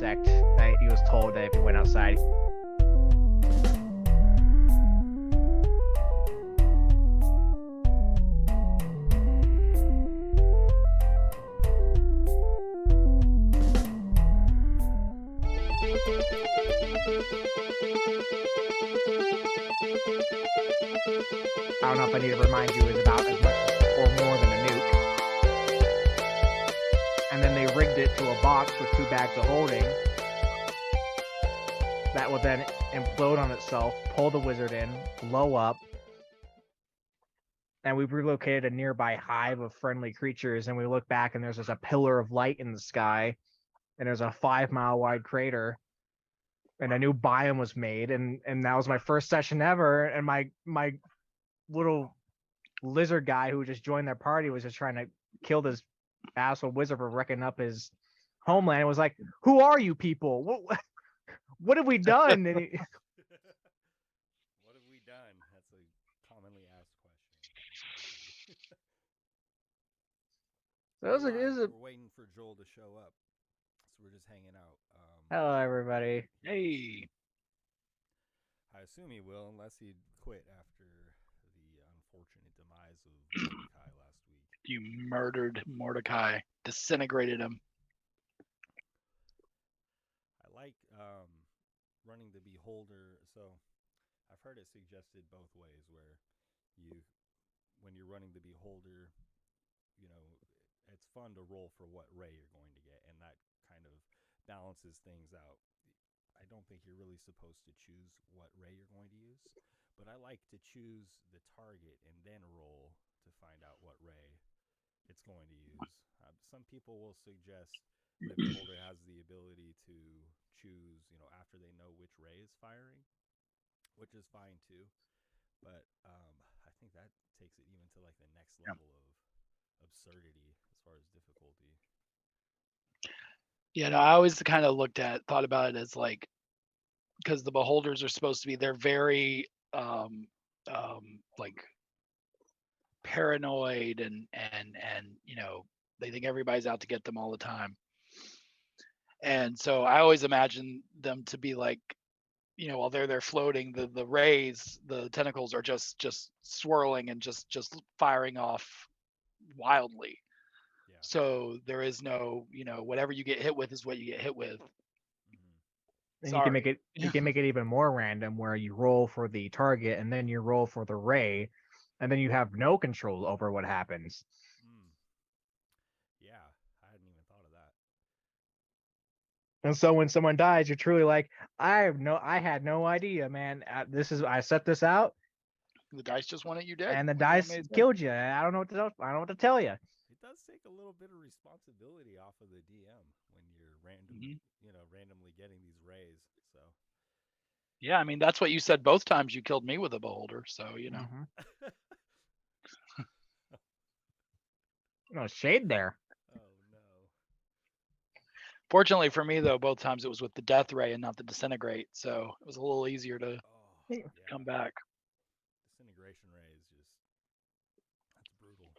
insect that he was told that if he went outside. I don't know if I need to remind you, is about as much or more than a nuke. And then they rigged it to a box with 2 bags of holding that would then implode on itself, pull the wizard in, blow up, and we relocated a nearby hive of friendly creatures, and we look back and there's just a pillar of light in the sky, and there's a 5-mile wide crater, and a new biome was made, and that was my first session ever, and my little lizard guy who just joined their party was just trying to kill this asshole wizard for wrecking up his homeland. It was like, who are you people? What have we done? And what have we done? That's a commonly asked question. We're waiting for Joel to show up, so we're just hanging out. Hello, everybody. Hey. I assume he will, unless he quit after the unfortunate demise of Mordecai last week. You murdered Mordecai, disintegrated him. I like running the beholder. So I've heard it suggested both ways, where when you're running the beholder, it's fun to roll for what ray you're going to get, and that kind of balances things out. I don't think you're really supposed to choose what ray you're going to use, but I like to choose the target and then roll to find out what ray it's going to use. Some people will suggest that the beholder has the ability to choose, after they know which ray is firing, which is fine too. But I think that takes it even to like the next level of absurdity as far as difficulty. Yeah, no, I always kind of thought about it as like, because the beholders are supposed to be, they're very like paranoid and they think everybody's out to get them all the time. And so I always imagine them to be like, while they're there floating, the rays, the tentacles are just swirling and just firing off wildly. Yeah. So there is no, whatever you get hit with is what you get hit with. And you can make it even more random, where you roll for the target and then you roll for the ray, and then you have no control over what happens. Yeah, I hadn't even thought of that. And so when someone dies, you're truly like, I had no idea, man. I set this out. The dice just wanted you dead, and the dice killed you. I don't know what to tell you. It does take a little bit of responsibility off of the DM when you're randomly getting these rays. So. Yeah, I mean that's what you said both times you killed me with a beholder. So Mm-hmm. No shade there. Oh no. Fortunately for me, though, both times it was with the death ray and not the disintegrate, so it was a little easier to come back. Disintegration ray is that's brutal.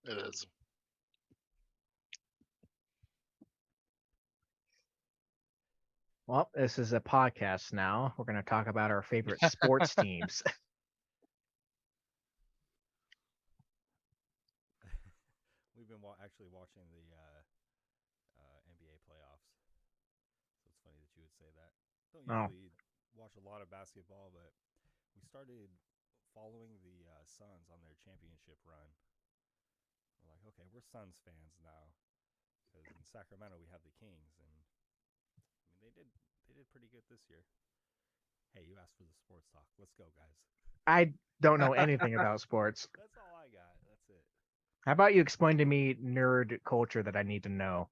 It is. Well, this is a podcast now. We're going to talk about our favorite sports teams. We've been actually watching the NBA playoffs. So it's funny that you would say that. Don't usually watch a lot of basketball, but we started following the Suns on their championship run. We're like, okay, we're Suns fans now, because in Sacramento we have the Kings, and they did pretty good this year. Hey, you asked for the sports talk. Let's go, guys. I don't know anything about sports. That's all I got. That's it. How about you explain to me nerd culture that I need to know?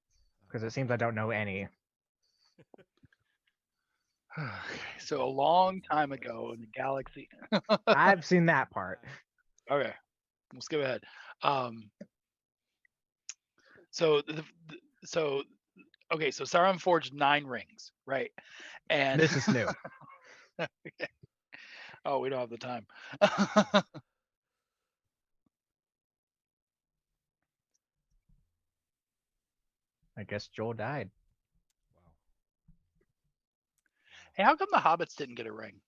Because it seems I don't know any. So a long time ago in the galaxy. I've seen that part. Okay, let's go ahead. So Sauron forged 9 rings, right? And this is new. Okay. Oh, we don't have the time. I guess Joel died. Hey, how come the hobbits didn't get a ring?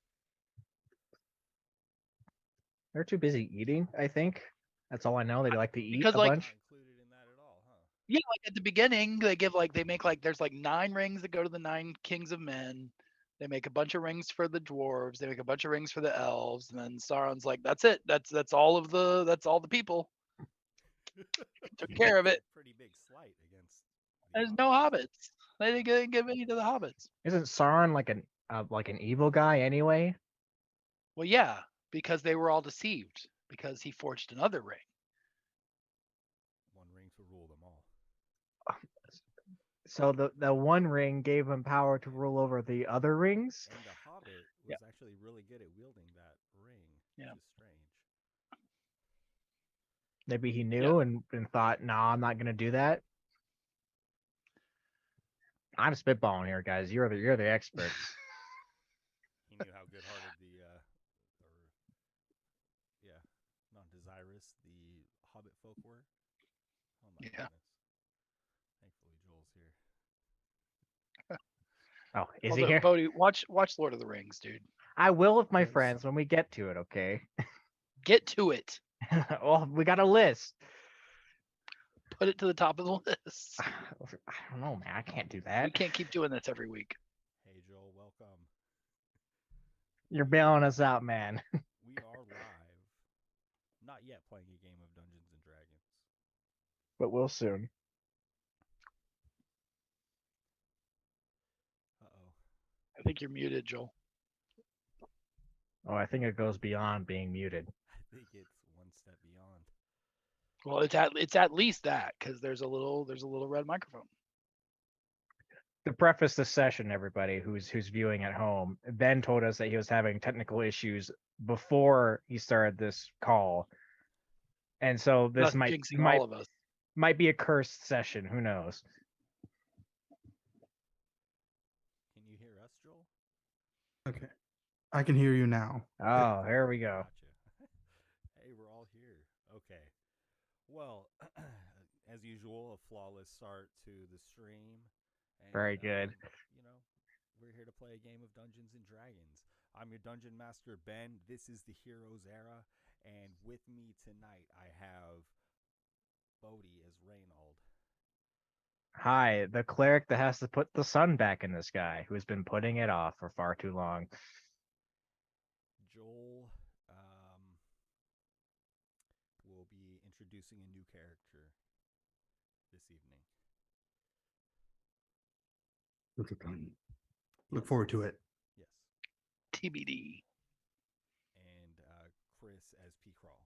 They're too busy eating, I think. That's all I know. They like to eat Because, a like, Not bunch. included in that at all, huh? yeah, like at the beginning, they make like there's like 9 rings that go to the 9 kings of men. They make a bunch of rings for the dwarves. They make a bunch of rings for the elves, and then Sauron's like, "That's it. That's all the people. Took care of That's it. a pretty big slight against the There's no hobbits. hobbits. They didn't give any to the hobbits." Isn't Sauron like an evil guy anyway? Well, yeah, because they were all deceived because he forged another ring. One ring to rule them all. So the one ring gave him power to rule over the other rings. And the hobbit was Yeah. actually really good at wielding that ring, Yeah. which is strange. Maybe he knew and thought, "No, I'm not gonna do that." I'm spitballing here, guys. You're the experts. He knew how good-hearted non-desirous the hobbit folk were. Oh my Yeah. goodness. Thankfully Joel's here. Oh, is he Although, here? Bodhi, watch Lord of the Rings, dude. I will with my Yes. friends when we get to it. Okay. Get to it. Well, we got a list. Put it to the top of the list. I don't know, man. I can't do We that. can't keep doing this every week. Hey Joel, welcome. You're bailing us out, man. We are live. Not yet playing a game of Dungeons and Dragons. But we'll soon. Uh-oh. I think you're muted, Joel. Oh, I think it goes beyond being muted. I think it's one step beyond. Well, it's at least that because there's a little red microphone. To preface the session, everybody who's viewing at home, Ben told us that he was having technical issues before he started this call, and so this Thus might jinxing all of us. might be a cursed session. Who knows? Can you hear us, Joel? Okay. I can hear you now. Oh, there we go. Gotcha. Hey, we're all here. Okay. Well, as usual, a flawless start to the stream. And, Very good. We're here to play a game of Dungeons and Dragons. I'm your Dungeon Master, Ben. This is the Heroes Era. And with me tonight, I have Bodhi as Reynold. Hi, the cleric that has to put the sun back in the sky, who's been putting it off for far too long. Joel will be introducing a new character this evening. Look forward to it. Yes. TBD. And Chris as P. Crawl.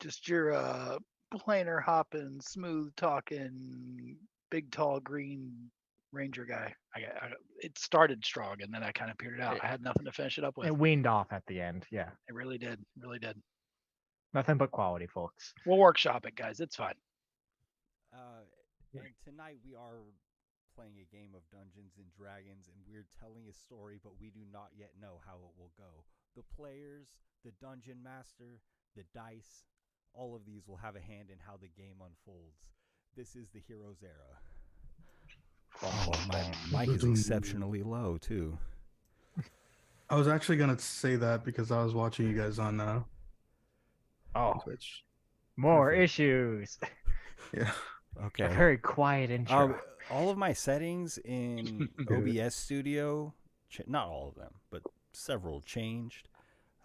Just your plainer hopping, smooth talking, big tall green ranger guy. It started strong and then I kind of petered out. I had nothing to finish it up with. It weaned off at the end. Yeah, It really did. Really did. nothing but quality, folks. We'll workshop it, guys. It's fine. And tonight we are playing a game of Dungeons and Dragons, and we're telling a story, but we do not yet know how it will go. The players, the dungeon master, the dice, all of these will have a hand in how the game unfolds. This is the Heroes Era. Oh, my mic is exceptionally low, too. I was actually gonna say that because I was watching you guys on Twitch. More Perfect. issues. Yeah. Okay. A very quiet intro. All of my settings in OBS Studio, not all of them, but several changed.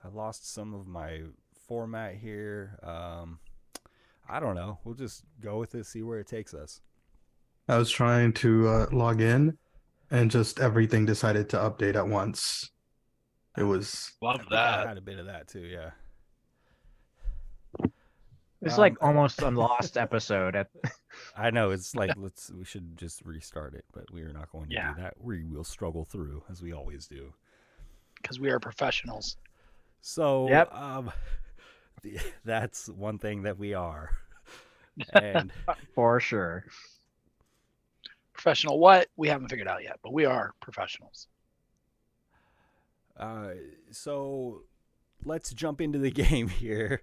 I lost some of my format here. I don't know. We'll just go with it, see where it takes us. I was trying to log in, and just everything decided to update at once. It was I think I had a bit of that too, yeah. It's like almost a lost episode. I know, it's like we should just restart it, but we are not going to do that. We will struggle through as we always do. Because we are professionals. So yep. That's one thing that we are. And for sure. Professional what? We haven't figured out yet, but we are professionals. So let's jump into the game here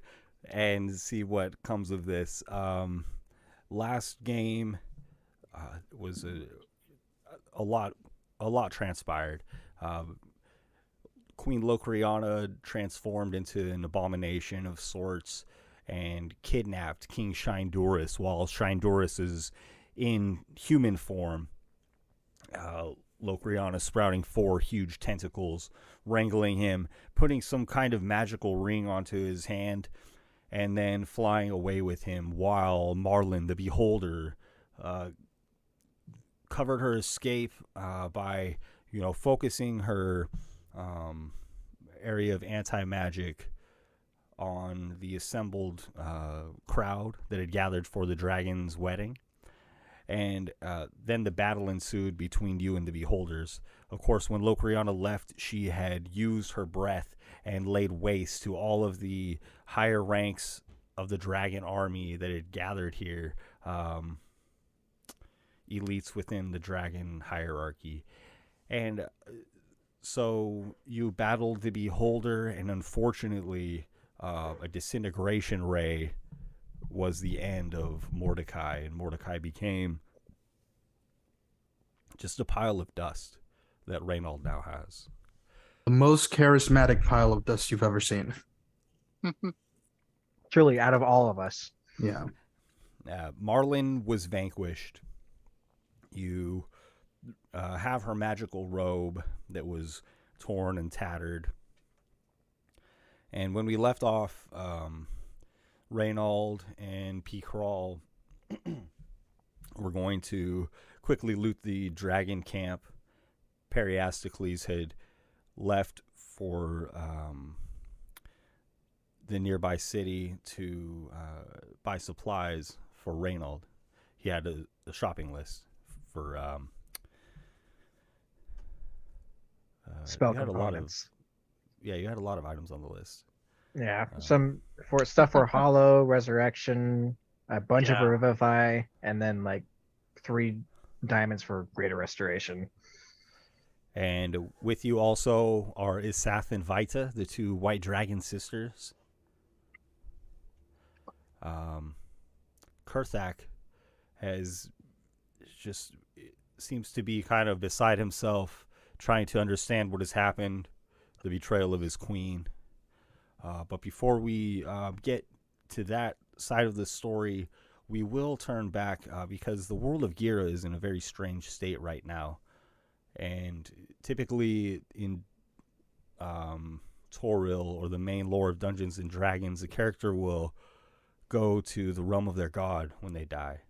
and see what comes of this. Last game was a lot a lot transpired. Queen Locriana transformed into an abomination of sorts and kidnapped King Shinduris while Shinduris is in human form. Locriana sprouting 4 huge tentacles, wrangling him, putting some kind of magical ring onto his hand, and then flying away with him while Marlin the Beholder covered her escape by, focusing her area of anti-magic on the assembled crowd that had gathered for the dragon's wedding. And then the battle ensued between you and the Beholders. Of course, when Locriana left, she had used her breath and laid waste to all of the higher ranks of the dragon army that had gathered here, elites within the dragon hierarchy. And so you battled the Beholder, and unfortunately, a disintegration ray was the end of Mordecai, and Mordecai became just a pile of dust that Reynold now has. The most charismatic pile of dust you've ever seen. Truly, out of all of us. Yeah. Marlin was vanquished. You have her magical robe that was torn and tattered. And when we left off, Reynold and P. Crawl were going to quickly loot the dragon camp. Periastocles had left for the nearby city to buy supplies for Reynold. He had a shopping list for Spell components. You had a lot of items on the list. Yeah, some for stuff for Hollow, Resurrection, a bunch of Revivify, and then like 3 diamonds for Greater Restoration. And with you also are Isath and Vita, the 2 white dragon sisters. Kurthak seems to be kind of beside himself, trying to understand what has happened, the betrayal of his queen. But before we get to that side of the story, we will turn back because the world of Gira is in a very strange state right now. And typically in Toril, or the main lore of Dungeons and Dragons, the character will go to the realm of their god when they die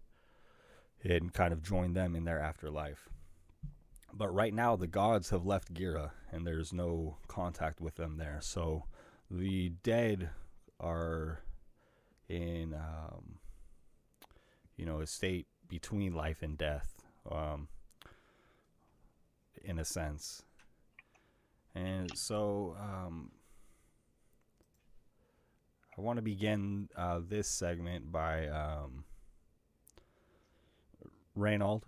and kind of join them in their afterlife. But right now the gods have left Gira and there's no contact with them there. So the dead are in a state between life and death, in a sense. And so I want to begin this segment by Reynold.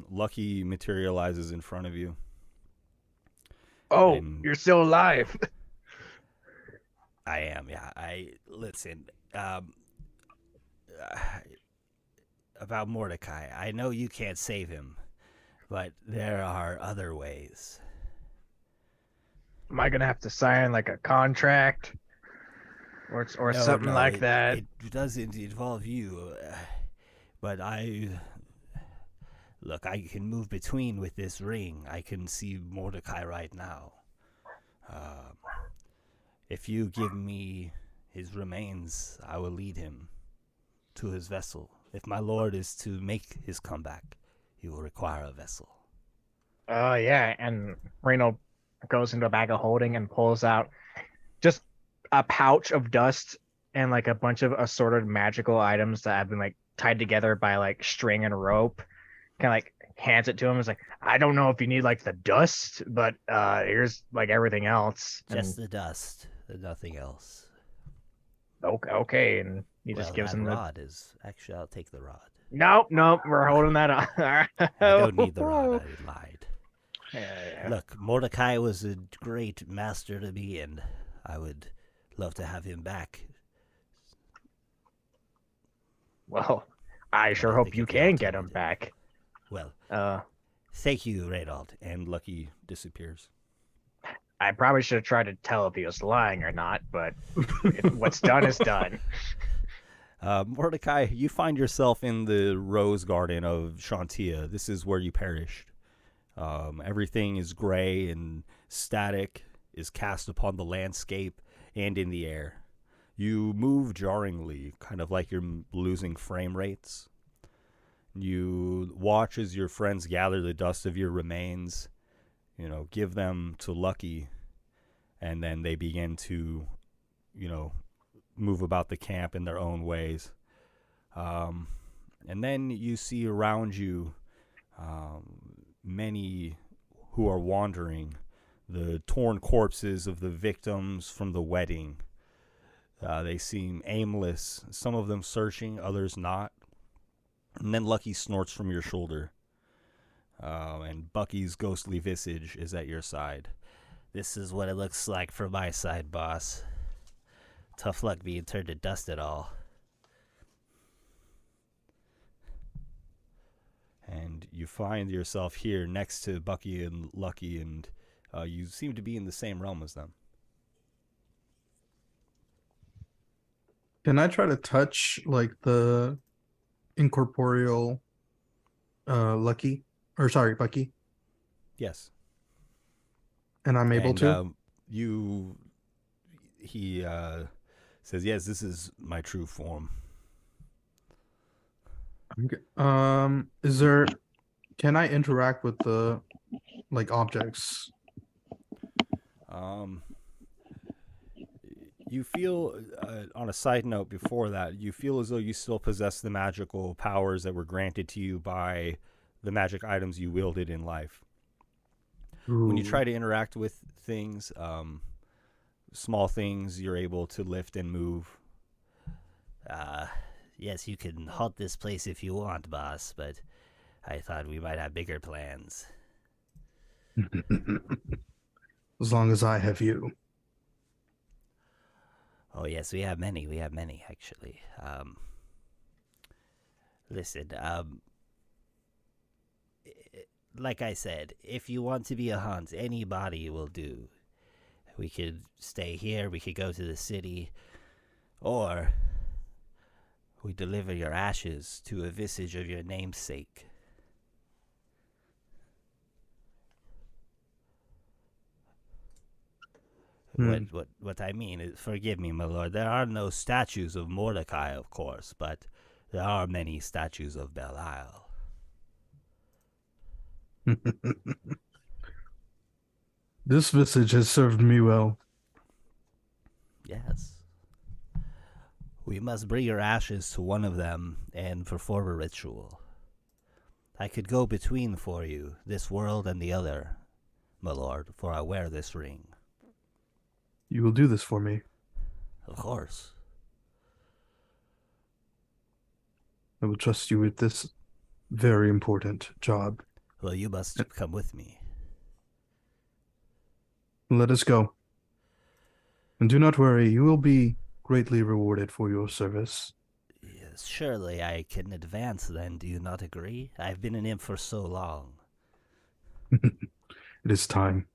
Lucky materializes in front of you. Oh, you're still alive. I am, yeah. Listen, about Mordecai, I know you can't save him, but there are other ways. Am I gonna have to sign like a contract or something like that? It doesn't involve you, but I can move between with this ring. I can see Mordecai right now. If you give me his remains, I will lead him to his vessel. If my lord is to make his comeback, he will require a vessel. Yeah, and Reynold goes into a bag of holding and pulls out just a pouch of dust and like a bunch of assorted magical items that have been like tied together by like string and rope. Kind of like hands it to him. It's like, I don't know if you need like the dust, but here's like everything else. Just the dust, nothing else. Okay, and he just gives him the rod. Actually, I'll take the rod. Nope, we're holding that up. I don't need the rod. I lied. Yeah. Look, Mordecai was a great master to me, and I would love to have him back. Well, I sure hope you can get him back. Well, Thank you, Reynold. And Lucky disappears. I probably should have tried to tell if he was lying or not, but what's done is done. Mordecai, you find yourself in the rose garden of Shantia. This is where you perished. Everything is gray and static is cast upon the landscape and in the air. You move jarringly, kind of like you're losing frame rates. You watch as your friends gather the dust of your remains, give them to Lucky, and then they begin to, move about the camp in their own ways. And then you see around you many who are wandering, the torn corpses of the victims from the wedding. They seem aimless, some of them searching, others not. And then Lucky snorts from your shoulder. And Bucky's ghostly visage is at your side. This is what it looks like from my side, boss. Tough luck being turned to dust at all. And you find yourself here next to Bucky and Lucky, and you seem to be in the same realm as them. Can I try to touch like the incorporeal Bucky? Yes. And I'm able to? He says, yes, this is my true form. Can I interact with the objects? You feel, on a side note before that, you feel as though you still possess the magical powers that were granted to you by the magic items you wielded in life. Ooh. When you try to interact with things, small things, you're able to lift and move. Yes, you can halt this place if you want, boss, but I thought we might have bigger plans. As long as I have you. Oh, yes, we have many, actually. Listen, like I said, if you want to be a hunt, anybody will do. We could stay here, we could go to the city, or we deliver your ashes to a visage of your namesake. What I mean is, forgive me, my lord, there are no statues of Mordecai, of course, but there are many statues of Belial. This visage has served me well. Yes. We must bring your ashes to one of them and perform a ritual. I could go between for you, this world and the other, my lord, for I wear this ring. You will do this for me. Of course. I will trust you with this very important job. Well, you must come with me. Let us go. And do not worry, you will be greatly rewarded for your service. Yes, surely I can advance then, do you not agree? I've been an imp for so long. It is time.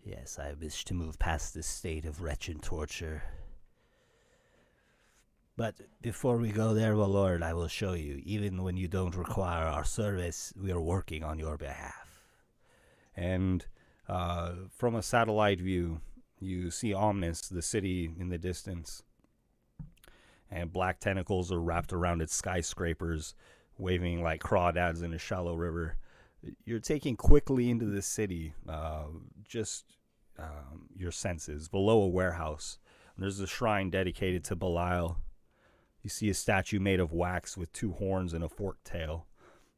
Yes, I wish to move past this state of wretched torture. But before we go there, well, Lord, I will show you, even when you don't require our service, we are working on your behalf. And from a satellite view, you see Omnis, the city in the distance. And black tentacles are wrapped around its skyscrapers, waving like crawdads in a shallow river. You're taken quickly into the city, your senses, below a warehouse. There's a shrine dedicated to Belial. You see a statue made of wax with two horns and a forked tail.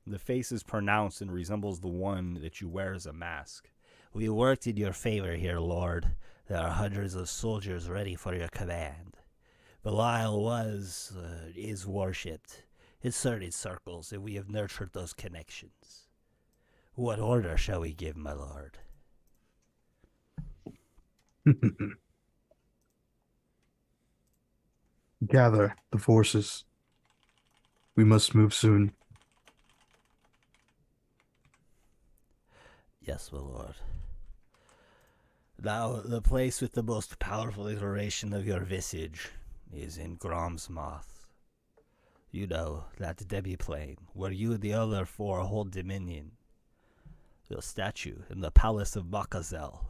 The face is pronounced and resembles the one that you wear as a mask. We worked in your favor here, Lord. There are hundreds of soldiers ready for your command. Belial is worshipped in certain circles, and we have nurtured those connections. What order shall we give, my lord? Gather the forces. We must move soon. Yes, my lord. Now, the place with the most powerful iteration of your visage is in Gromsmoth. You know, that demiplane, where you and the other four hold dominion. Your statue in the palace of Makazel.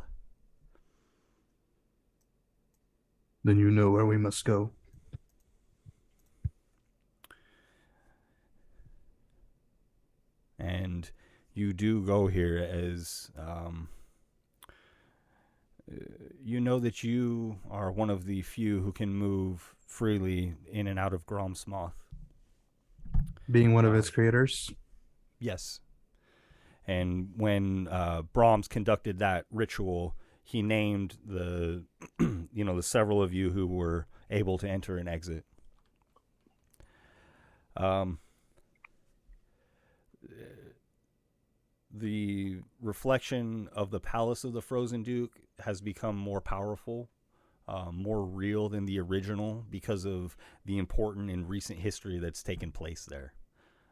Then you know where we must go. And you do go here as you know that you are one of the few who can move freely in and out of Gromsmoth. Being one of its creators. Yes. And when Brahms conducted that ritual, he named the the several of you who were able to enter and exit. The reflection of the Palace of the Frozen Duke has become more powerful, more real than the original because of the important and recent history that's taken place there.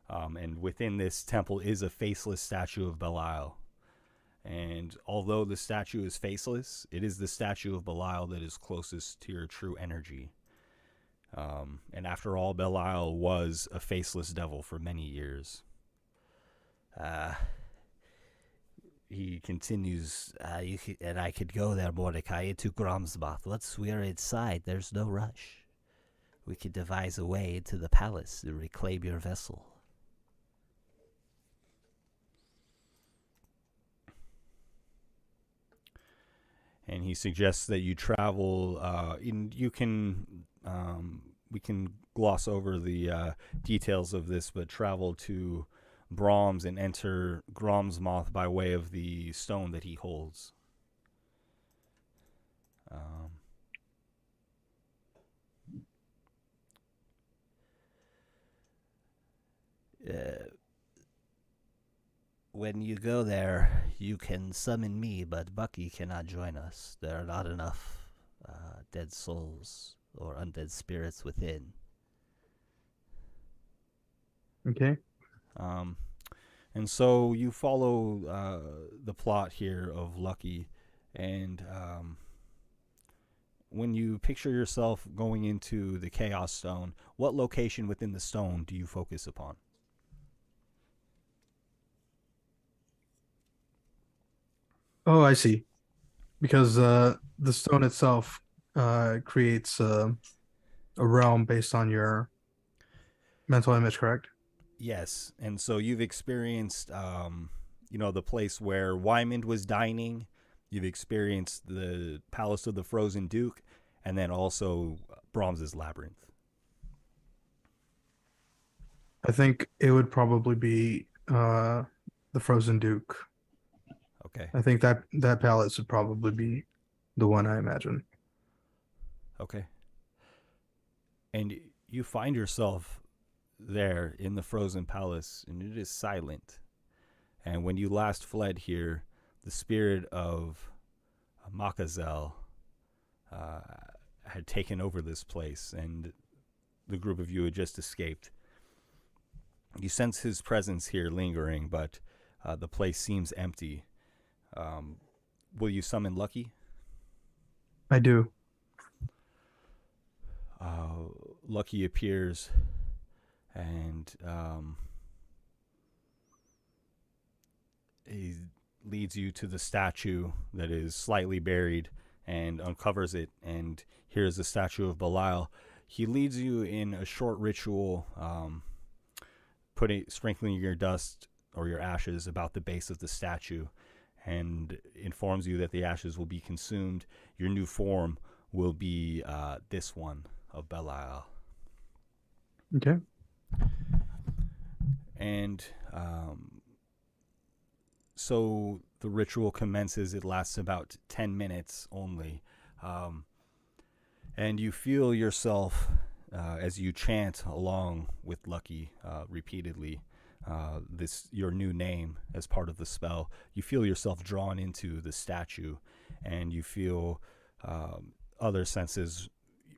And within this temple is a faceless statue of Belial. And although the statue is faceless, it is the statue of Belial that is closest to your true energy. And after all, Belial was a faceless devil for many years. He continues, and I could go there, Mordecai, into Gromsmoth. Once we're inside, there's no rush. We could devise a way into the palace to reclaim your vessel. And he suggests that you travel. We can gloss over the details of this, but travel to Brahms and enter Gromsmoth by way of the stone that he holds. When you go there, you can summon me, but Bucky cannot join us. There are not enough dead souls or undead spirits within. Okay. And so you follow the plot here of Lucky, and when you picture yourself going into the Chaos Stone, what location within the stone do you focus upon? Oh, I see. Because the stone itself creates a realm based on your mental image, correct? Yes, and so you've experienced, the place where Wymond was dining. You've experienced the Palace of the Frozen Duke, and then also Brahms's Labyrinth. I think it would probably be the Frozen Duke. Okay. I think that palace would probably be the one, I imagine. Okay. And you find yourself there in the Frozen Palace, and it is silent. And when you last fled here, the spirit of Makazel had taken over this place, and the group of you had just escaped. You sense his presence here lingering, but the place seems empty. Will you summon Lucky? I do. Lucky appears, and he leads you to the statue that is slightly buried and uncovers it, and here's the statue of Belial. He leads you in a short ritual, sprinkling your dust or your ashes about the base of the statue, and informs you that the ashes will be consumed. Your new form will be this one of Belial. Okay. And so the ritual commences. It lasts about 10 minutes only. And you feel yourself, as you chant along with Lucky repeatedly, your new name as part of the spell, you feel yourself drawn into the statue, and you feel other senses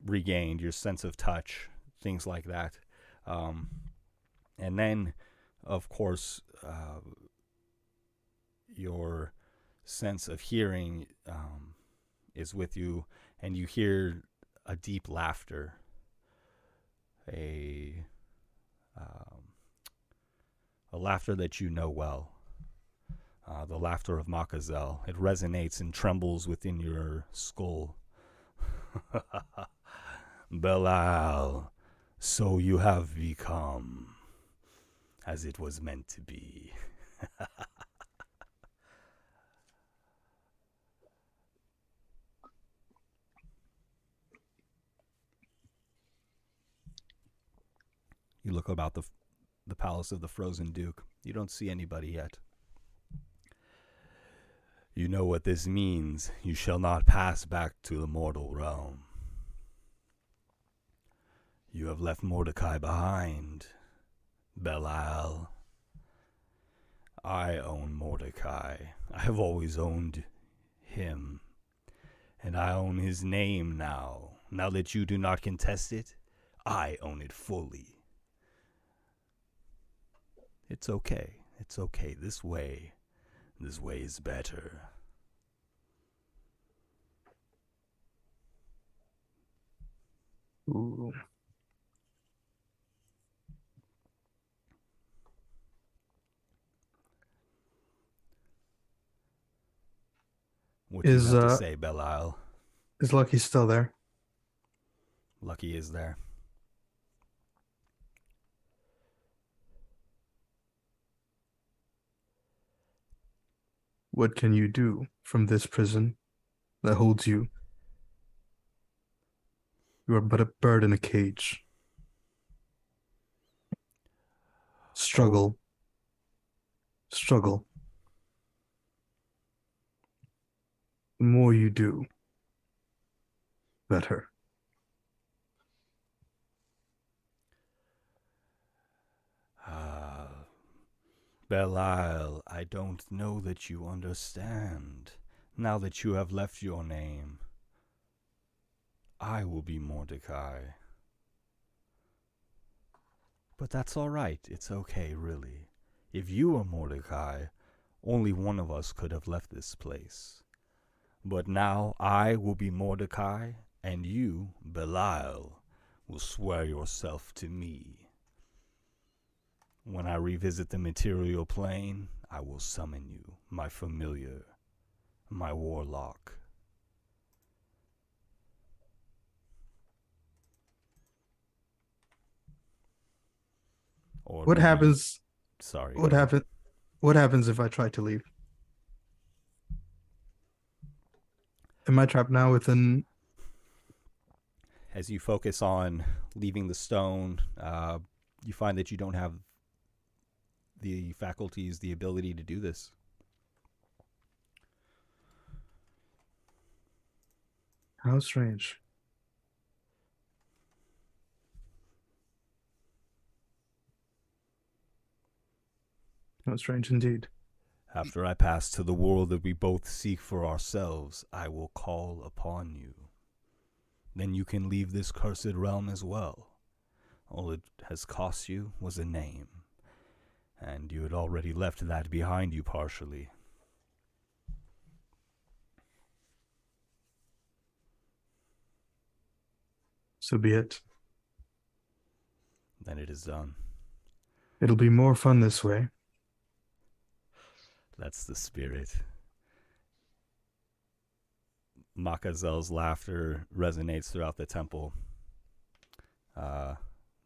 regained, your sense of touch, things like that. And then, of course, your sense of hearing is with you, and you hear a deep laughter, a laughter that you know well, the laughter of Makazel. It resonates and trembles within your skull. Belial, so you have become as it was meant to be. You look about the palace of the Frozen Duke. You don't see anybody yet. You know what this means. You shall not pass back to the mortal realm. You have left Mordecai behind, Belial. I own Mordecai. I have always owned him. And I own his name now. Now that you do not contest it, I own it fully. It's okay. It's okay. This way is better. Ooh. What do you have to say, Belial? Is Lucky still there? Lucky is there. What can you do from this prison that holds you? You are but a bird in a cage. Struggle. Struggle. The more you do, better. Belial, I don't know that you understand. Now that you have left your name, I will be Mordecai. But that's all right. It's okay, really. If you were Mordecai, only one of us could have left this place. But now I will be Mordecai, and you, Belial, will swear yourself to me. When I revisit the material plane, I will summon you, my familiar, my warlock. Or What maybe- happens? Sorry. What go ahead. What happens if I try to leave? Am I trapped now within? As you focus on leaving the stone, you find that you don't have the faculties, the ability to do this. How strange. How strange indeed. After I pass to the world that we both seek for ourselves, I will call upon you. Then you can leave this cursed realm as well. All it has cost you was a name, and you had already left that behind you partially. So be it. Then it is done. It'll be more fun this way. That's the spirit. Makazel's laughter resonates throughout the temple. Now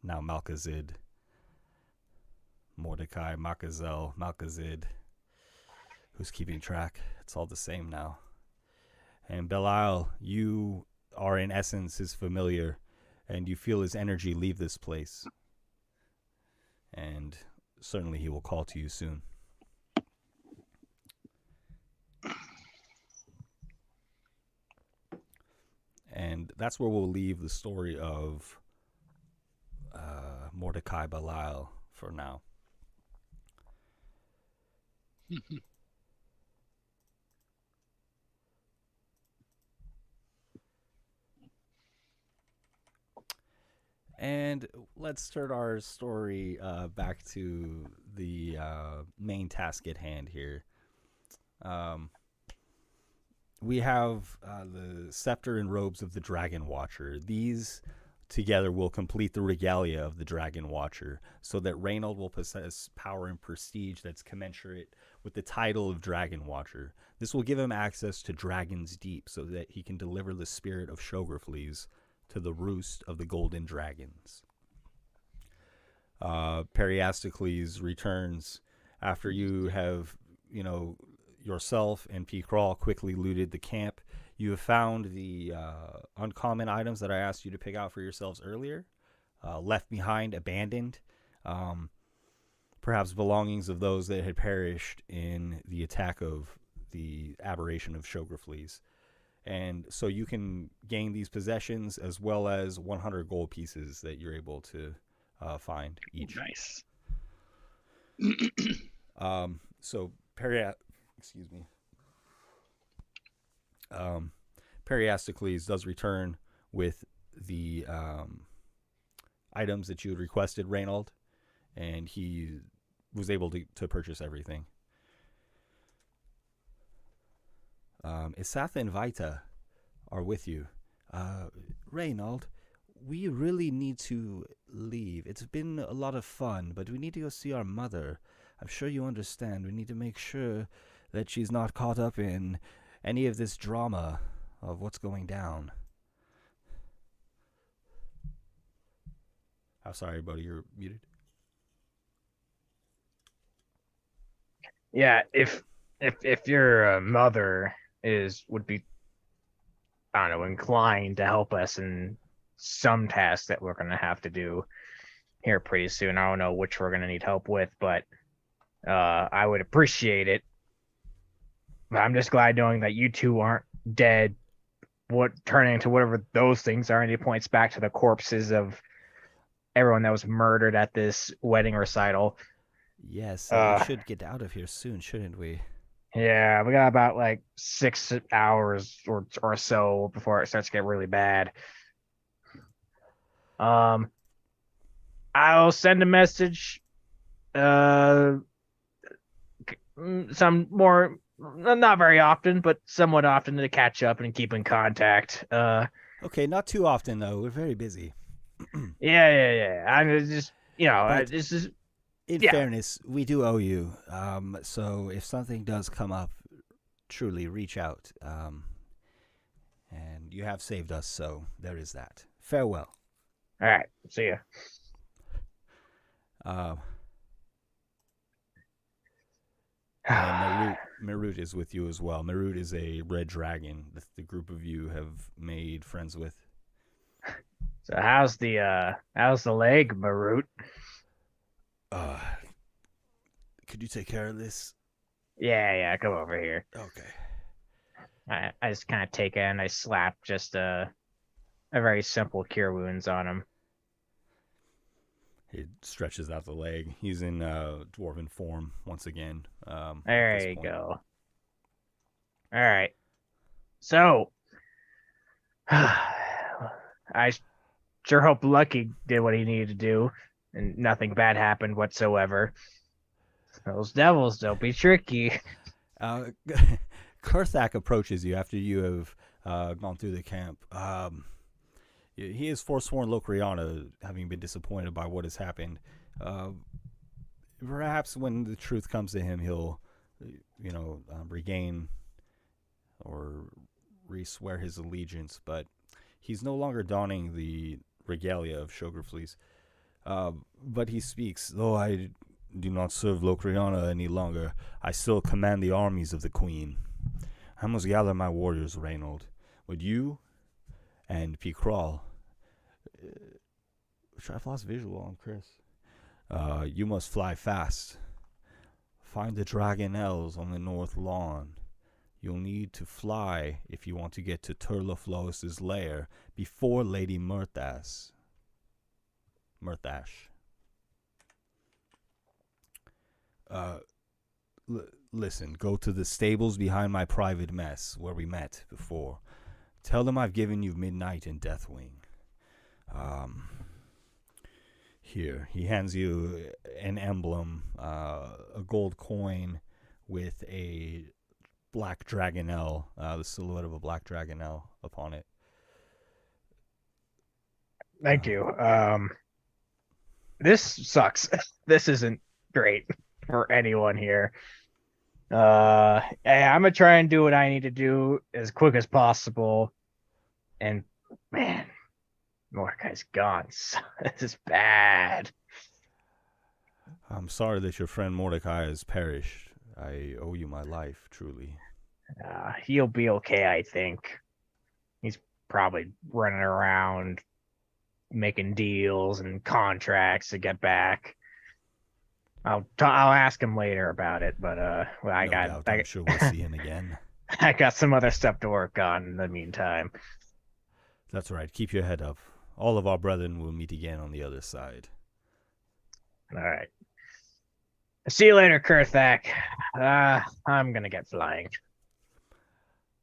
Malkazid, Mordecai, Makazel, Malkazid. Who's keeping track? It's all the same now. And Belial, you are in essence his familiar, and you feel his energy leave this place. And certainly he will call to you soon. And that's where we'll leave the story of Mordecai Belial for now. And let's turn our story back to the main task at hand here. We have the scepter and robes of the Dragon Watcher. These together will complete the regalia of the Dragon Watcher, so that Reynold will possess power and prestige that's commensurate with the title of Dragon Watcher. This will give him access to Dragon's Deep, so that he can deliver the spirit of Shografles to the roost of the Golden Dragons. Periastocles returns after you have, yourself and P. Crawl quickly looted the camp. You have found the uncommon items that I asked you to pick out for yourselves earlier, left behind, abandoned, perhaps belongings of those that had perished in the attack of the aberration of Shografles. And so you can gain these possessions as well as 100 gold pieces that you're able to find each. Nice. So Periastocles does return with the items that you had requested, Reynold, and he was able to purchase everything. Isatha and Vita are with you. Reynold, we really need to leave. It's been a lot of fun, but we need to go see our mother. I'm sure you understand. We need to make sure that she's not caught up in any of this drama of what's going down. I'm sorry, buddy, you're muted. Yeah, if your mother would be, I don't know, inclined to help us in some task that we're gonna have to do here pretty soon. I don't know which we're gonna need help with, but I would appreciate it. But I'm just glad knowing that you two aren't dead. What turning into whatever those things are, and he points back to the corpses of everyone that was murdered at this wedding recital. Yes, we should get out of here soon, shouldn't we? Yeah, we got about like 6 hours or so before it starts to get really bad. I'll send a message. Some more, not very often, but somewhat often, to catch up and keep in contact. Okay, not too often though. We're very busy. Yeah. I'm just, this is. In fairness, we do owe you. So if something does come up, truly reach out. And you have saved us, so there is that. Farewell. All right. See ya. And Marut is with you as well. Marut is a red dragon that the group of you have made friends with. So how's the leg, Marut? Could you take care of this? Yeah, come over here. Okay. I just kind of take it and I slap just a very simple cure wounds on him. He stretches out the leg. He's in dwarven form once again. There you go. All right. So, I sure hope Lucky did what he needed to do, and nothing bad happened whatsoever. Those devils, don't be tricky. Kurthak approaches you after you have gone through the camp. He is forsworn Locriana, having been disappointed by what has happened. Perhaps when the truth comes to him, he'll, regain or re-swear his allegiance. But he's no longer donning the regalia of Shografles. But he speaks, though I do not serve Locriana any longer, I still command the armies of the Queen. I must gather my warriors, Reynold. Would you and Picrawl, which I've lost visual on Chris, you must fly fast. Find the Dragonelles on the north lawn. You'll need to fly if you want to get to Turlaflos's lair before Lady Murthash. Listen, go to the stables behind my private mess where we met before. Tell them I've given you Midnight and Deathwing. Here, he hands you an emblem, a gold coin with a black dragonelle, the silhouette of a black dragonelle upon it. Thank you. This sucks. This isn't great for anyone here. Hey, I'm gonna try and do what I need to do as quick as possible. And man, Mordecai's gone. This is bad. I'm sorry that your friend Mordecai has perished. I owe you my life, truly. He'll be okay, I think. He's probably running around making deals and contracts to get back. I'll ask him later about it, but I'm sure we'll see him again. I got some other stuff to work on in the meantime. That's right. Keep your head up. All of our brethren will meet again on the other side. All right. See you later, Kurthak. I'm gonna get flying.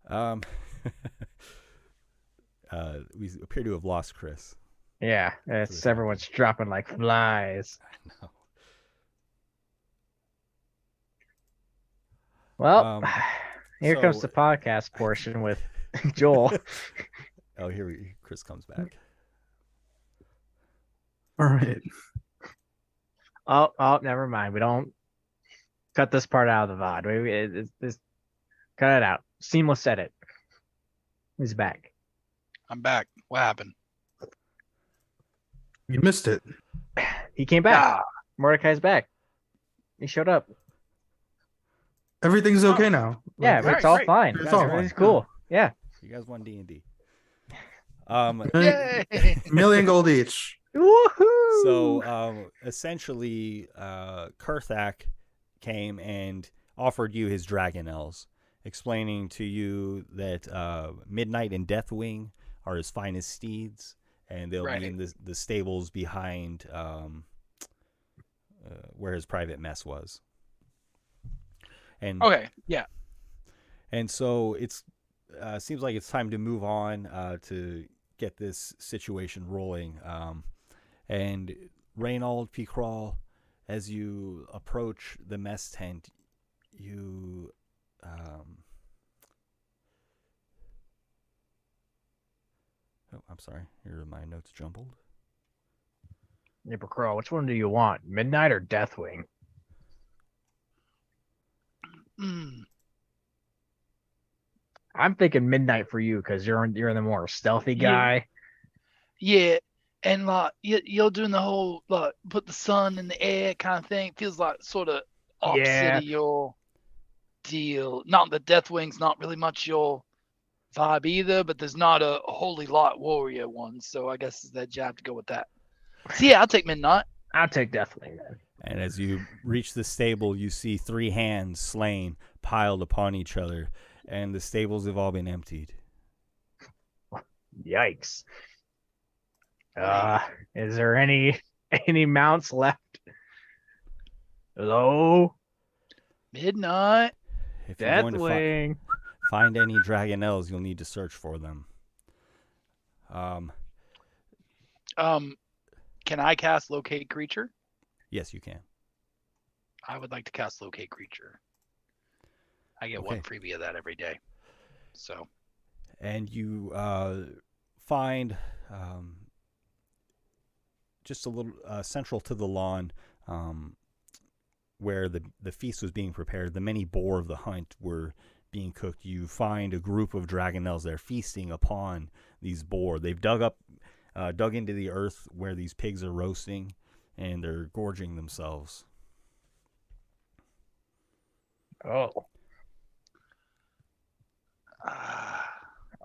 We appear to have lost Chris. Yeah, everyone's dropping like flies. I know. Well, here comes the podcast portion with Joel. Oh, Chris comes back. All right. Oh, never mind. We don't cut this part out of the VOD. It's cut it out. Seamless edit. He's back. I'm back. What happened? You missed it. He came back. Mordecai's back. He showed up. Everything's okay now. Yeah, Like, it's all great. fine. It's all Everything's fine. cool. Yeah. You guys won D&D. Yay! million gold each. Woohoo! So essentially, Kurthak came and offered you his dragonelles, explaining to you that Midnight and Deathwing are his finest steeds, and they'll be in the stables behind where his private mess was. And Okay, yeah. And so it's seems like it's time to move on to get this situation rolling. And Reynold Picrawl, as you approach the mess tent, you I'm sorry. Here are my notes jumbled. Nipper Crow, which one do you want? Midnight or Deathwing? I'm thinking Midnight for you because you're the more stealthy guy. Yeah, and like you're doing the whole like put the sun in the air kind of thing. Feels like sort of opposite of your deal. Not that Deathwing's not really much your vibe either, but there's not a holy light warrior one, so I guess that you have to go with that. So yeah, I'll take Midnight. I'll take Deathwing then. And as you reach the stable, you see 3 hands slain, piled upon each other, and the stables have all been emptied. Yikes. Is there any mounts left? Hello? Midnight. If you're going to Deathwing. find any dragonelles, you'll need to search for them. Can I cast Locate Creature? Yes, you can. I would like to cast Locate Creature. I get one freebie of that every day. So. And you find just a little central to the lawn where the feast was being prepared. The many boar of the hunt were being cooked. You find a group of dragonelles. They're feasting upon these boar. They've dug into the earth where these pigs are roasting, and they're gorging themselves. Oh.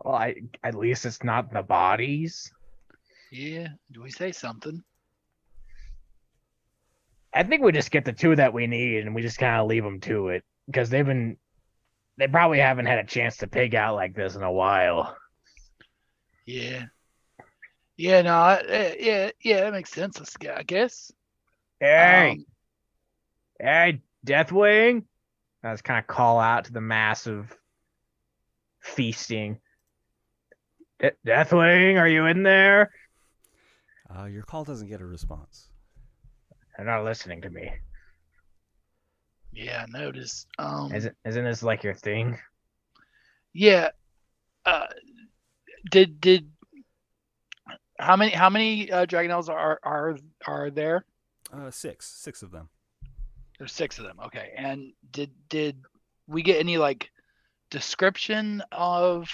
Well, at least it's not the bodies. Yeah. Do we say something? I think we just get the 2 that we need and we just kind of leave them to it because they probably haven't had a chance to pig out like this in a while. Yeah. Yeah, no, yeah, that makes sense, I guess. Hey, Deathwing. I just kind of call out to the massive feasting. Deathwing, are you in there? Your call doesn't get a response. They're not listening to me. Yeah, I noticed. Isn't this like your thing? Yeah. Did how many Dragonels are there? 6 of them. There's 6 of them. Okay. And did we get any like description of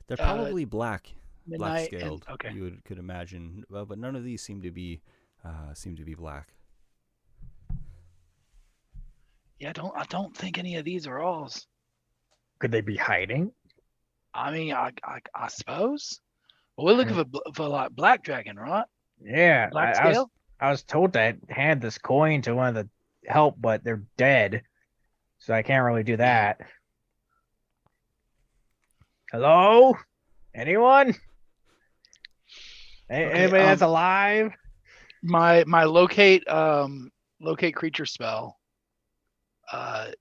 They're probably black midnight? scaled. And, okay. You could imagine, well, but none of these seem to be black. Yeah, I don't think any of these are alls. Could they be hiding? I mean, I suppose. Well, we're looking for like black dragon, right? Yeah, Black I scale. was told to hand this coin to one of the help, but they're dead, so I can't really do that. Hello, anyone? Anybody that's alive? My locate creature spell.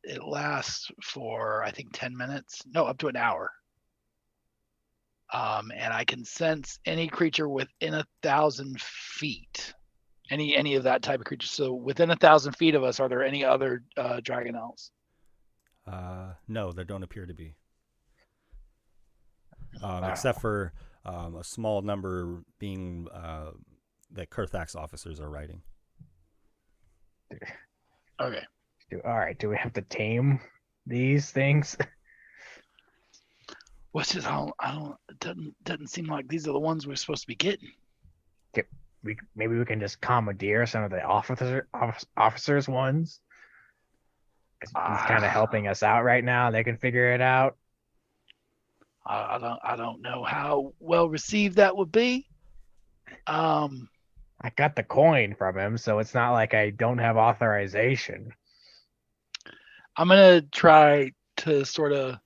It lasts for I think 10 minutes. No, up to an hour. And I can sense any creature within 1,000 feet. Any of that type of creature. So within 1,000 feet of us, are there any other Dragonels? No, there don't appear to be. Except for a small number being that Kurthak's officers are riding. Okay. All right. Do we have to tame these things? What's just I don't. It doesn't seem like these are the ones we're supposed to be getting. Maybe we can just commandeer some of the officers ones. He's kind of helping us out right now. They can figure it out. I don't know how well received that would be. I got the coin from him, so it's not like I don't have authorization. I'm gonna try to sort of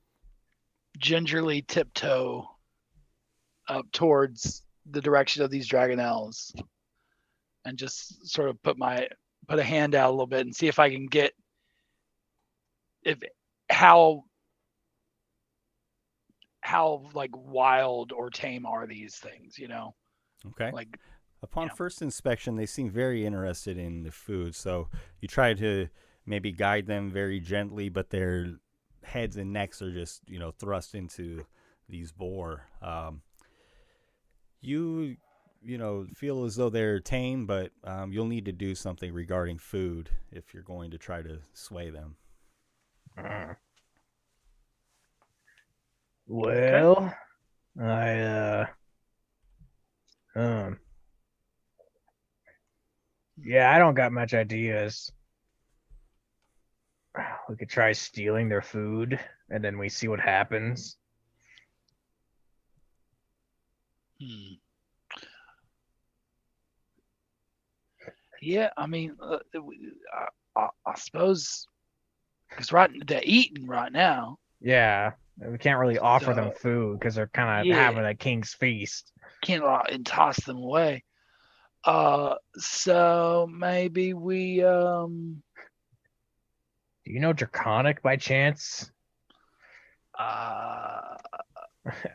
gingerly tiptoe up towards the direction of these Dragonels and just sort of put a hand out a little bit and see if I can get how like wild or tame are these things, you know? Okay. Like upon first inspection, they seem very interested in the food, so you try to maybe guide them very gently, but their heads and necks are just, thrust into these boar. You feel as though they're tame, but you'll need to do something regarding food if you're going to try to sway them. Well, yeah, I don't got much ideas. We could try stealing their food, and then we see what happens. Yeah, I mean, I suppose because they're eating right now. Yeah, we can't really offer them food because they're kind of having a king's feast. Can't and toss them away. So maybe we Do you know Draconic by chance? I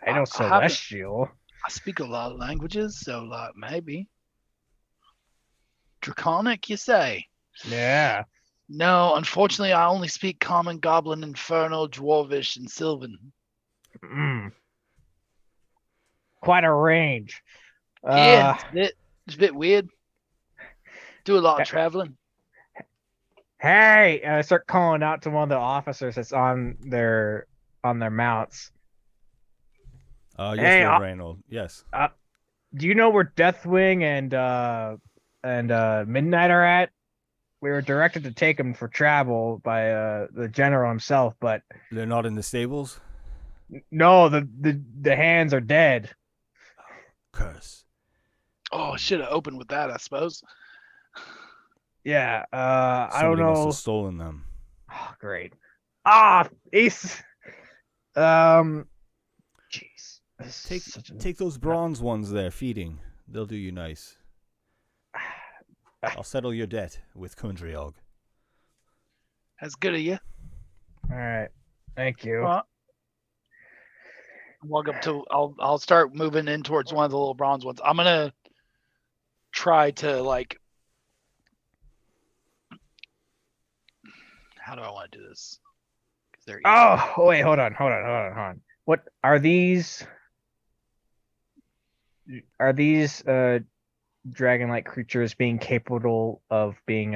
know Celestial. I speak a lot of languages, so like maybe. Draconic, you say? Yeah. No, unfortunately, I only speak Common, Goblin, Infernal, Dwarvish, and Sylvan. Quite a range. Yeah, it's a bit weird. Do a lot of traveling. Hey, I start calling out to one of the officers that's on their mounts. Yes, hey, Lord Reynold. Yes. Do you know where Deathwing and Midnight are at? We were directed to take them for travel by the general himself, but they're not in the stables. No, the hands are dead. Curse. Oh, should have opened with that, I suppose. Yeah, I don't know. Somebody must have stolen them. Oh, great. Ace. Jeez. Take those bronze ones there, feeding. They'll do you nice. I'll settle your debt with Kundriog. That's good of you. All right, thank you. Walk up to. I'll start moving in towards one of the little bronze ones. I'm gonna try to How do I want to do this? 'Cause they're easy. Oh, wait, hold on. What are these? Are these dragon-like creatures being capable of being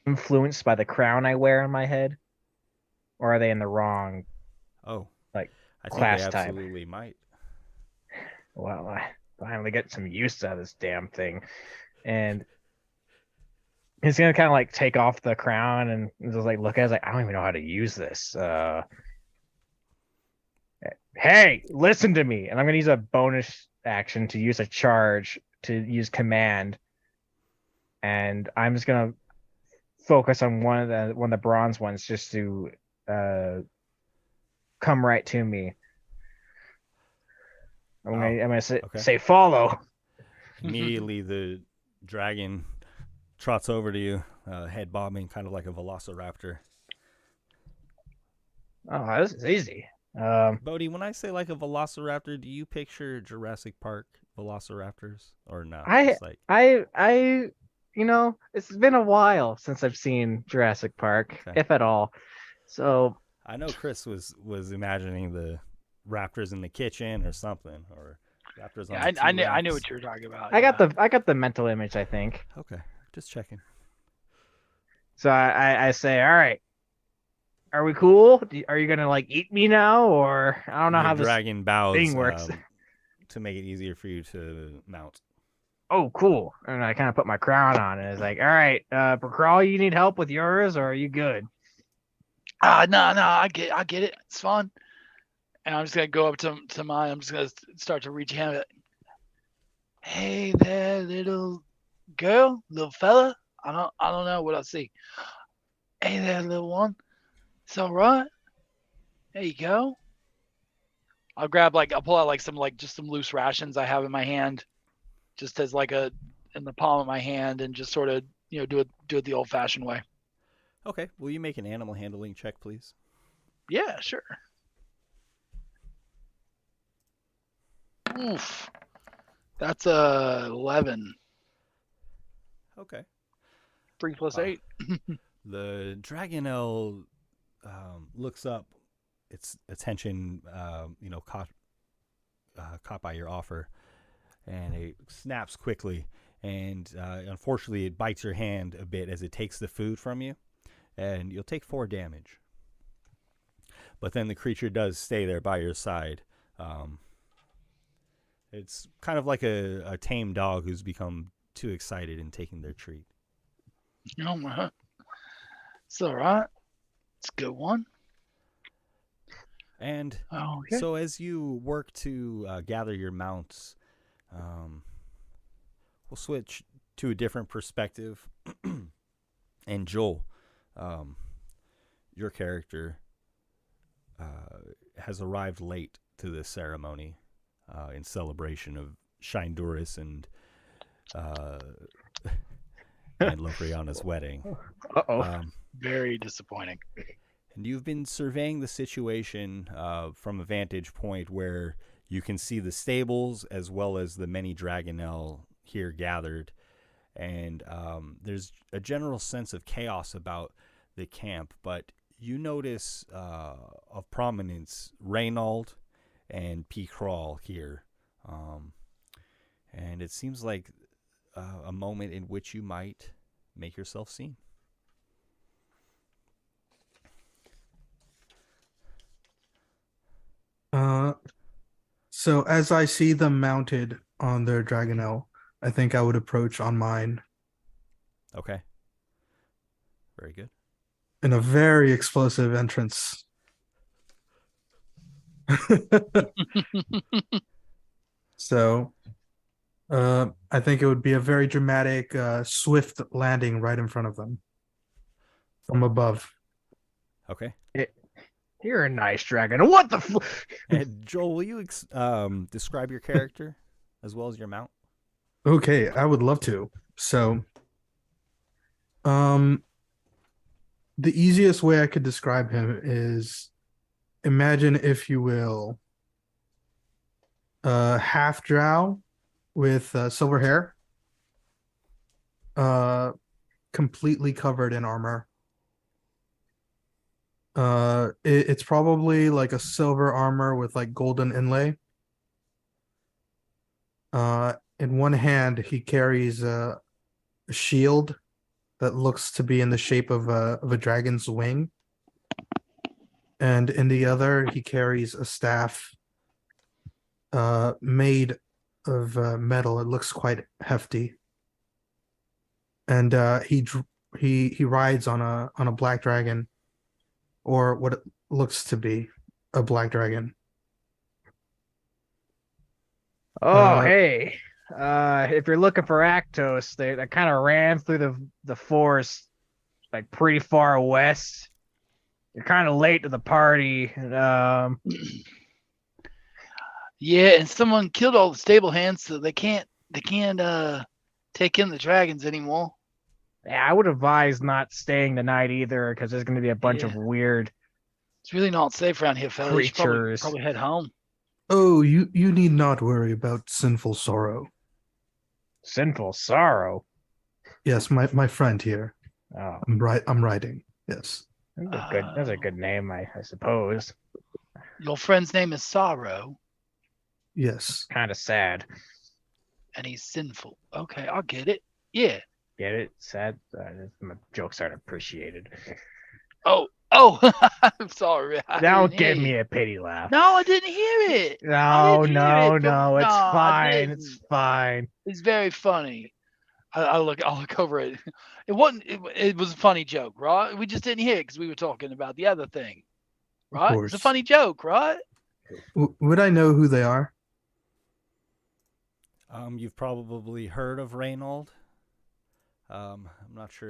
influenced by the crown I wear on my head, or are they in the wrong? Oh, Like, I think class they type. absolutely might. Well, I finally get some use out of this damn thing, and he's gonna kind of like take off the crown and just like look at it, like, I don't even know how to use this. Hey, listen to me, and I'm gonna use a bonus action to use a charge to use command, and I'm just gonna focus on one of the bronze ones just to come right to me. I'm gonna say follow. Immediately, the dragon trots over to you, head bobbing, kind of like a velociraptor. Oh, this is easy. Bodhi, when I say like a velociraptor, do you picture Jurassic Park velociraptors or no? I you know, it's been a while since I've seen Jurassic Park, if at all. So I know Chris was imagining the raptors in the kitchen or something, or raptors on the I knew what you were talking about. I got the mental image, I think. Okay, just checking. So I say, all right, are we cool? Are you gonna like eat me now, or I don't know how this dragon bows thing works to make it easier for you to mount. Oh, cool. And I kind of put my crown on, and it's like, all right, Bacrawl, you need help with yours, or are you good? No, I get it. It's fun. And I'm just gonna go up to mine. I'm just gonna start to reach hand. Hey there, little girl, little fella. I don't know what I see. Hey there, little one. It's all right. There you go. I'll pull out some loose rations I have in my hand, just as in the palm of my hand, and just sort of do it the old-fashioned way. Okay, will you make an animal handling check, please? Yeah, sure. Oof, that's 11. Okay. 3 + 8. The Dragonelle looks up, its attention, caught by your offer, and it snaps quickly, and unfortunately, it bites your hand a bit as it takes the food from you, and you'll take 4 damage. But then the creature does stay there by your side. It's kind of like a tame dog who's become too excited in taking their treat. Oh my! It's all right. It's a good one. And so as you work to gather your mounts, we'll switch to a different perspective. And Joel, your character has arrived late to this ceremony in celebration of Shinduris and Lofriana's wedding. Very disappointing. And you've been surveying the situation from a vantage point where you can see the stables as well as the many Dragonelle here gathered. And there's a general sense of chaos about the camp, but you notice of prominence Reynald and P. Crawl here. And it seems like a moment in which you might make yourself seen. So as I see them mounted on their Dragonelle, I think I would approach on mine. Okay. Very good. In a very explosive entrance. So, I think it would be a very dramatic, swift landing right in front of them from above. Okay. You're a nice dragon. What the And Joel, will you describe your character as well as your mount? Okay, I would love to. So, the easiest way I could describe him is, imagine, if you will, half drow with silver hair, completely covered in armor, It's probably like a silver armor with like golden inlay. In one hand, he carries a shield that looks to be in the shape of a dragon's wing, and in the other, he carries a staff, made of metal. It looks quite hefty, and he rides on a black dragon, or what it looks to be a black dragon. Oh, Uh, hey. If you're looking for Actos, they kind of ran through the forest like pretty far west. You're kind of late to the party. Yeah, and someone killed all the stable hands, so they can't take in the dragons anymore. Yeah, I would advise not staying the night either, because there's going to be a bunch of Yeah. weird It's really not safe around here, fella. You should creatures. probably head home. oh, you need not worry about sinful sorrow. Sinful sorrow. Yes, my friend here. Oh, I'm writing. Yes. that's a good name, I suppose. Your friend's name is Sorrow, Yes. Kind of sad. and he's sinful. Okay, I'll get it. Yeah. Get it? Sad. My jokes aren't appreciated. Oh, I'm sorry. I Don't didn't give hear me you. a pity laugh. No, I didn't hear it. I No, didn't hear no, it, but- no. It's No, I fine. It's didn't. fine. It's very funny. I'll look over it. It wasn't. It was a funny joke, right? We just didn't hear it because we were talking about the other thing, right? It's a course. funny joke, right? Would I know who they are? You've probably heard of Reynold. I'm not sure.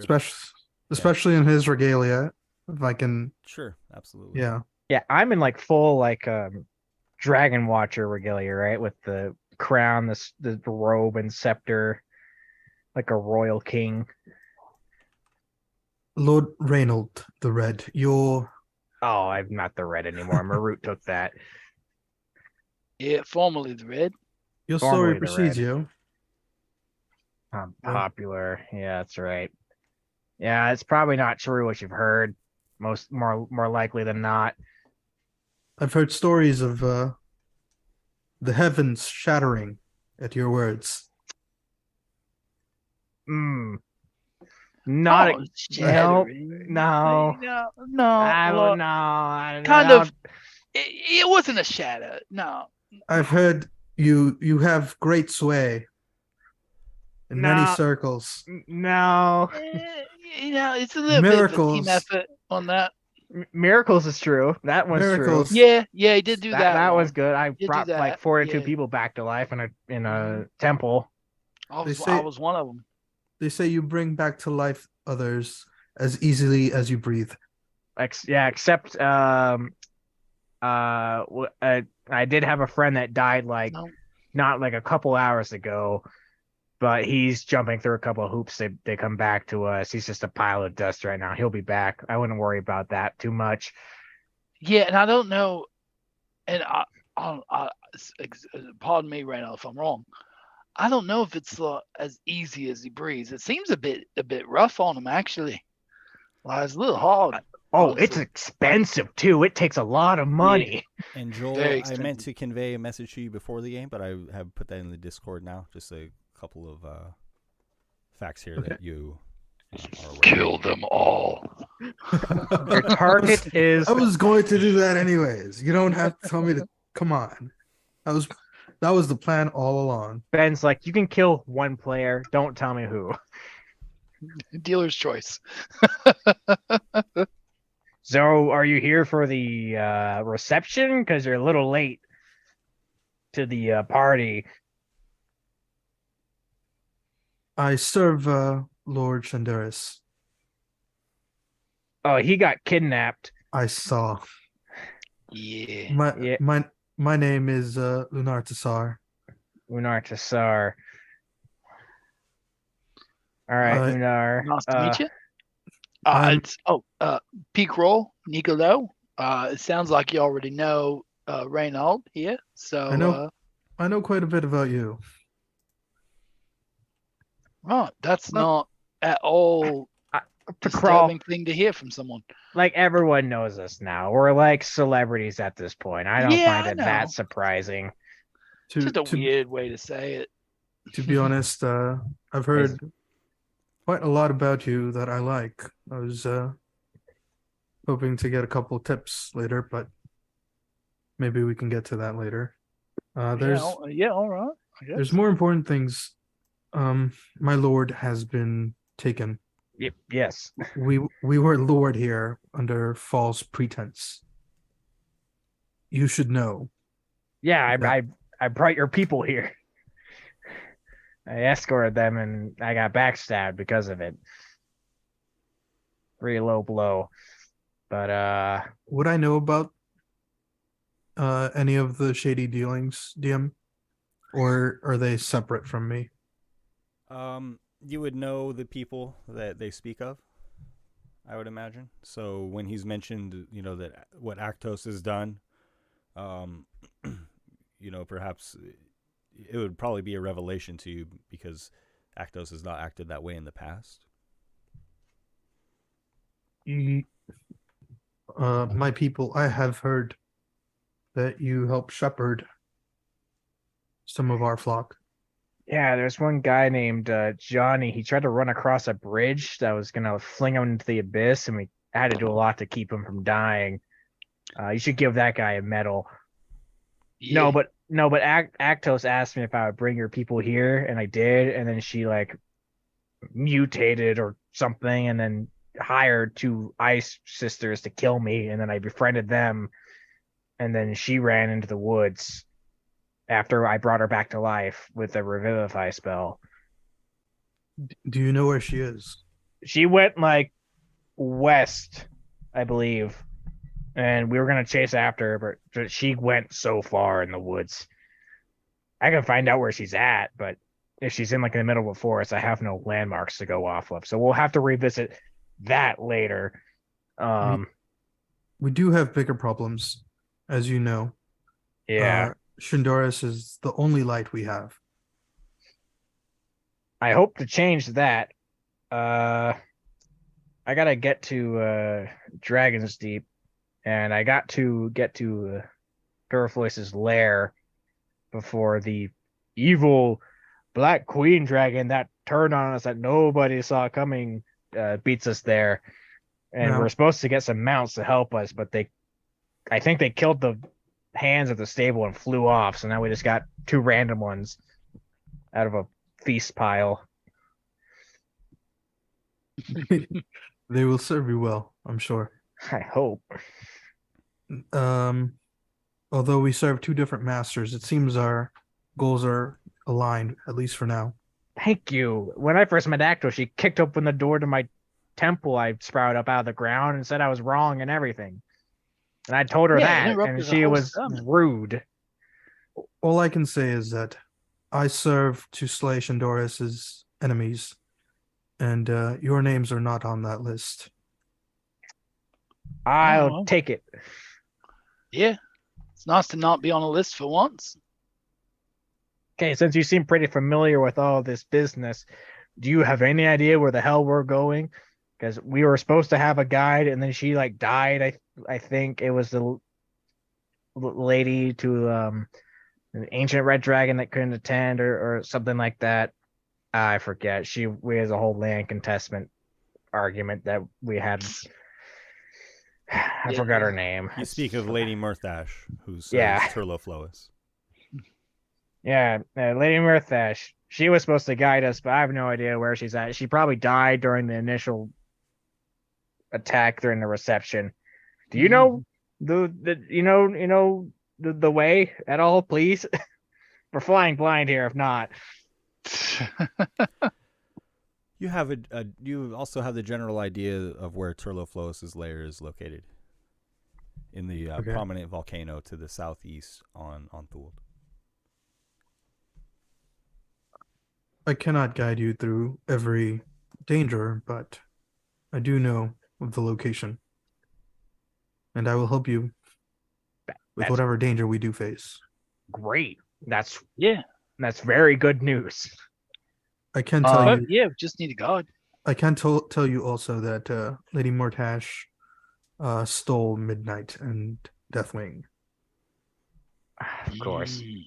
Especially in his regalia. If I can, Sure, absolutely. yeah. Yeah, I'm in like full like Dragon Watcher regalia, right? With the crown, the robe and scepter, like a royal king. Lord Reynold the Red, you're Oh, I'm not the red anymore. Marut took that. Yeah, formerly the red. your Formerly story the precedes Red. you. I'm Yeah. popular. Yeah, that's right. Yeah, it's probably not true what you've heard. More likely than not. I've heard stories of the heavens shattering at your words. Not Oh, no, shattering. no. no. I Well, don't know. I kind don't- of. It wasn't a shadow. No. I've heard you have great sway in many No. circles. No. It's a little bit of a team Miracles. effort on that. Miracles is true. That one's Miracles. true. Yeah, he did do that. That one. was good. I do brought like that, 42 yeah. people back to life in a Mhm. temple. I They was say- one of them. They say you bring back to life others as easily as you breathe. Except I did have a friend that died like No. not like a couple hours ago, but he's jumping through a couple of hoops. They come back to us. He's just a pile of dust right now. He'll be back. I wouldn't worry about that too much. Yeah, and I don't know, and pardon me right now if I'm wrong. I don't know if it's as easy as he breathes. It seems a bit rough on him actually. Well, it's a little hard. Oh, it's honestly. expensive too. It takes a lot of money. And Joel, Very I expensive. meant to convey a message to you before the game, but I have put that in the Discord now. Just a couple of facts here that you are aware of. Kill them all. Your target is I was going to do that anyways. You don't have to tell me to. Come on, that was the plan all along. Ben's like, you can kill one player. Don't tell me who. Dealer's choice. So, are you here for the reception? Because you're a little late to the party. I serve Lord Shandaris. Oh, he got kidnapped. I saw. Yeah. My name is Lunar Tassar. Unar Tassar. All right, Unar. Nice to meet you. I'm- It's Peak Roll, Nicolo. It sounds like you already know Reynold here. So I know. I know quite a bit about you. right, that's Well- not at all to crawl. disturbing thing to hear from someone. Like everyone knows us now. We're like celebrities at this point. I don't Yeah, find I it know. that surprising. Just a weird way to say it. To be honest, I've heard quite a lot about you that I like. I was hoping to get a couple tips later, but maybe we can get to that later. There's all right. I guess. there's more important things. My lord has been taken. Yes. We were lured here under false pretense. You should know. Yeah, that- I brought your people here. I escorted them and I got backstabbed because of it. Pretty low blow. But Would I know about any of the shady dealings, DM? Or are they separate from me? You would know the people that they speak of, I would imagine. So when he's mentioned, that what Actos has done, perhaps it would probably be a revelation to you because Actos has not acted that way in the past. My people, I have heard that you help shepherd some of our flock. yeah, there's one guy named Johnny. He tried to run across a bridge that was gonna fling him into the abyss, and we had to do a lot to keep him from dying. You should give that guy a medal. Yeah. No, but Actos asked me if I would bring your people here, and I did, and then she like mutated or something, and then hired 2 ice sisters to kill me, and then I befriended them, and then she ran into the woods after I brought her back to life with a revivify spell. Do you know where she is? She went like west, I believe, and we were gonna chase after her, but she went so far in the woods. I can find out where she's at, but if she's in like in the middle of a forest, I have no landmarks to go off of. So we'll have to revisit that later. We do have bigger problems, as you know. Yeah. Shindoris is the only light we have. I hope to change that. I gotta get to Dragon's Deep, and I got to get to Duraflois's lair before the evil Black Queen dragon that turned on us that nobody saw coming beats us there. And we're supposed to get some mounts to help us, but I think they killed the hands at the stable and flew off. So now we just got 2 random ones out of a feast pile. They will serve you well, I'm sure. I hope. Although we serve 2 different masters, it seems our goals are aligned, at least for now. Thank you. When I first met Acto, she kicked open the door to my temple I sprouted up out of the ground and said I was wrong and everything. And I told her that, and she was rude. All I can say is that I serve to slay Shindoris's enemies, and your names are not on that list. I'll take it. Yeah. It's nice to not be on a list for once. Okay, since you seem pretty familiar with all this business, do you have any idea where the hell we're going? Because we were supposed to have a guide, and then she like died. I think it was the lady to an ancient red dragon that couldn't attend, or something like that. I forget. We had a whole land contestment argument that we had. I forgot her name. You speak of Lady Mirthash, who's Turloflois. Yeah, Lady Mirthash. She was supposed to guide us, but I have no idea where she's at. She probably died during the initial attack during the reception. Do you know the way at all, please? We're flying blind here, if not. You have you also have the general idea of where Turloflois' lair is located in the prominent volcano to the southeast on Thule. I cannot guide you through every danger, but I do know of the location. And I will help you with whatever danger we do face. Great. That's Yeah. That's very good news. I can tell you. Yeah, we just need a guide. I can tell you also that Lady Mortash stole Midnight and Deathwing. Of course. Mm.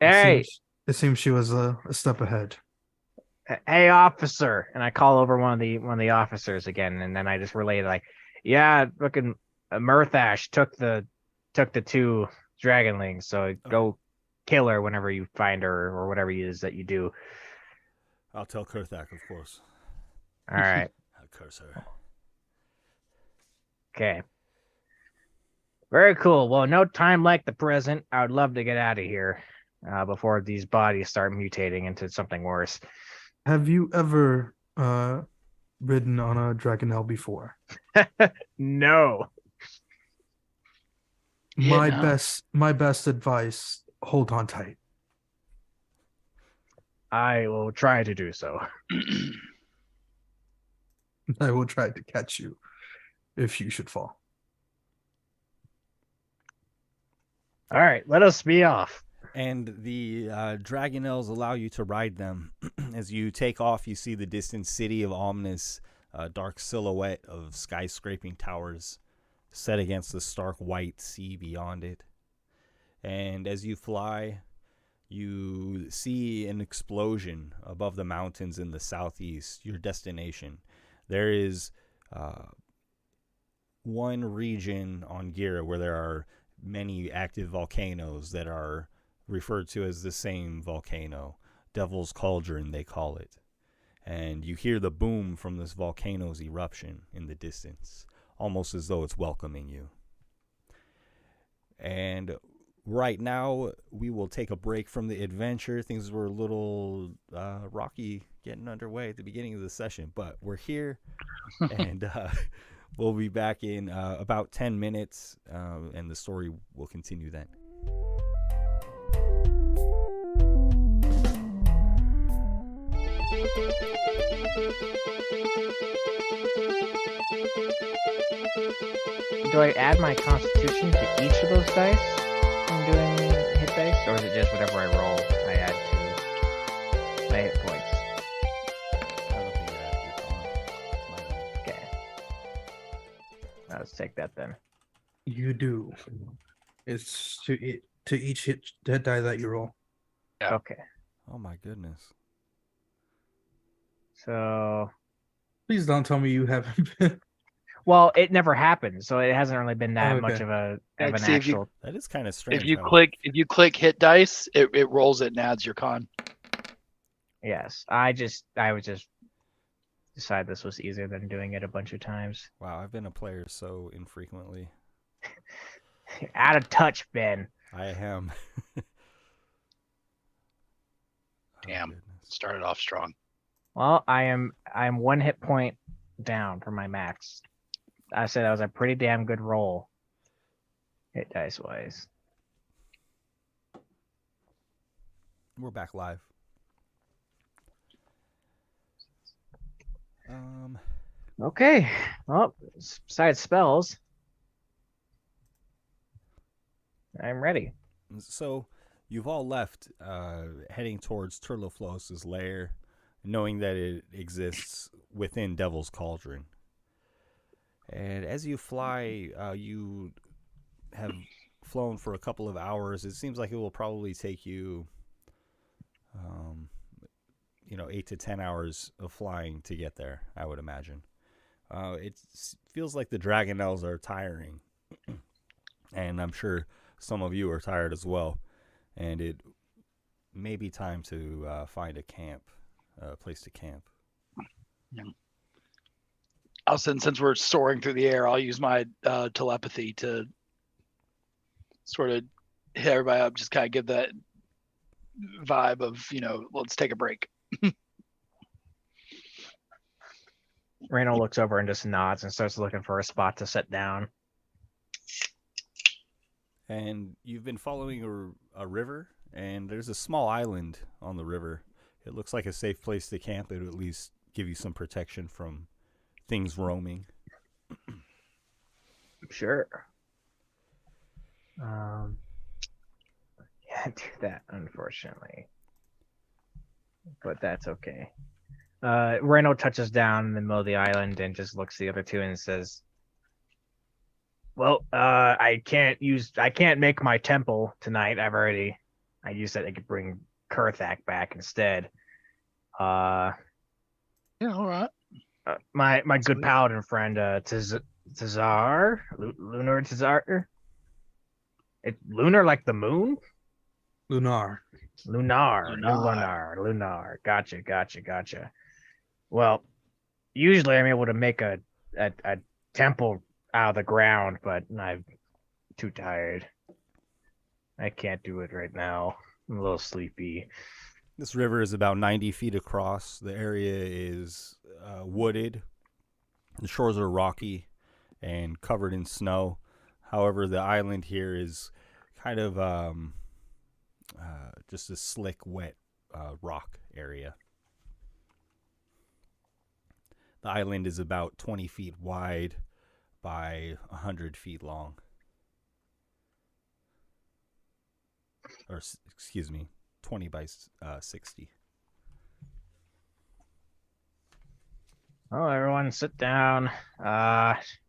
Hey, It seems she was a step ahead. hey, officer! And I call over one of the officers again, and then I just relay like, yeah, fucking Murthash took the 2 dragonlings, so go kill her whenever you find her or whatever it is that you do. I'll tell Kurthak, of course. All right. I'll curse her. Okay. Very cool. Well, no time like the present. I would love to get out of here before these bodies start mutating into something worse. Have you ever ridden on a Dragonelle before? No. Yeah, My best advice, hold on tight. I will try to do so. I will try to catch you if you should fall. All right, let us be off. And the Dragonelles allow you to ride them. As you take off, you see the distant city of ominous, dark silhouette of skyscraping towers set against the stark white sea beyond it. And as you fly, you see an explosion above the mountains in the southeast, your destination. There is one region on Gira where there are many active volcanoes that are referred to as the same volcano. Devil's Cauldron, they call it. And you hear the boom from this volcano's eruption in the distance, almost as though it's welcoming you. And right now, we will take a break from the adventure. Things were a little rocky getting underway at the beginning of the session, but we're here, and we'll be back in about 10 minutes, and the story will continue then. Do I add my constitution to each of those dice when doing hit dice, or is it just whatever I roll I add to my hit points? I don't think you have your con. Okay. Let's take that then. You do. It's to each hit die that you roll. Yeah. Okay. Oh my goodness. So, Please don't tell me you haven't been. well, it never happened, so it hasn't really been that Okay. much of an See, if you- actual. That is kind of strange. if you how- click hit dice, it rolls it and adds your con. Yes, I would just decide this was easier than doing it a bunch of times. Wow, I've been a player so infrequently. Out of touch, Ben. I am. Oh, Damn. goodness. Started off strong. Well, I am 1 hit point down from my max. I said that was a pretty damn good roll, hit dice wise. We're back live. Okay. Well, besides spells, I'm ready. So you've all left, heading towards Turloflos's lair, knowing that it exists within Devil's Cauldron. And as you fly, you have flown for a couple of hours. It seems like it will probably take you, 8 to 10 hours of flying to get there, I would imagine. It feels like the Dragonelles are tiring. And I'm sure some of you are tired as well. And it may be time to find a place to camp. Yeah. Since we're soaring through the air, I'll use my telepathy to sort of hit everybody up, just kind of give that vibe of, let's take a break. Reno looks over and just nods and starts looking for a spot to sit down. And you've been following a river, and there's a small island on the river. It looks like a safe place to camp. It would at least give you some protection from things roaming. Sure. Can't do that, unfortunately. But that's okay. Reno touches down in the middle of the island and just looks at the other two and says, "Well, I can't make my temple tonight. I used that. I could bring Kurthak back instead. Yeah, all right. My good Sweet. paladin friend, Tazar, Lunar Tazar. It lunar like the moon. Lunar. Lunar. Gotcha. Well, usually I'm able to make a temple out of the ground, but I'm too tired. I can't do it right now. I'm a little sleepy. This river is about 90 feet across. The area is wooded. The shores are rocky and covered in snow. However, the island here is kind of just a slick, wet rock area. The island is about 20 feet wide by 100 feet long. Or, excuse me, 20 by 60. Oh, everyone, sit down.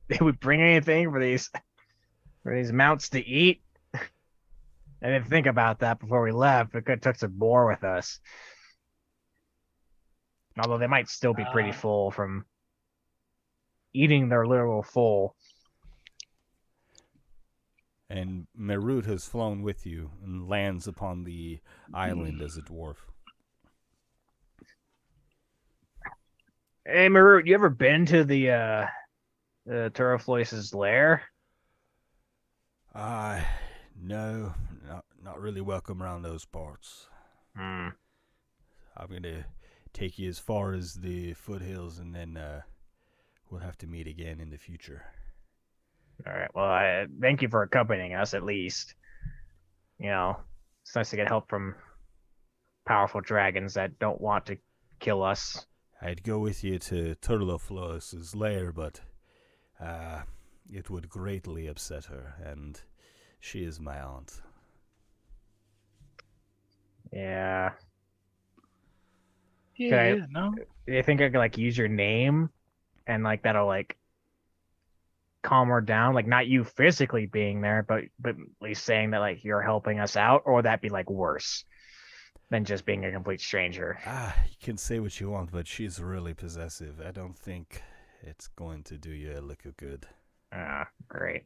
Did we bring anything for these mounts to eat? I didn't think about that before we left. We could have took some more with us. Although they might still be pretty full from eating their literal full. And Merut has flown with you and lands upon the island as a dwarf. Hey, Marut, you ever been to the Turoflois's lair? No, not really welcome around those parts. I'm gonna take you as far as the foothills, and then we'll have to meet again in the future. All right. Well, I thank you for accompanying us. At least, you know, it's nice to get help from powerful dragons that don't want to kill us. I'd go with you to Turloflos's lair, but it would greatly upset her, and she is my aunt. Yeah. Yeah, no. Do you think I could like use your name, and like that'll like calm her down? Like not you physically being there, but at least saying that like you're helping us out, or would that be like worse than just being a complete stranger? You can say what you want, but she's really possessive. I don't think it's going to do you a lick of good. Great.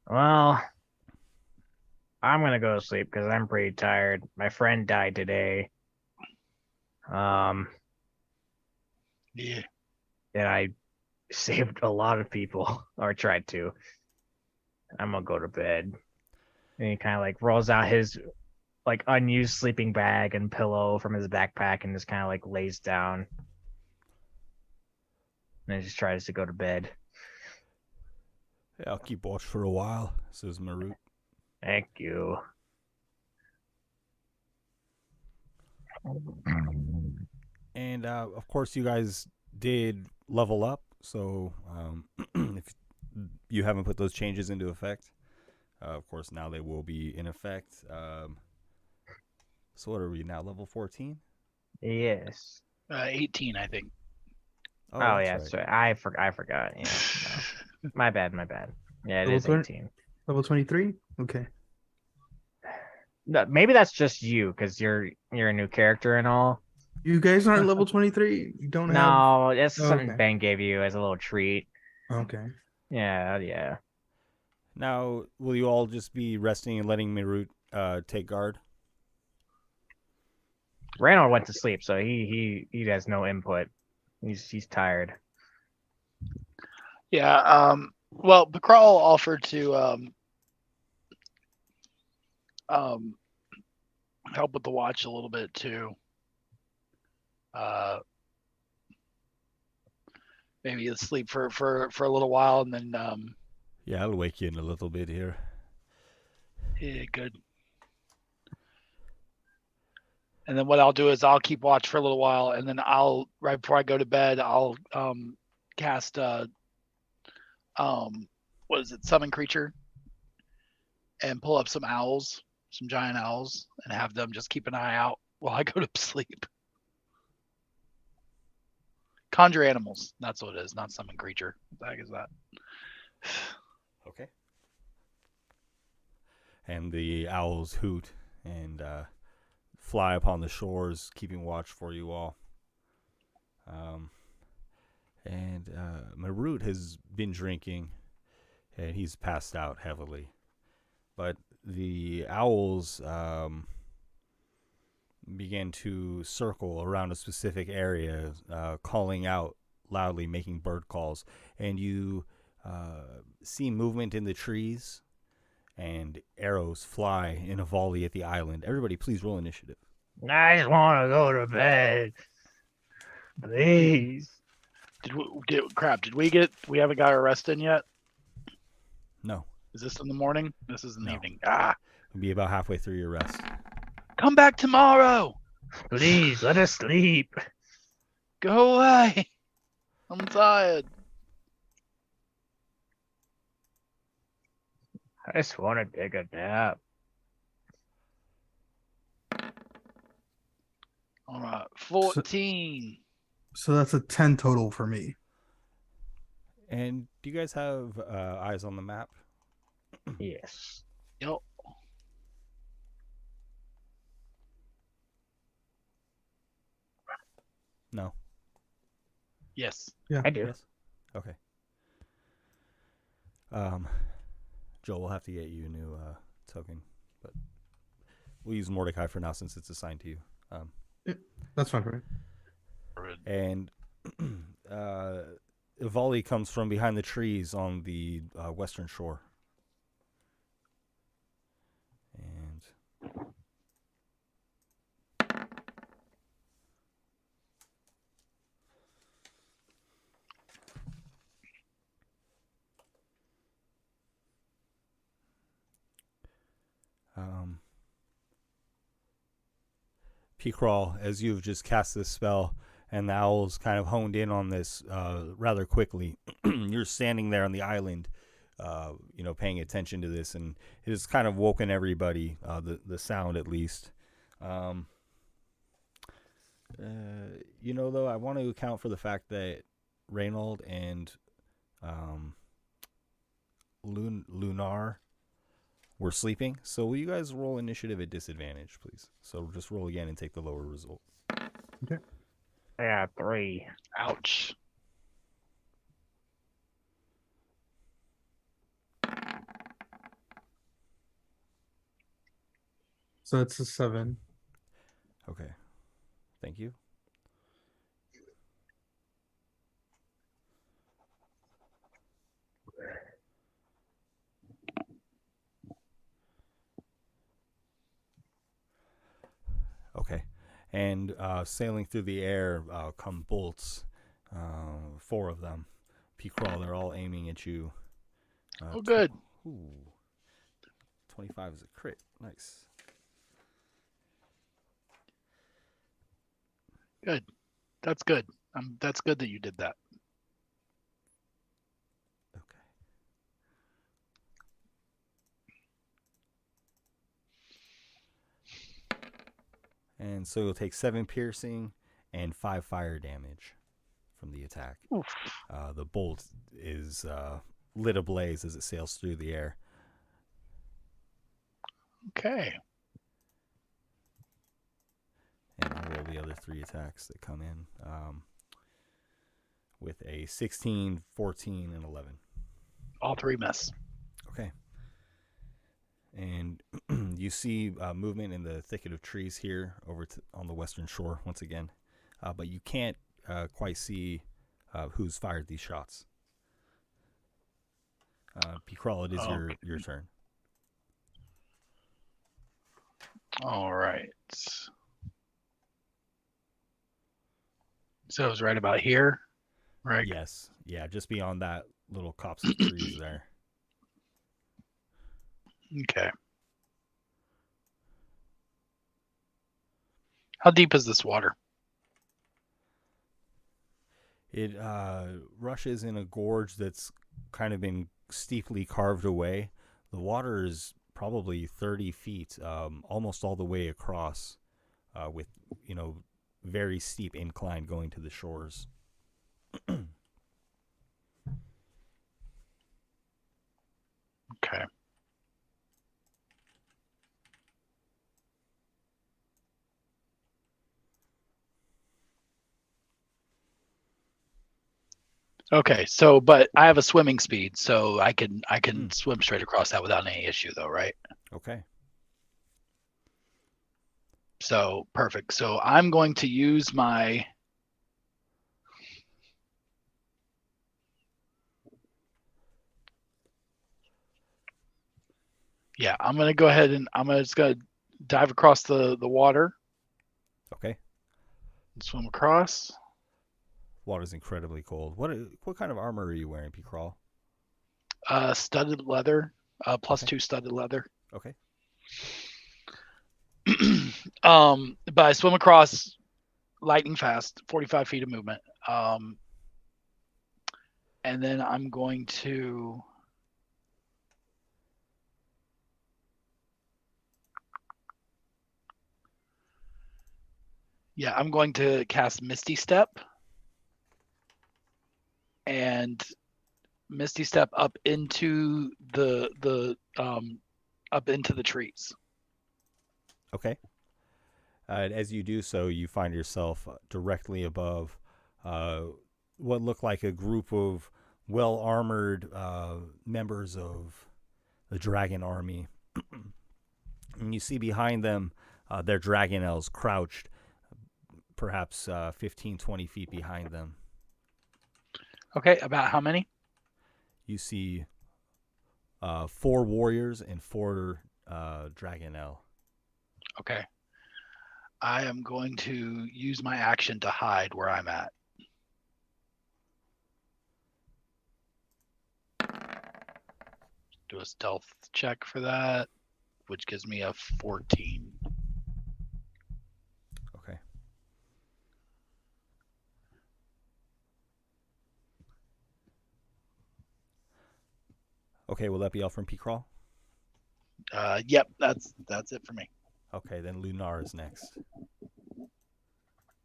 Well, I'm gonna go to sleep because I'm pretty tired. My friend died today. Yeah. And I saved a lot of people, or tried to. I'm gonna go to bed. And he kind of like rolls out his like unused sleeping bag and pillow from his backpack and just kind of like lays down. And then just tries to go to bed. Yeah, I'll keep watch for a while, says Marut. Thank you. And of course, you guys did level up, so if you haven't put those changes into effect, of course now they will be in effect. So what are we now, level 14? Yes. 18, I think. Oh that's yeah, right. so I forgot. Yeah. No. My bad. Yeah, it is Level 18. Level 23? Okay. No, maybe that's just you because you're a new character and all. You guys aren't level 23? You don't have... No, that's Oh, something okay. Ben gave you as a little treat. Okay. Yeah. Now, will you all just be resting and letting Merut take guard? Randall went to sleep, so he has no input. He's tired. Yeah. Well, Bakral offered to help with the watch a little bit too. Maybe sleep for a little while, and then Yeah, I'll wake you in a little bit here. yeah, good. And then what I'll do is I'll keep watch for a little while, and then I'll, right before I go to bed, I'll cast what is it, summon creature, and pull up some owls, some giant owls, and have them just keep an eye out while I go to sleep. Conjure animals. That's what it is, not summon creature. What the heck is that? Okay. And the owls hoot and fly upon the shores, keeping watch for you all. And Marut has been drinking, and he's passed out heavily. But the owls began to circle around a specific area, calling out loudly, making bird calls. And you see movement in the trees, and arrows fly in a volley at the island. Everybody, please roll initiative. I just want to go to bed. Please. Did we haven't got our rest in yet? No. Is this in the morning? This is in the No. evening. You'll be about halfway through your rest. Come back tomorrow. Please, let us sleep. Go away. I'm tired. I just want to take a nap. All right, 14. So that's a 10 total for me. And do you guys have eyes on the map? Yes. Yep. No. Yes. Yeah. I do. Yes. Okay. Joel, we'll have to get you a new token, but we'll use Mordecai for now since it's assigned to you. That's fine for me. And a volley comes from behind the trees on the western shore. And Peakrawl, as you've just cast this spell, and the owls kind of honed in on this rather quickly. You're standing there on the island, paying attention to this, and it has kind of woken everybody, the sound at least. Though, I want to account for the fact that Reynold and Lunar were sleeping. So will you guys roll initiative at disadvantage, please? So just roll again and take the lower result. Okay. Yeah, 3. Ouch. So it's a 7. Okay. Thank you. Okay. And sailing through the air come bolts, 4 of them. Peakrawl, they're all aiming at you. Oh, good. 25 is a crit. Nice. Good. That's good. That's good that you did that. Okay. And so you'll take 7 piercing and 5 fire damage from the attack. The bolt is lit ablaze as it sails through the air. Okay. And I'll roll the other 3 attacks that come in with a 16, 14, and 11. All 3 miss. Okay. And you see movement in the thicket of trees here on the western shore once again. But you can't quite see who's fired these shots. Peakrawl, it is your turn. All right. So it was right about here, right? Yes. Yeah, just beyond that little copse of trees there. Okay. How deep is this water? It rushes in a gorge that's kind of been steeply carved away. The water is probably 30 feet, almost all the way across with very steep incline going to the shores. Okay. Okay, so but I have a swimming speed, so I can swim straight across that without any issue, though, right? Okay. So perfect. So I'm going to use my I'm gonna go ahead and just gonna dive across the water, Okay. swim across. Water's incredibly cold. What kind of armor are you wearing, P. Crawl? Studded leather, plus Okay. 2 studded leather. Okay. But I swim across lightning fast, 45 feet of movement. And then I'm going to I'm going to cast Misty Step and Misty Step up into the trees. Okay. As you do so, you find yourself directly above what look like a group of well-armored members of the dragon army. And you see behind them their dragon elves crouched, perhaps 15, 20 feet behind them. Okay, about how many? You see 4 warriors and 4 dragon elves. Okay. I am going to use my action to hide where I'm at. Do a stealth check for that, which gives me a 14. Okay. Okay, will that be all from P. Crawl? Yep, that's it for me. Okay, then Lunar is next.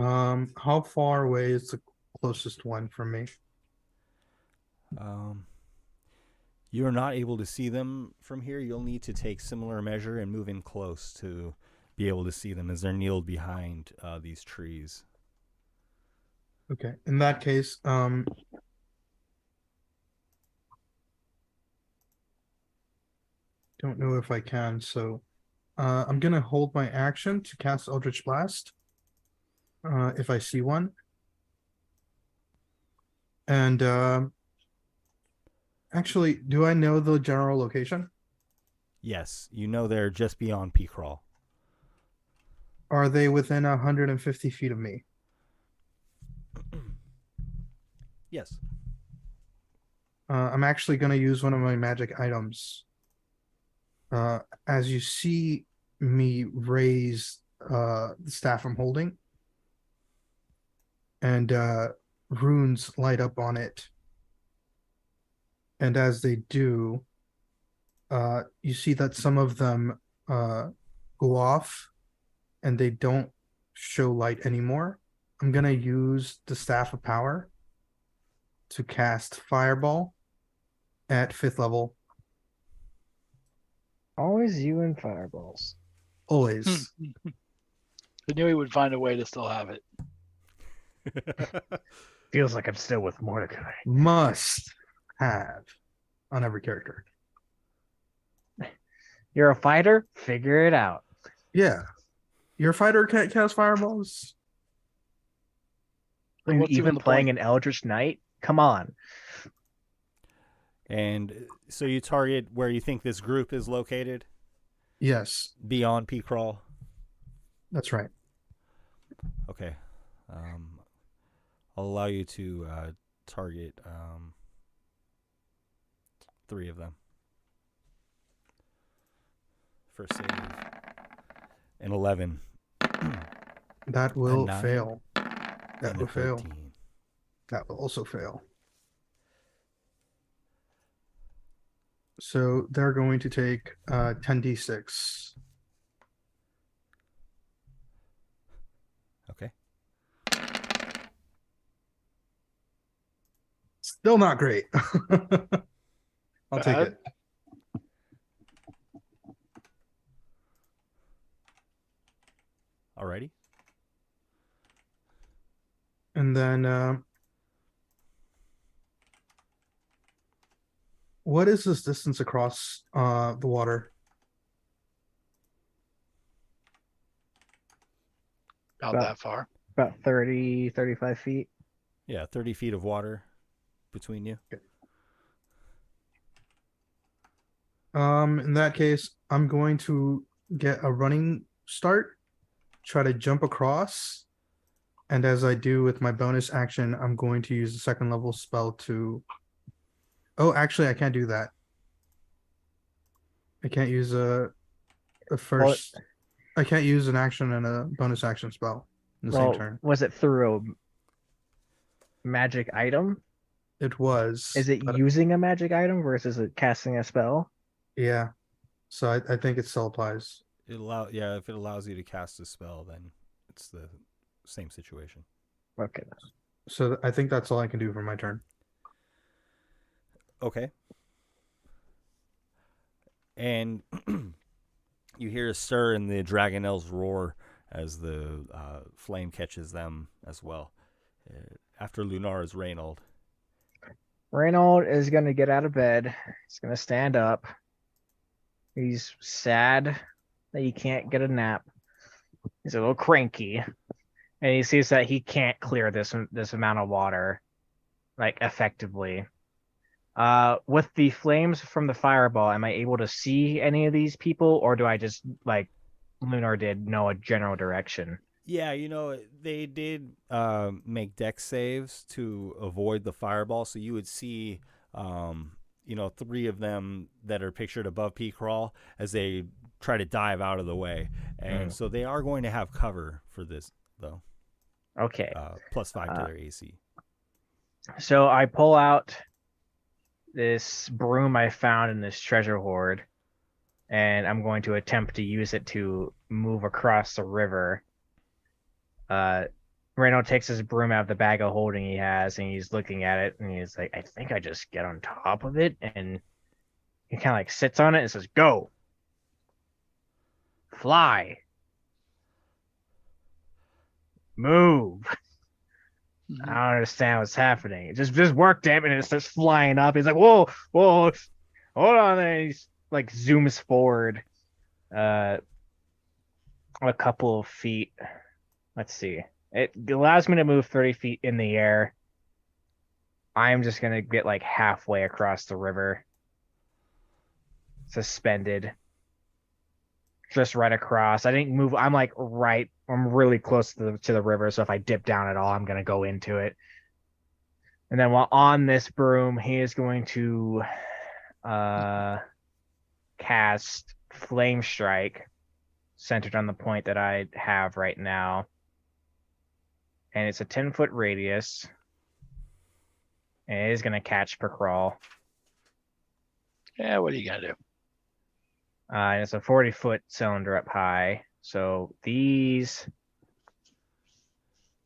How far away is the closest one from me? You're not able to see them from here. You'll need to take similar measure and move in close to be able to see them as they're kneeled behind these trees. Okay, in that case, don't know if I can, so I'm gonna hold my action to cast Eldritch Blast if I see one. And actually, do I know the general location? Yes, you know they're just beyond P. Crawl. Are they within 150 feet of me? Yes. I'm actually going to use one of my magic items. As you see me raise the staff I'm holding, and runes light up on it. And as they do, you see that some of them go off and they don't show light anymore. I'm going to use the Staff of Power to cast Fireball at 5th level. Always you and fireballs. Always. I knew he would find a way to still have it. Feels like I'm still with Mordecai. Must have on every character. You're a fighter? Figure it out. Yeah. Your fighter can't cast fireballs? Are you What's even the playing point? an Eldritch Knight? Come on. And so you target where you think this group is located? Yes. Beyond P. Crawl? That's right. Okay. I'll allow you to target 3 of them. First save. An 11. That will 9, fail. That and will a fail. 13. That will also fail. So they're going to take 10d6. Still not great. I'll take Bad. it. Alrighty. And then what is this distance across the water? Not About- that far. About 30, 35 feet. Yeah, 30 feet of water between you. In that case, I'm going to get a running start, try to jump across, and as I do with my bonus action, I'm going to use the second level spell to. Oh, actually, I can't do that. I can't use a first. I can't use an action and a bonus action spell in the same turn. Was it through a magic item? It was. Is it but- using a magic item versus it casting a spell? Yeah. So I think it still applies. If it allows you to cast a spell, then it's the same situation. Okay. So I think that's all I can do for my turn. Okay. And you hear a stir in the dragonel's roar as the flame catches them as well. After Lunar is Reynold. Reynold is going to get out of bed. He's going to stand up. He's sad that he can't get a nap. He's a little cranky. And he sees that he can't clear this amount of water like effectively. With the flames from the fireball, am I able to see any of these people, or do I just, like Lunar did, know a general direction? Yeah, they did make dex saves to avoid the fireball, so you would see, 3 of them that are pictured above P. Crawl as they try to dive out of the way. And so they are going to have cover for this, though. Okay. +5 to their AC. So I pull out this broom I found in this treasure hoard, and I'm going to attempt to use it to move across the river. Reynold takes his broom out of the bag of holding he has, and he's looking at it, and he's like, I think I just get on top of it, and he kind of like sits on it and says, go. Fly. Move. Mhm. I don't understand what's happening. Just work, damn it. And it starts flying up. He's like, whoa, hold on. And he's like zooms forward a couple of feet. Let's see. It allows me to move 30 feet in the air. I'm just going to get like halfway across the river. Suspended. Just right across. I didn't move. I'm really close to the river. So if I dip down at all, I'm going to go into it. And then while on this broom, he is going to cast Flame Strike centered on the point that I have right now. And it's a 10-foot radius. And it is going to catch per crawl. Yeah, what are you gonna do? And it's a 40-foot cylinder up high. So these,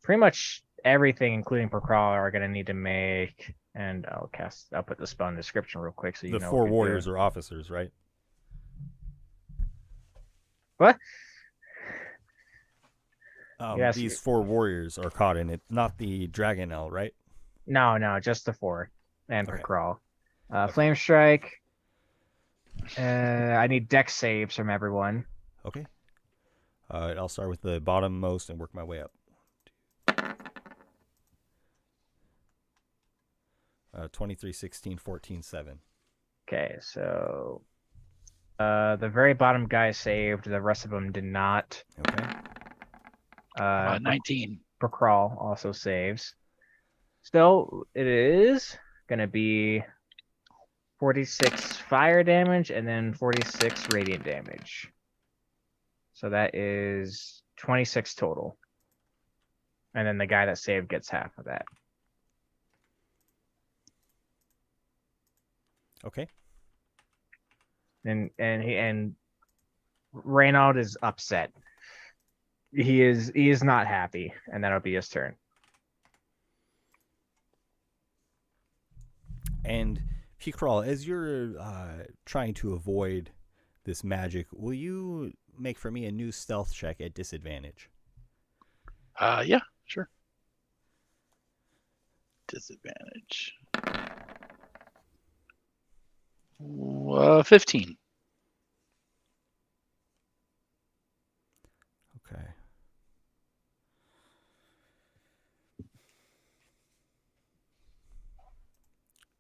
pretty much everything, including per crawl, are going to need to make. And I'll put the spell in the description real quick so you The know. 4 warriors are officers, right? What? Yes. These 4 warriors are caught in it, not the Dragonel, right? No, just the 4 and per Okay. crawl. Flame Strike. I need dex saves from everyone. Okay. I'll start with the bottommost and work my way up. 23, 16, 14, 7. Okay, so the very bottom guy saved. The rest of them did not. Okay. 19. Per crawl also saves. Still, it is going to be 46 fire damage and then 46 radiant damage. So that is 26 total. And then the guy that saved gets half of that. Okay. And Reynold is upset. He is not happy, and that'll be his turn. And Picrawl, as you're trying to avoid this magic, will you make for me a new stealth check at disadvantage? Yeah, sure. Disadvantage. 15. Okay.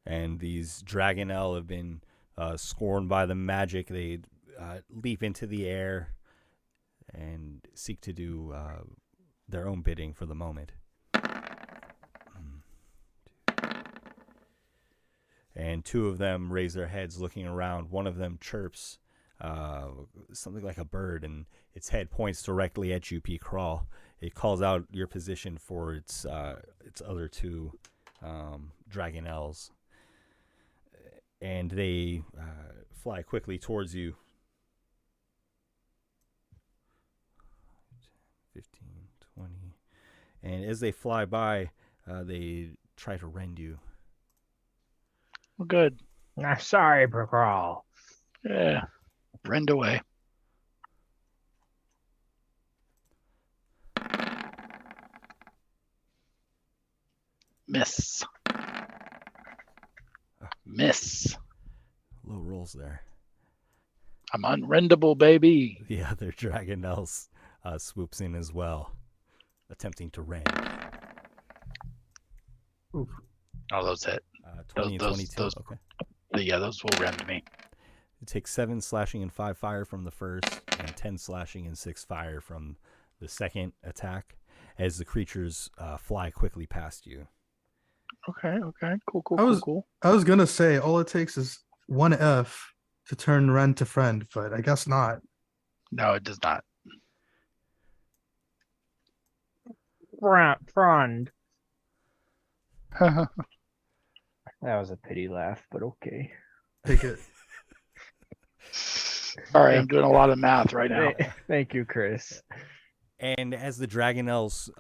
And these Dragonel have been scorned by the magic. They leap into the air and seek to do their own bidding for the moment. And two of them raise their heads looking around. One of them chirps something like a bird, and its head points directly at you, P-Crawl. It calls out your position for its other two Dragonels. And they fly quickly towards you. 15, 20. And as they fly by, they try to rend you. Well, good. I'm sorry, Procrawl. Yeah. Rend away. Miss. Miss. Low rolls there. I'm unrendable, baby. The other Dragonels swoops in as well, attempting to rend. Oof. Oh, those hit. 20 and 22. those- Okay. Yeah, those will rend me. It takes 7 slashing and 5 fire from the first, and 10 slashing and 6 fire from the second attack, as the creatures fly quickly past you. Okay. Cool. I was gonna say all it takes is one F to turn rend to friend, but I guess not. No, it does not. Frond. That was a pity laugh, but okay. Take it. Sorry, I'm doing a lot of math right now. Thank you, Chris. And as the Dragonels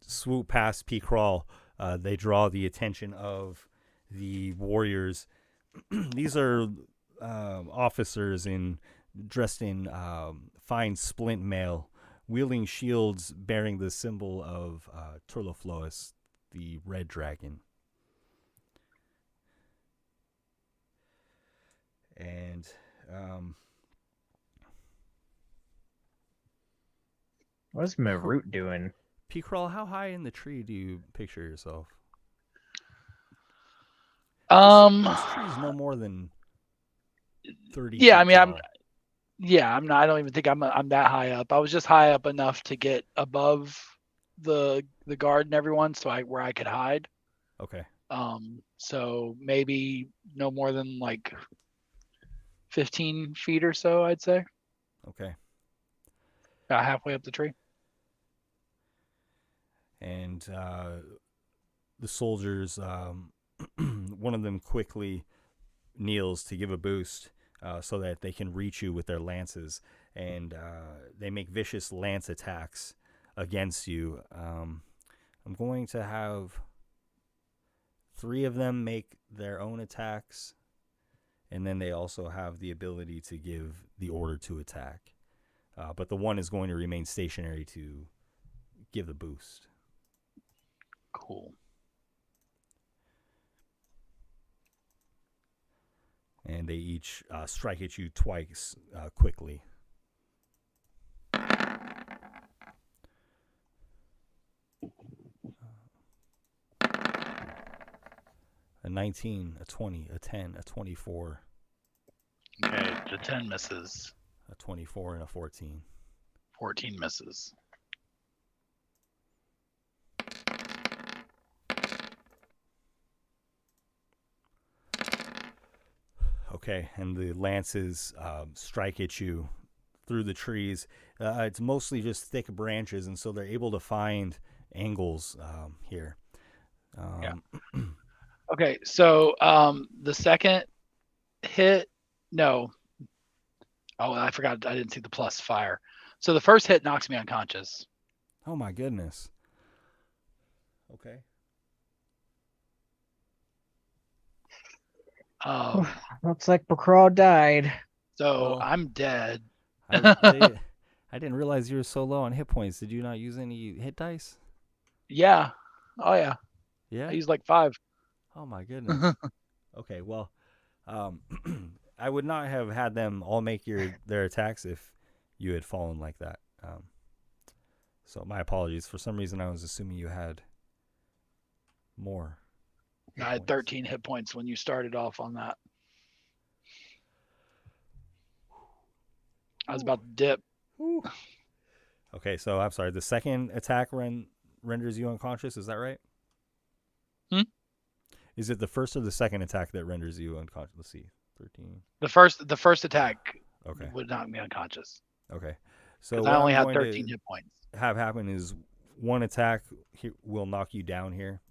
swoop past P-Crawl, they draw the attention of the warriors. These are officers dressed in fine splint mail, wielding shields bearing the symbol of Turloflois, the red dragon. And What's Marut doing? P-Crawl, how high in the tree do you picture yourself? This tree is no more than 30 Yeah, I feet mean, tall. I'm not. I don't even think I'm that high up. I was just high up enough to get above the guard and everyone, where I could hide. Okay. So maybe no more than like 15 feet or so, I'd say. Okay. About halfway up the tree. And the soldiers, one of them quickly kneels to give a boost so that they can reach you with their lances. And they make vicious lance attacks against you. I'm going to have 3 of them make their own attacks. And then they also have the ability to give the order to attack. But the one is going to remain stationary to give the boost. Cool. And they each strike at you twice quickly. A 19, a 20, a 10, a 24. Okay, the 10 misses. A 24 and a 14. 14 misses. Okay, and the lances strike at you through the trees. It's mostly just thick branches, and so they're able to find angles here. Yeah. Okay, so the second hit, no. Oh, I forgot. I didn't see the plus fire. So the first hit knocks me unconscious. Oh my goodness. Okay. Looks like Bacraw died. So Well, I'm dead. I didn't realize you were so low on hit points. Did you not use any hit dice? Yeah. Oh yeah. Yeah. I used like 5. Oh my goodness. Okay, well, I would not have had them all make their attacks if you had fallen like that. So my apologies. For some reason, I was assuming you had more. hit I had points. 13 hit points when you started off on that. I was about to dip. Okay, so I'm sorry. The second attack renders you unconscious. Is that right? Is it the first or the second attack that renders you unconscious? Let's see. 13. The first attack Okay. would knock me unconscious Okay. So because what I only I'm had going 13 to hit points. have happen is one attack will knock you down here,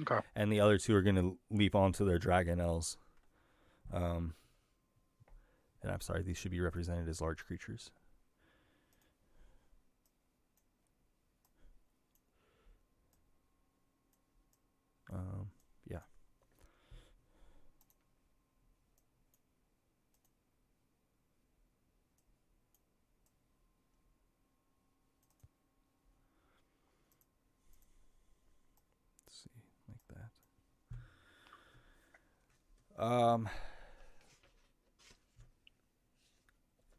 Okay. and the other two are going to leap onto their dragonels. And I'm sorry, these should be represented as large creatures. Yeah. Let's see, like that.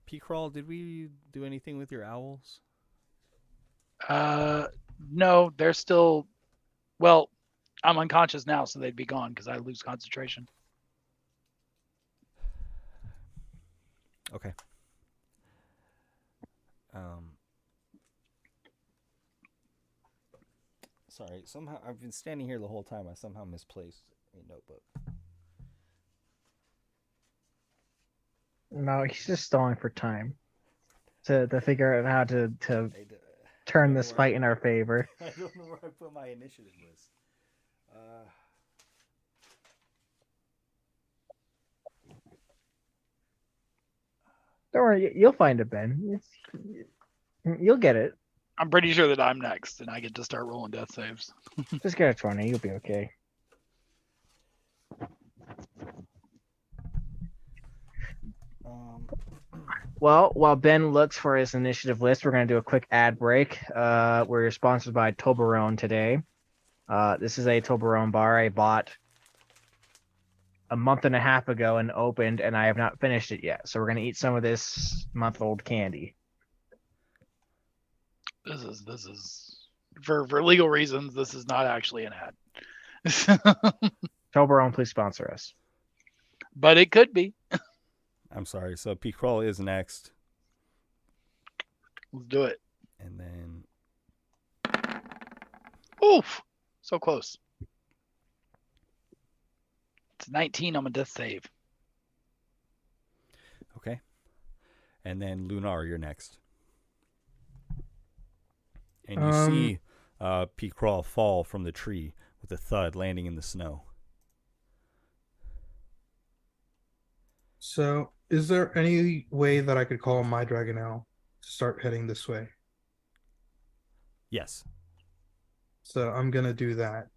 P-Crawl, did we do anything with your owls? No, they're still. Well, I'm unconscious now, so they'd be gone because I lose concentration. Okay. Sorry, somehow I've been standing here the whole time. I somehow misplaced a notebook. No, he's just stalling for time to figure out how to turn this fight in our favor. I don't know where I put my initiative list. Don't worry, you'll find it, Ben. You'll get it. I'm pretty sure that I'm next, and I get to start rolling death saves. Just get a 20. You'll be okay. Well, while Ben looks for his initiative list, we're going to do a quick ad break. We're sponsored by Toblerone today. This is a Toblerone bar I bought a month and a half ago and opened, and I have not finished it yet. So we're going to eat some of this month-old candy. This is for legal reasons. This is not actually an ad, Toblerone, please sponsor us. but it could be. I'm sorry. So P-Crawl is next. Let's do it. And then... Oof! So close. It's 19 on my death save. Okay. And then Lunar, you're next. And you see P-Crawl fall from the tree with a thud landing in the snow. So, is there any way that I could call my Dragonel to start heading this way? Yes. So I'm gonna do that,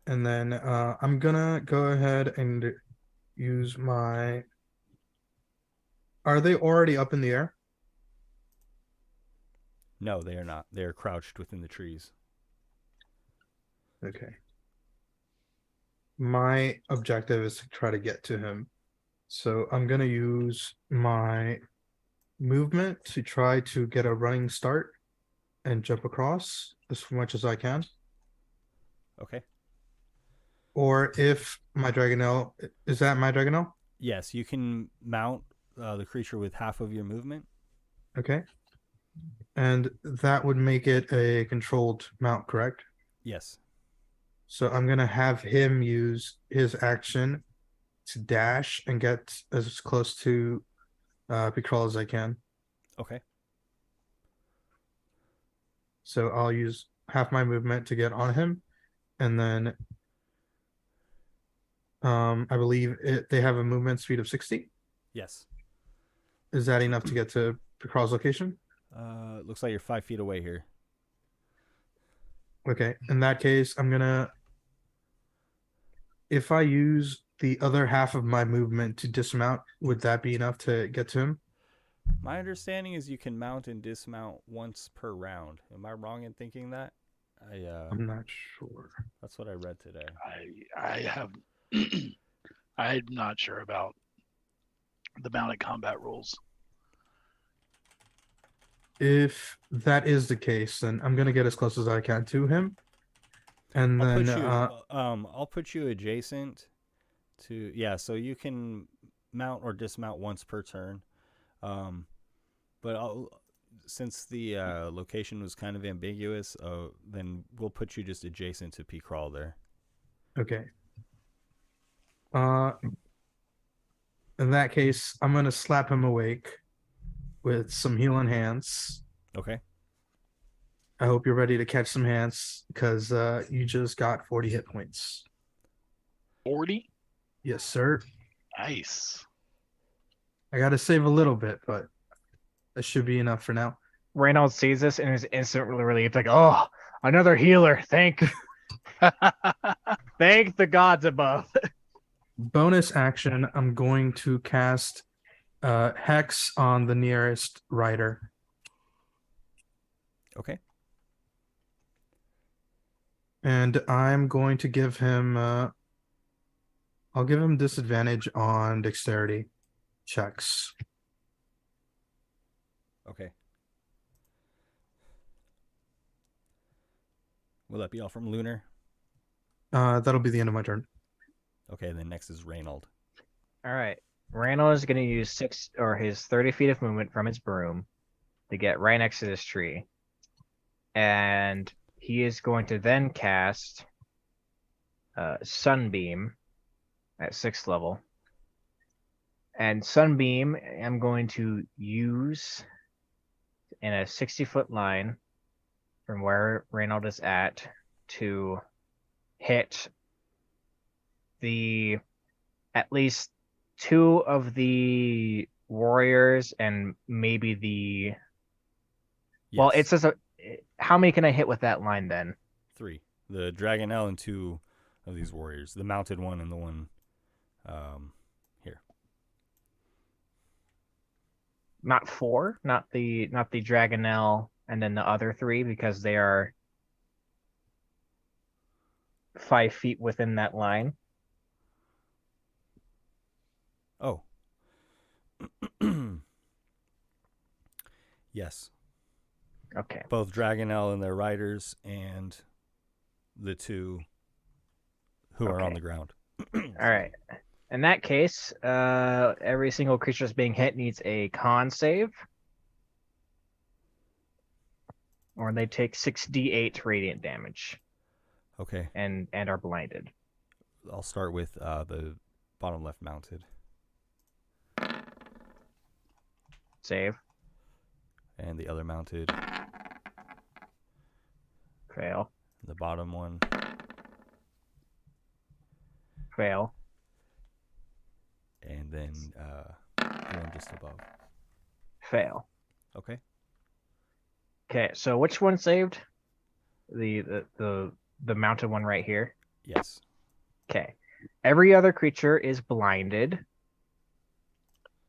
and then I'm gonna go ahead and use my. Are they already up in the air? No, they are not. They are crouched within the trees. Okay. My objective is to try to get to him. So I'm going to use my movement to try to get a running start and jump across as much as I can. Okay. Or if my Dragonel, is that my Dragonel? Yes, you can mount the creature with half of your movement. Okay. And that would make it a controlled mount, correct? Yes. So I'm going to have him use his action to dash and get as close to Pickrell as I can. Okay. So I'll use half my movement to get on him. And then I believe they have a movement speed of 60. Yes. Is that enough to get to Pickrell's location? Looks like you're 5 feet away here. Okay. In that case, I'm going to... If I use the other half of my movement to dismount. Would that be enough to get to him? My understanding is you can mount and dismount once per round. Am I wrong in thinking that? I'm not sure. That's what I read today. I have I'm not sure about the mounted combat rules. If that is the case, then I'm gonna get as close as I can to him, and I'll put you adjacent to so you can mount or dismount once per turn. But since the location was kind of ambiguous, then we'll put you just adjacent to P. Crawl there. Okay. In that case, I'm gonna slap him awake with some healing hands. Okay. I hope you're ready to catch some hands because you just got 40 hit points. 40? Yes, sir. Nice. I got to save a little bit, but that should be enough for now. Reynolds sees this and is instantly relieved, like, oh, another healer. Thank the gods above. Bonus action, I'm going to cast Hex on the nearest rider. Okay. And I'm going to give him I'll give him disadvantage on dexterity checks. Okay. Will that be all from Lunar? That'll be the end of my turn. Okay, then next is Reynold. All right. Randall is going to use his 30 feet of movement from his broom to get right next to this tree. And he is going to then cast Sunbeam at 6th level. And Sunbeam, I'm going to use in a 60-foot line from where Reynold is at to hit at least 2 of the warriors and maybe the... Yes. Well, it says how many can I hit with that line then? 3. The Dragonelle and 2 of these warriors. The mounted one and the one here. Not 4? Not the Dragonelle and then the other 3 because they are 5 feet within that line. Oh. Yes. Okay. Both Dragonelle and their riders and the 2 who are on the ground. All right. In that case, every single creature that's being hit needs a con save. Or they take 6d8 radiant damage. Okay. And are blinded. I'll start with the bottom left mounted. Save. And the other mounted. Fail. The bottom one. Fail. And then the one just above. Fail. Okay. Okay, so which one saved? The mounted one right here? Yes. Okay. Every other creature is blinded.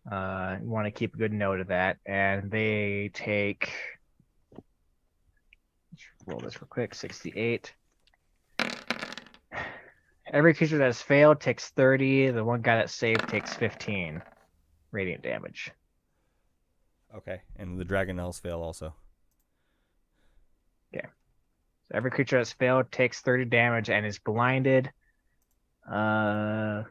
You want to keep a good note of that. And they take... Let's roll this real quick. 68. Every creature that has failed takes 30. The one guy that saved takes 15 radiant damage. Okay. And the Dragonelles fail also. Okay. So every creature that's failed takes 30 damage and is blinded. How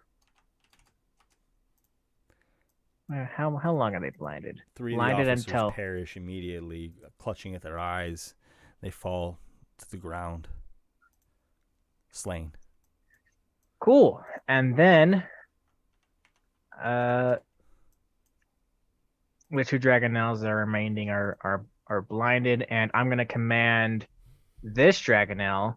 long are they blinded? 3 blinded of the officers until perish immediately, clutching at their eyes. They fall to the ground, slain. Cool. And then the 2 Dragonelles that are remaining are blinded, and I'm gonna command this Dragonelle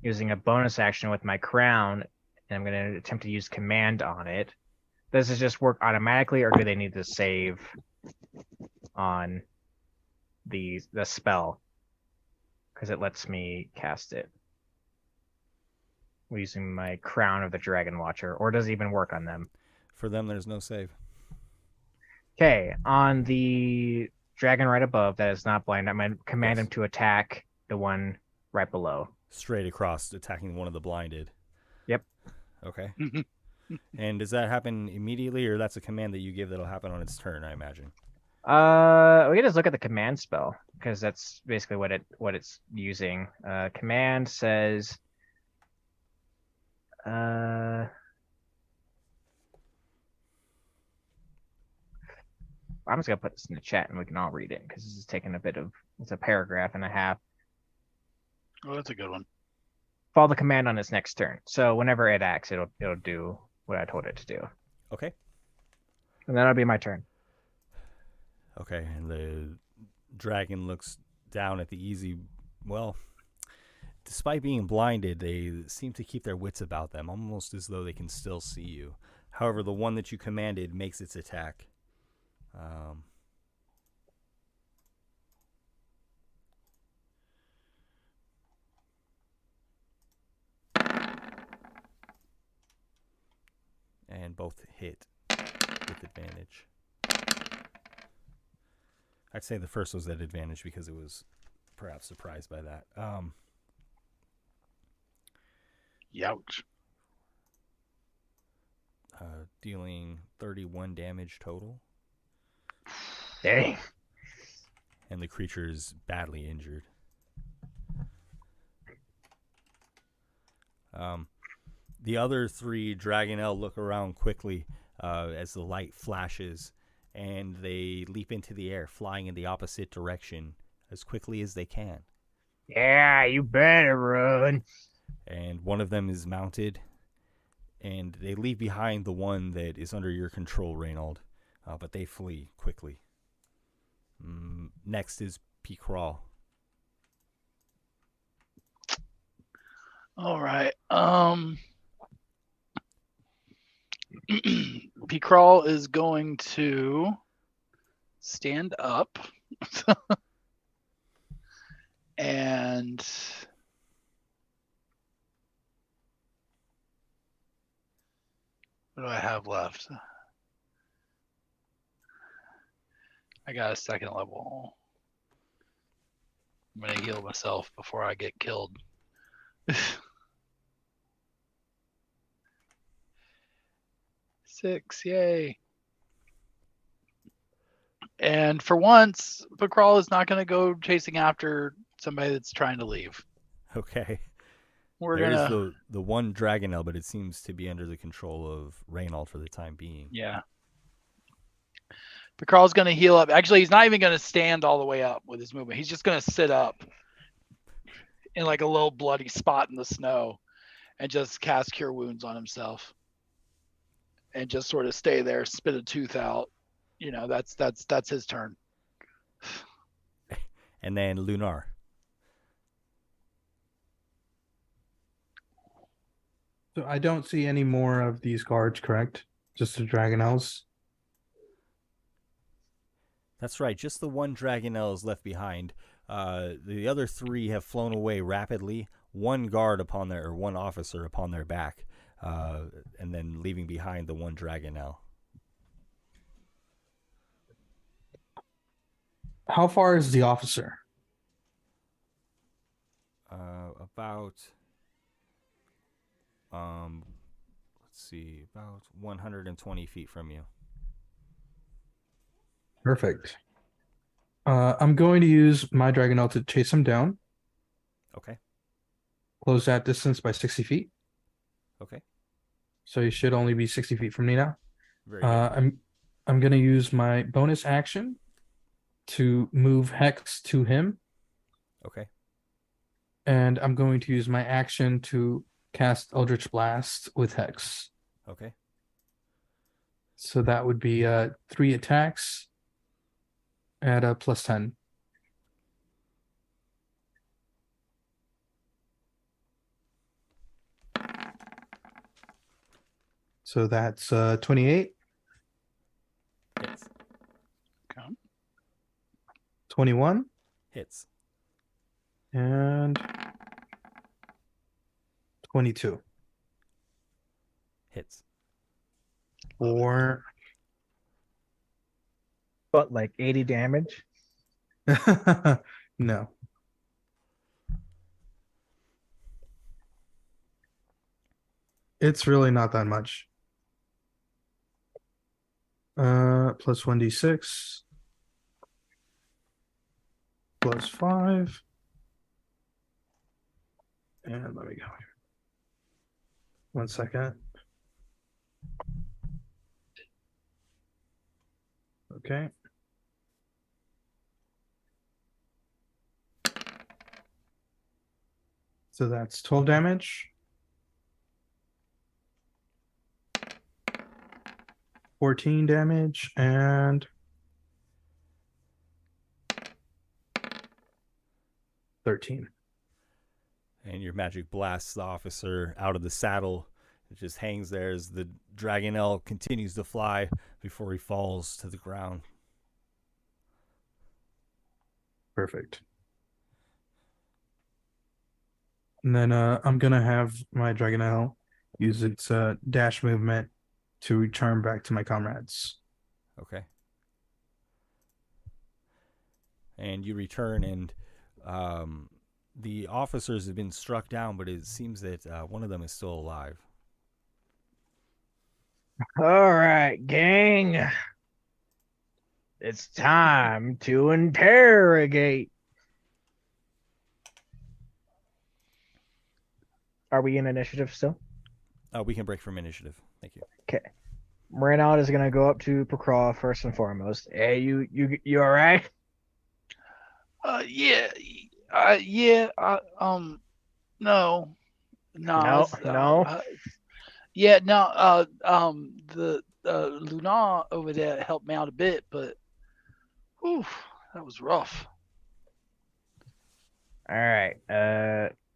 using a bonus action with my crown, and I'm gonna attempt to use command on it. Does it just work automatically, or do they need to save on the spell? Because it lets me cast it. using my Crown of the Dragon Watcher, or does it even work on them? For them, there's no save. Okay, on the dragon right above that is not blind, I'm gonna command him Yes. to attack the one right below. Straight across, attacking one of the blinded. Yep. Okay. And does that happen immediately, or that's a command that you give that'll happen on its turn, I imagine? We can just look at the command spell because that's basically what it's using. Command says, I'm just gonna put this in the chat and we can all read it because this is taking it's a paragraph and a half. Oh, that's a good one. Follow the command on its next turn. So whenever it acts, it'll do what I told it to do, Okay. and that'll be my turn. Okay, and the dragon looks down at the easy. Well, despite being blinded, they seem to keep their wits about them, almost as though they can still see you. However, the one that you commanded makes its attack. And both hit with advantage. I'd say the first was at advantage because it was perhaps surprised by that. Youch. Dealing 31 damage total. Dang. And the creature is badly injured. The other three Dragonel look around quickly as the light flashes, and they leap into the air, flying in the opposite direction as quickly as they can. Yeah, you better run. And one of them is mounted, and they leave behind the one that is under your control, Reynold, but they flee quickly. Next is P-Crawl. All right. P-Crawl is going to stand up and what do I have left? I got a second level. I'm gonna heal myself before I get killed. 6, yay. And for once, Pakral is not going to go chasing after somebody that's trying to leave. Okay. We're There going to... is the one Dragonel, but it seems to be under the control of Reynold for the time being. Yeah. Pakral's going to heal up. Actually, he's not even going to stand all the way up with his movement. He's just going to sit up in like a little bloody spot in the snow and just cast Cure Wounds on himself. And just sort of stay there, spit a tooth out. You know, that's his turn. And then Lunar. So I don't see any more of these guards, correct? Just the Dragonels. That's right. Just the one Dragonel is left behind. The other three have flown away rapidly. One officer upon their back, and then leaving behind the one Dragonel. How far is the officer? About, let's see, about 120 feet from you. Perfect. I'm going to use my Dragonel to chase him down. Okay. Close that distance by 60 feet. Okay. So he should only be 60 feet from me now. Very good. I'm going to use my bonus action to move Hex to him. Okay. And I'm going to use my action to cast Eldritch Blast with Hex. Okay. So that would be 3 attacks at a plus 10. So that's 28, Hits. Okay. 21, Hits. and 22. Hits. 4. But like 80 damage. No. It's really not that much. Plus 1d6. Plus 5. And let me go here. 1 second. Okay. So that's 12 damage. 14 damage and 13. And your magic blasts the officer out of the saddle. It just hangs there as the dragonel continues to fly before he falls to the ground. Perfect. And then I'm gonna have my dragonel use its dash movement to return back to my comrades. Okay. And you return, and the officers have been struck down, but it seems that one of them is still alive. All right, gang. It's time to interrogate. Are we in initiative still? We can break from initiative. Thank you. Okay. Renaud is gonna go up to Procraw first and foremost. Hey, you all right? Yeah. Yeah. No. No. Yeah. No. The Luna over there helped me out a bit, but whew, that was rough. All right.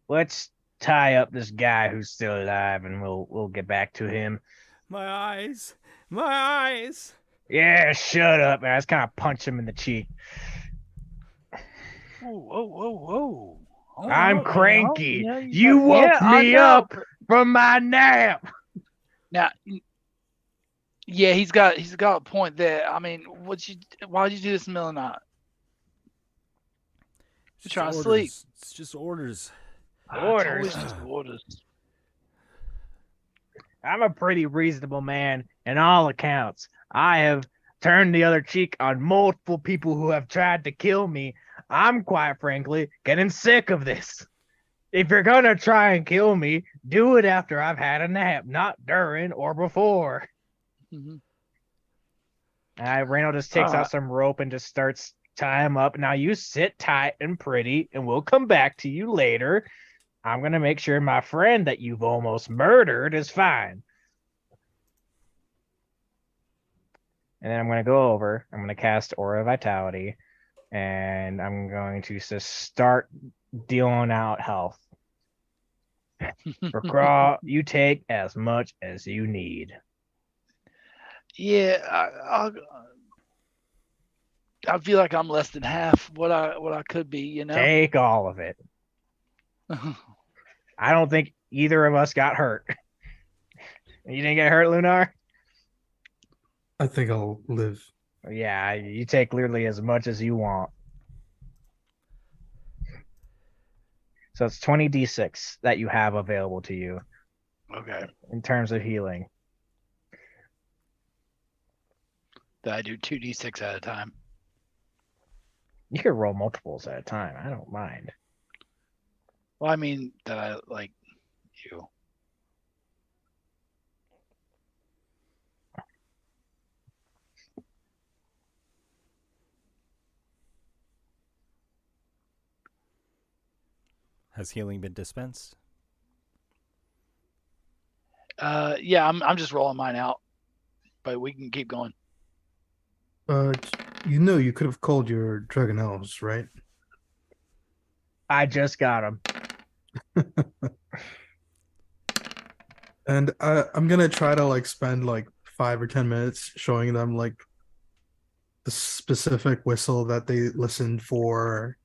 Let's tie up this guy who's still alive, and we'll get back to him. My eyes. My eyes. Yeah, shut up, man. I just kind of punch him in the cheek. Whoa. I'm cranky. You woke me up from my nap. Now, yeah, he's got a point there. I mean, why'd you do this in the middle of the night? You're trying to sleep. It's just orders. Orders. It's always just orders. I'm a pretty reasonable man in all accounts. I have turned the other cheek on multiple people who have tried to kill me. I'm quite frankly getting sick of this. If you're gonna try and kill me, do it after I've had a nap, not during or before. Mm-hmm. Randall just takes out some rope and just starts tying him up. Now you sit tight and pretty, and we'll come back to you later. I'm gonna make sure my friend that you've almost murdered is fine. And then I'm gonna go over. I'm gonna cast Aura of Vitality, and I'm going to just start dealing out health. For Craw, you take as much as you need. Yeah, I feel like I'm less than half what I could be, you know. Take all of it. I don't think either of us got hurt. You didn't get hurt, Lunar? I think I'll live. Yeah, you take literally as much as you want. So it's 20d6 that you have available to you. Okay. In terms of healing. That I do 2d6 at a time. You could roll multiples at a time. I don't mind. Well, I mean that I like you. Has healing been dispensed? Yeah, I'm just rolling mine out, but we can keep going. You could have called your dragon elves, right? I just got him. And I'm gonna try to spend 5 or 10 minutes showing them the specific whistle that they listened for,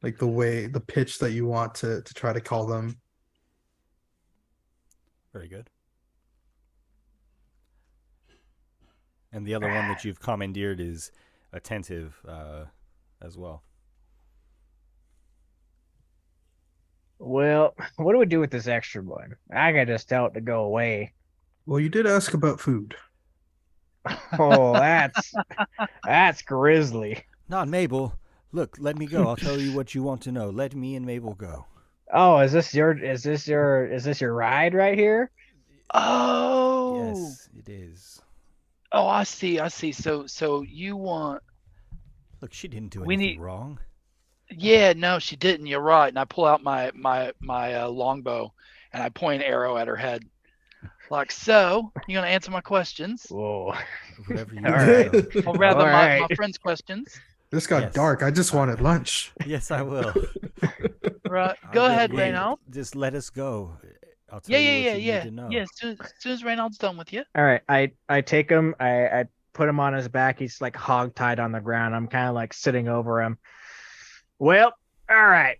the pitch that you want to try to call them. Very good. And the other one that you've commandeered is attentive as well. Well, what do we do with this extra one? I gotta just tell it to go away. Well, you did ask about food. Oh, that's grisly. Not Mabel. Look, let me go. I'll tell you what you want to know. Let me and Mabel go. Oh, is this your ride right here? Oh. Yes, it is. Oh, I see. So you want? Look, she didn't do We anything need- wrong. Yeah, no, she didn't. You're right. And I pull out my longbow and I point an arrow at her head. Like, so you gonna answer my questions, Whoa. Whatever you All want. right. or rather, All my right. friend's questions? This got Yes. dark. I just wanted lunch. Yes, I will. Right. I'll Go get ahead, you- Reynald. Just let us go. I'll tell Yeah, you yeah, what yeah, you yeah. need to know. Yeah. As soon as Reynald's done with you. All right. I take him. I put him on his back. He's like hogtied on the ground. I'm kind of like sitting over him. Well, all right.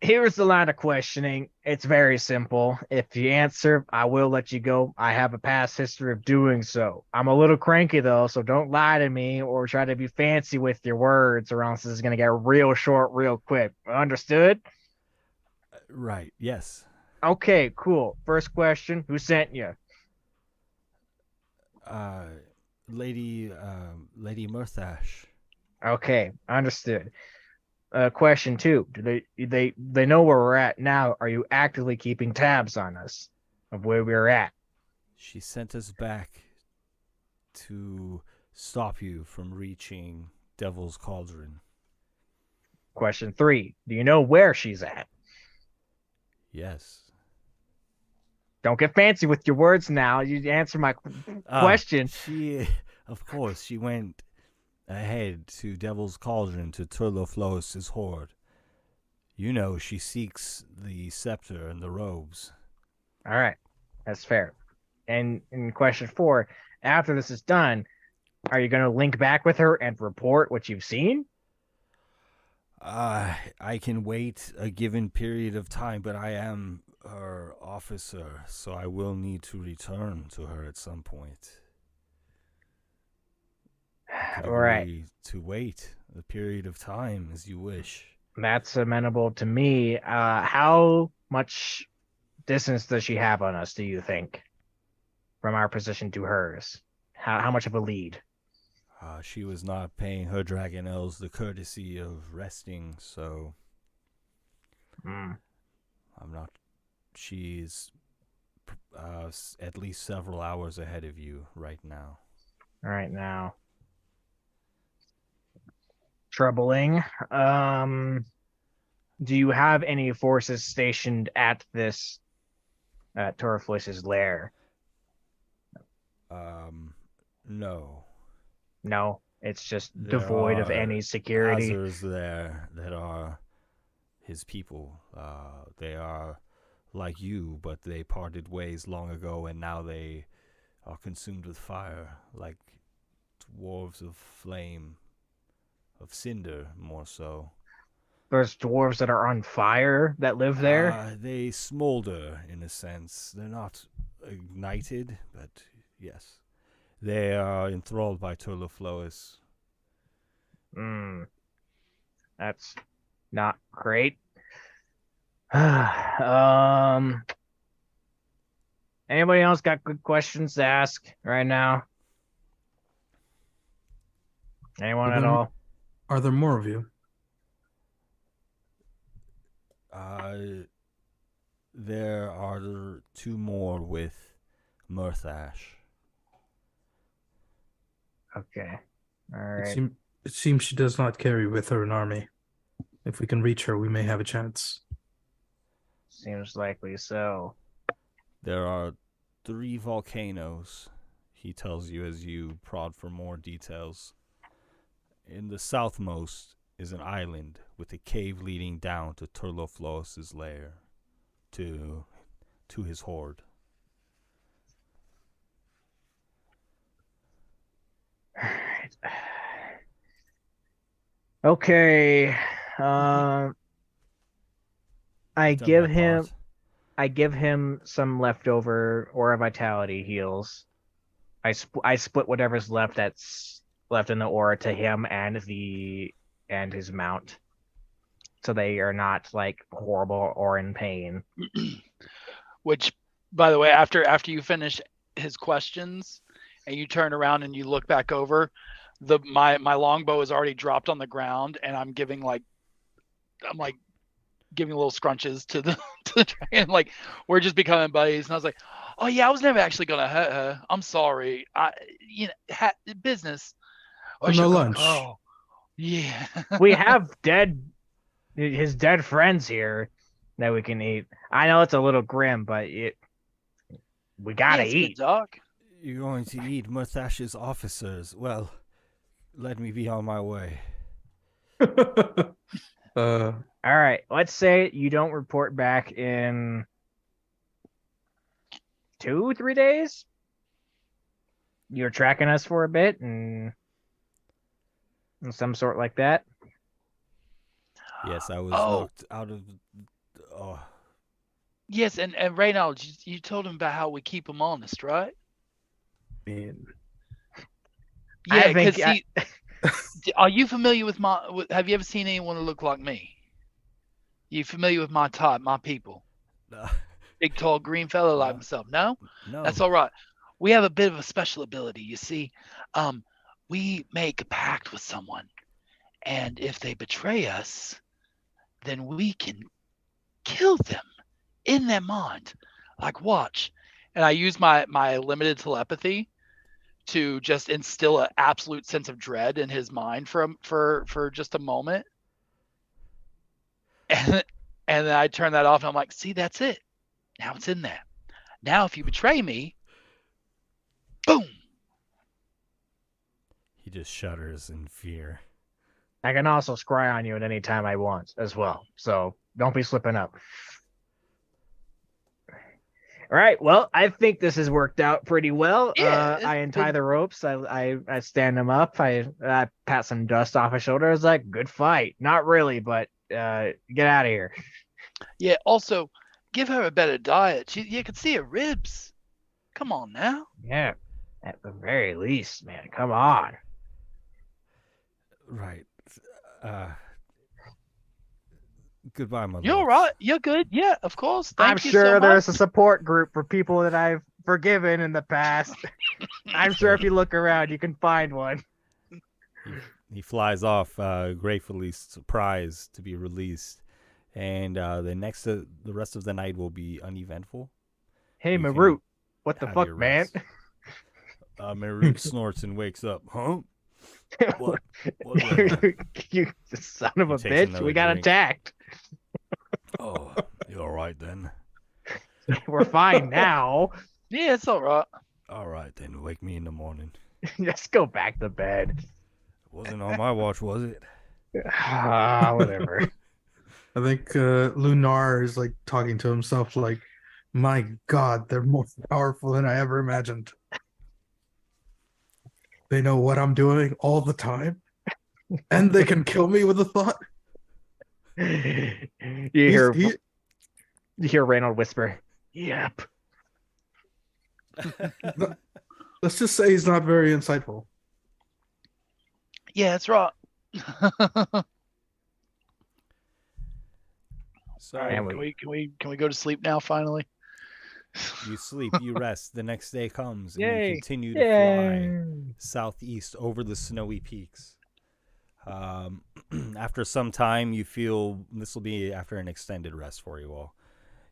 Here's the line of questioning. It's very simple. If you answer, I will let you go. I have a past history of doing so. I'm a little cranky though, so don't lie to me or try to be fancy with your words, or else this is gonna get real short real quick. Understood? Right. Yes. Okay, cool. First question: who sent you? Lady Murthash. Okay, understood. Question two: do they know where we're at now? Are you actively keeping tabs on us of where we're at? She sent us back to stop you from reaching Devil's Cauldron. Question three: do you know where she's at? Yes. Don't get fancy with your words now. You answer my question. She, of course, she went ahead to Devil's Cauldron to Turloflos's horde. You know, she seeks the scepter and the robes. All right, that's fair. And in question four, after this is done, are you going to link back with her and report what you've seen? I can wait a given period of time, but I am her officer, so I will need to return to her at some point. I could All right. agree to wait a period of time as you wish. That's amenable to me. How much distance does she have on us, do you think, from our position to hers? How much of a lead? She was not paying her dragon elves the courtesy of resting, so Mm. I'm not. She's at least several hours ahead of you right now. Right now. Troubling. Do you have any forces stationed at this Torflis's lair? No. No, it's just There devoid of are any security. Azers there that are his people. They are like you, but they parted ways long ago, and now they are consumed with fire, like dwarves of flame, of cinder, more so. There's dwarves that are on fire that live there. They smolder, in a sense. They're not ignited, but yes. They are enthralled by Turloflois. That's not great. Anybody else got good questions to ask right now? Anyone at all? Are there more of you? There are two more with Murthash. Okay. All It, right. it seems she does not carry with her an army. If we can reach her, we may have a chance. Seems likely so. There are 3 volcanoes, he tells you as you prod for more details. In the southmost is an island with a cave leading down to Turloflos's lair, to his horde. All right. Okay. I Done give my him part. I give him some leftover Aura Vitality heals. I split whatever's left that's left in the aura to him and his mount, so they are not like horrible or in pain. Which, by the way, after you finish his questions and you turn around and you look back over, my longbow is already dropped on the ground, and I'm giving little scrunches to the dragon, like we're just becoming buddies. And I was like, oh yeah, I was never actually gonna hurt her. I'm sorry. Business. So no lunch. Oh, yeah. We have his dead friends here that we can eat. I know it's a little grim, but we gotta It's eat. good, Doc. You're going to eat Murthash's officers. Well, let me be on my way. All right, let's say you don't report back in 2-3 days. You're tracking us for a bit and some sort like that. Yes, I was Oh. knocked out of. Oh, Yes, and Reynald, you told him about how we keep him honest, right? Man. Yeah, I think because are you familiar with have you ever seen anyone who look like me? You familiar with my type, my people? Big, tall, green fella like myself. No? no. That's all right. We have a bit of a special ability. You see, we make a pact with someone, and if they betray us, then we can kill them in their mind. Like, watch. And I use my limited telepathy to just instill an absolute sense of dread in his mind for just a moment. And then I turn that off, and I'm like, see, that's it. Now it's in there. Now if you betray me, boom. He just shudders in fear. I can also scry on you at any time I want as well. So don't be slipping up. All right. Well, I think this has worked out pretty well. Yeah, I untie the ropes. I stand him up. I pat some dust off his shoulder. It's like, good fight. Not really, but get out of here. Yeah, also, give her a better diet. You can see her ribs. Come on now. Yeah. At the very least, man. Come on. Right. Goodbye, my You're lord. all right. You're good. Yeah, of course. I'm Thank you sure so there's much. a support group for people that I've forgiven in the past. I'm sure if you look around, you can find one. He flies off, gratefully surprised to be released, and the rest of the night will be uneventful. Hey, You can Marut. What the have fuck, your man? rest. Marut snorts and wakes up. Huh? What? What went on? You son of He a takes bitch. another We got drink. attacked. Oh, you all right then? We're fine now. Yeah, it's all right. All right then. Wake me in the morning. Let's go back to bed. Wasn't on my watch, was it? Whatever. I think Lunar is like talking to himself like, my God, they're more powerful than I ever imagined. They know what I'm doing all the time. And they can kill me with a thought. You hear Reynold whisper, "Yep." Let's just say he's not very insightful. Yeah, that's right. So All right, And can we go to sleep now finally? you sleep, you rest. The next day comes, and Yay. you continue to fly southeast over the snowy peaks. After some time, you feel this will be after an extended rest for you all.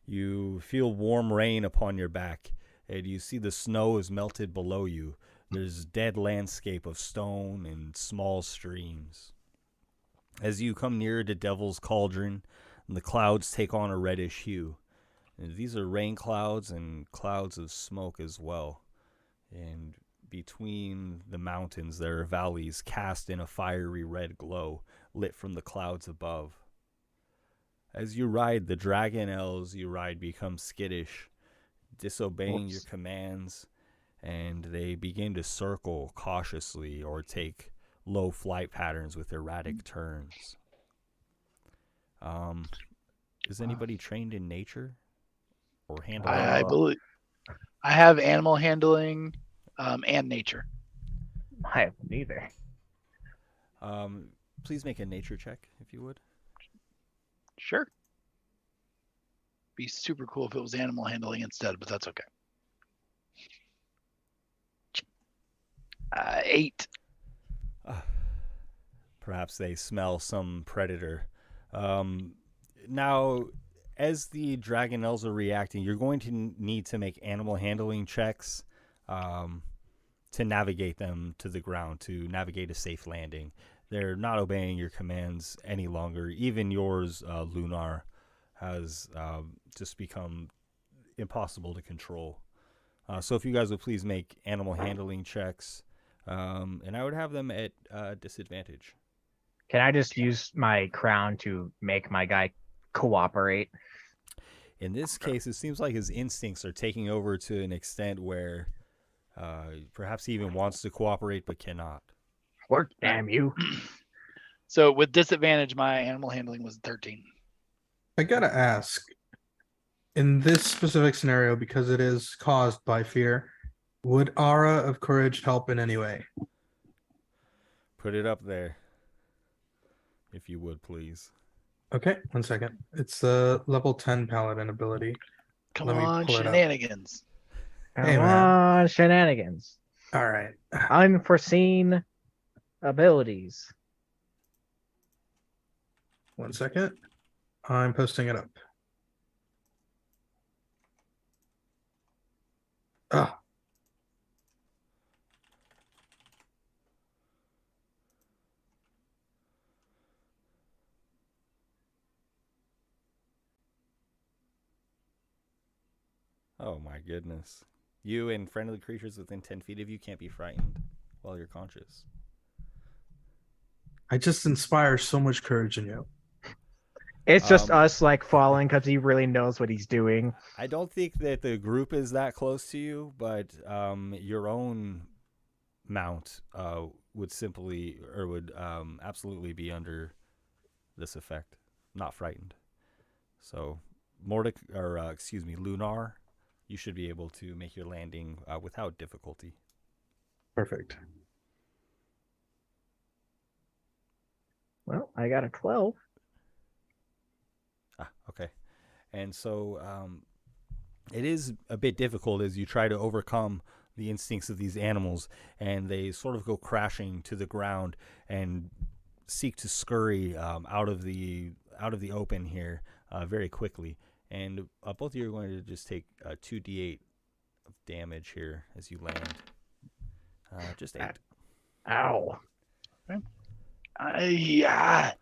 You feel warm rain upon your back, and you see the snow is melted below you. There's dead landscape of stone and small streams. As you come near to Devil's Cauldron, the clouds take on a reddish hue. And these are rain clouds and clouds of smoke as well. And between the mountains, there are valleys cast in a fiery red glow, lit from the clouds above. As you ride, the dragon elves you ride become skittish, disobeying your commands, and they begin to circle cautiously or take low flight patterns with erratic turns. Is anybody trained in nature or handling? I believe I have animal handling. and nature. I have neither. Please make a nature check if you would. Sure. Be super cool if it was animal handling instead, but that's okay. 8. Perhaps they smell some predator. Now, as the dragonelles are reacting, you're going to need to make animal handling checks to navigate them to the ground, to navigate a safe landing. They're not obeying your commands any longer. Even yours, Lunar, has just become impossible to control. So if you guys would please make animal handling checks, and I would have them at disadvantage. Can I just use my crown to make my guy cooperate? In this case, it seems like his instincts are taking over to an extent where perhaps he even wants to cooperate but cannot. Work, damn you. So with disadvantage, my animal handling was 13. I gotta ask, in this specific scenario, because it is caused by fear, would Aura of Courage help in any way? Put it up there, if you would, please. Okay, 1 second. It's the level 10 paladin ability. Come Let me on, pull it up. shenanigans. Hey, Come man. on, shenanigans. All right. Unforeseen abilities. 1 second. I'm posting it up. Ah. Oh my goodness. You and friendly creatures within 10 feet of you can't be frightened while you're conscious. I just inspire so much courage in you. It's just us like falling because he really knows what he's doing. I don't think that the group is that close to you, but your own mount would absolutely be under this effect, not frightened. So, Lunar, you should be able to make your landing without difficulty. Perfect. Well, I got a 12. Okay. And so it is a bit difficult as you try to overcome the instincts of these animals, and they sort of go crashing to the ground and seek to scurry out of the open here very quickly. And both of you are going to just take 2d8 of damage here as you land. Just 8. Ow. Yeah.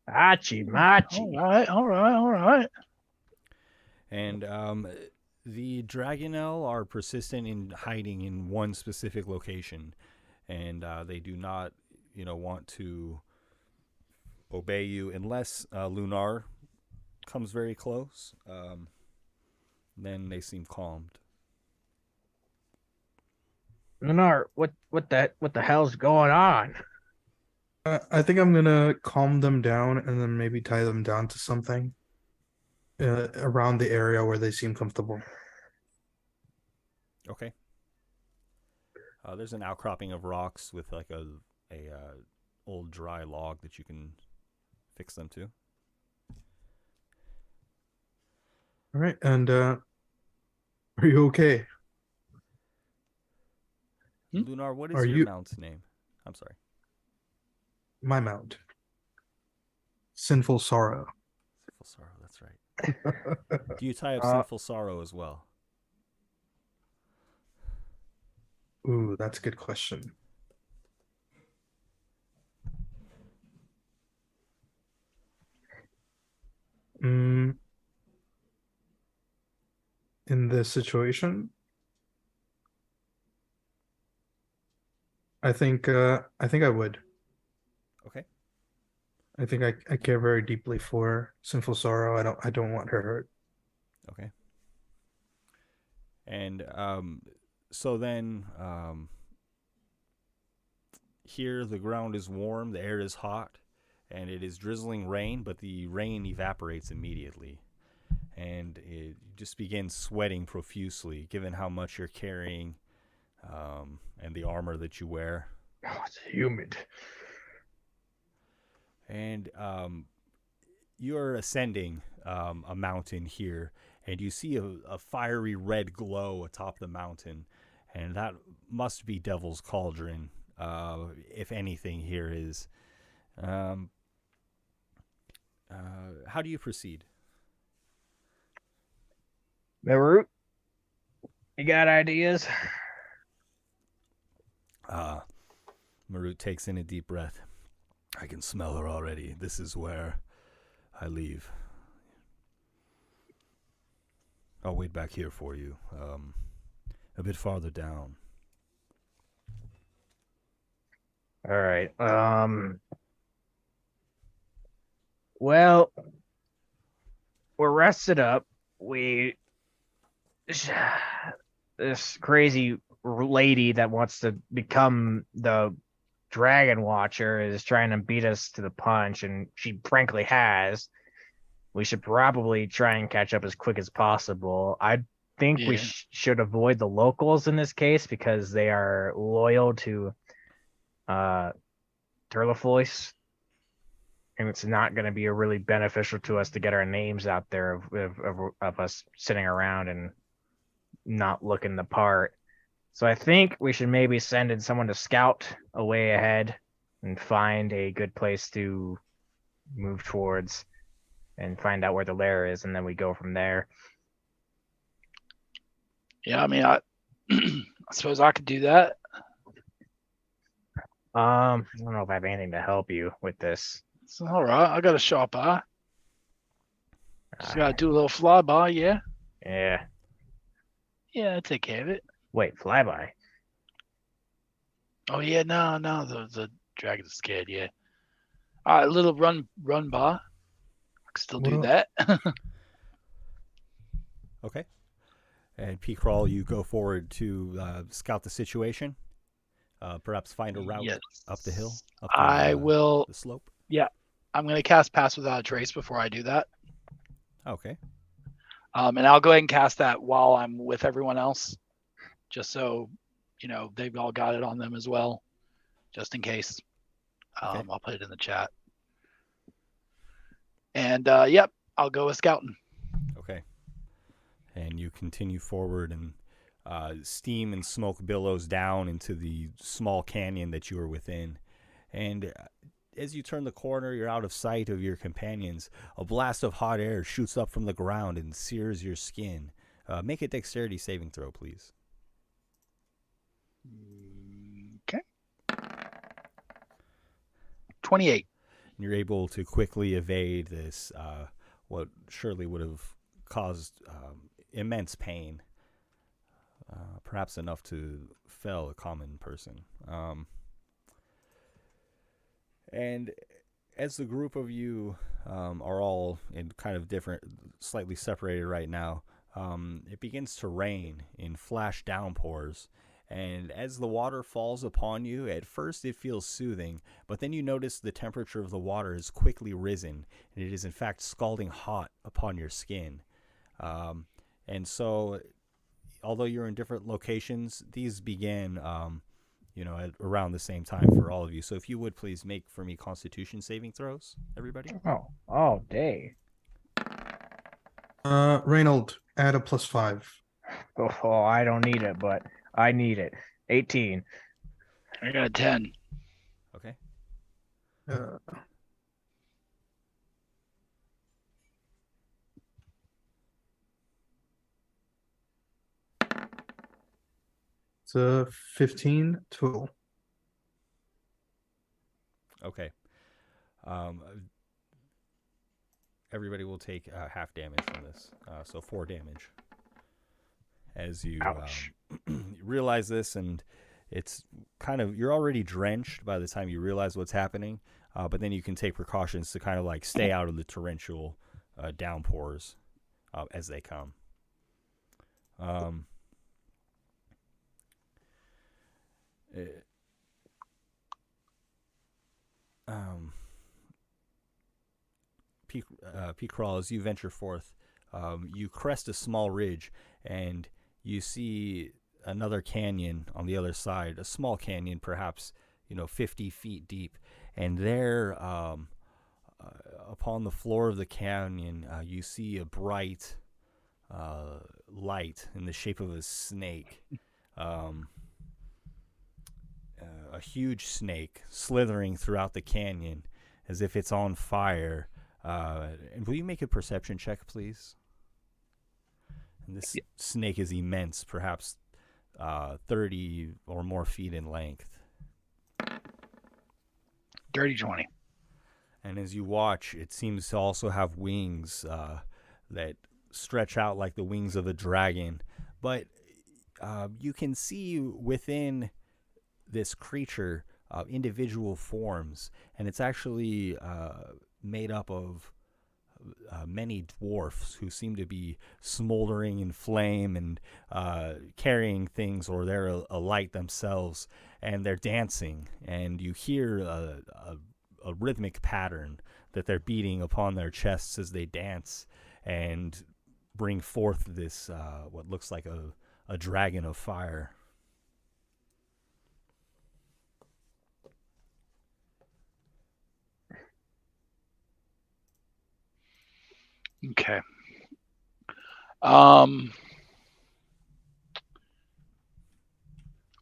Achi machi. All right. And the Dragonelle are persistent in hiding in one specific location, and they do not, want to obey you unless Lunar comes very close. Then they seem calmed. Lunar, what the hell's going on? I think I'm gonna calm them down and then maybe tie them down to something around the area where they seem comfortable. Okay. There's an outcropping of rocks with like a old dry log that you can fix them to. All right, and are you okay? Lunar, what is Are your you- mount's name? I'm sorry. My mount. Sinful Sorrow. Sinful Sorrow, that's right. Do you tie up Uh, Sinful Sorrow as well? Ooh, that's a good question. In this situation, I think I would. Okay. I think I care very deeply for Sinful Sorrow. I don't want her hurt. Okay. And so then here the ground is warm, the air is hot, and it is drizzling rain, but the rain evaporates immediately. And it just begins sweating profusely, given how much you're carrying and the armor that you wear. Oh, it's humid. And you're ascending a mountain here, and you see a fiery red glow atop the mountain, and that must be Devil's Cauldron, if anything here is. How do you proceed? Marut, you got ideas? Marut takes in a deep breath. I can smell her already. This is where I leave. I'll wait back here for you. A bit farther down. All right. Well, we're rested up. This crazy lady that wants to become the Dragon Watcher is trying to beat us to the punch, and she frankly has. We should probably try and catch up as quick as possible. I think we should avoid the locals in this case because they are loyal to Turlefois, and it's not going to be really beneficial to us to get our names out there of us sitting around and not looking the part. So I think we should maybe send in someone to scout a way ahead and find a good place to move towards and find out where the lair is, and then we go from there. Yeah, I mean, I suppose I could do that. I don't know if I have anything to help you with this. It's all right. I got a sharp eye. Just gotta do a little flyby, yeah. Yeah. Yeah, I take care of it. Wait, flyby? Oh yeah, no, the dragon's scared. Yeah. All right, a little run by. I can still do that. Okay. And P-Crawl, you go forward to scout the situation. Perhaps find a route up the hill. I will. The slope. Yeah, I'm gonna cast Pass Without a Trace before I do that. Okay. And I'll go ahead and cast that while I'm with everyone else, just so they've all got it on them as well, just in case. Okay. I'll put it in the chat. And yep, I'll go with scouting. Okay. And you continue forward, and steam and smoke billows down into the small canyon that you are within. And as you turn the corner, you're out of sight of your companions. A blast of hot air shoots up from the ground and sears your skin. Make a dexterity saving throw, please. Okay. 28. You're able to quickly evade this, what surely would have caused immense pain. Perhaps enough to fell a common person. And as the group of you are all in kind of different, slightly separated right now, it begins to rain in flash downpours. And as the water falls upon you, at first it feels soothing, but then you notice the temperature of the water has quickly risen, and it is in fact scalding hot upon your skin. And so, although you're in different locations, these began at around the same time for all of you. So if you would please make for me Constitution saving throws, everybody. Oh, day. Reynold, add a +5. Oh, I don't need it, but I need it. 18. I got a 10. Okay. It's a 15 total. Okay. Everybody will take half damage from this, so 4 damage. As you realize this, and it's kind of, you're already drenched by the time you realize what's happening, but then you can take precautions to kind of like stay out of the torrential downpours as they come. P-Crawl, as you venture forth, you crest a small ridge, and you see another canyon on the other side, a small canyon, perhaps 50 feet deep, and there, upon the floor of the canyon, you see a bright light in the shape of a snake. A huge snake slithering throughout the canyon as if it's on fire. And will you make a perception check, please? And this snake is immense, perhaps 30 or more feet in length. Dirty 20. And as you watch, it seems to also have wings that stretch out like the wings of a dragon. But you can see within this creature individual forms, and it's actually made up of many dwarfs who seem to be smoldering in flame and carrying things, or they're a light themselves, and they're dancing, and you hear a rhythmic pattern that they're beating upon their chests as they dance and bring forth this what looks like a dragon of fire. Okay. Well,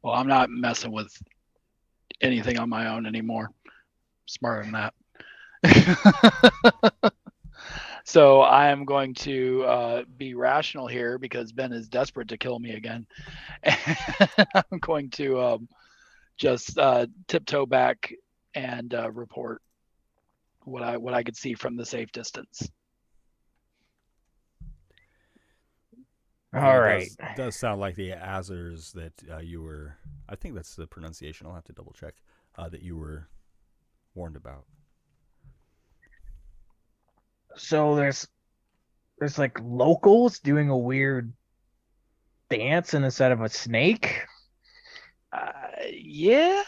I'm not messing with anything on my own anymore. Smarter than that. So I am going to be rational here because Ben is desperate to kill me again. I'm going to just tiptoe back and report what I could see from the safe distance. All right. It does sound like the Azers that you were, I think that's the pronunciation, I'll have to double check, that you were warned about. So there's like locals doing a weird dance instead of a snake. Yeah.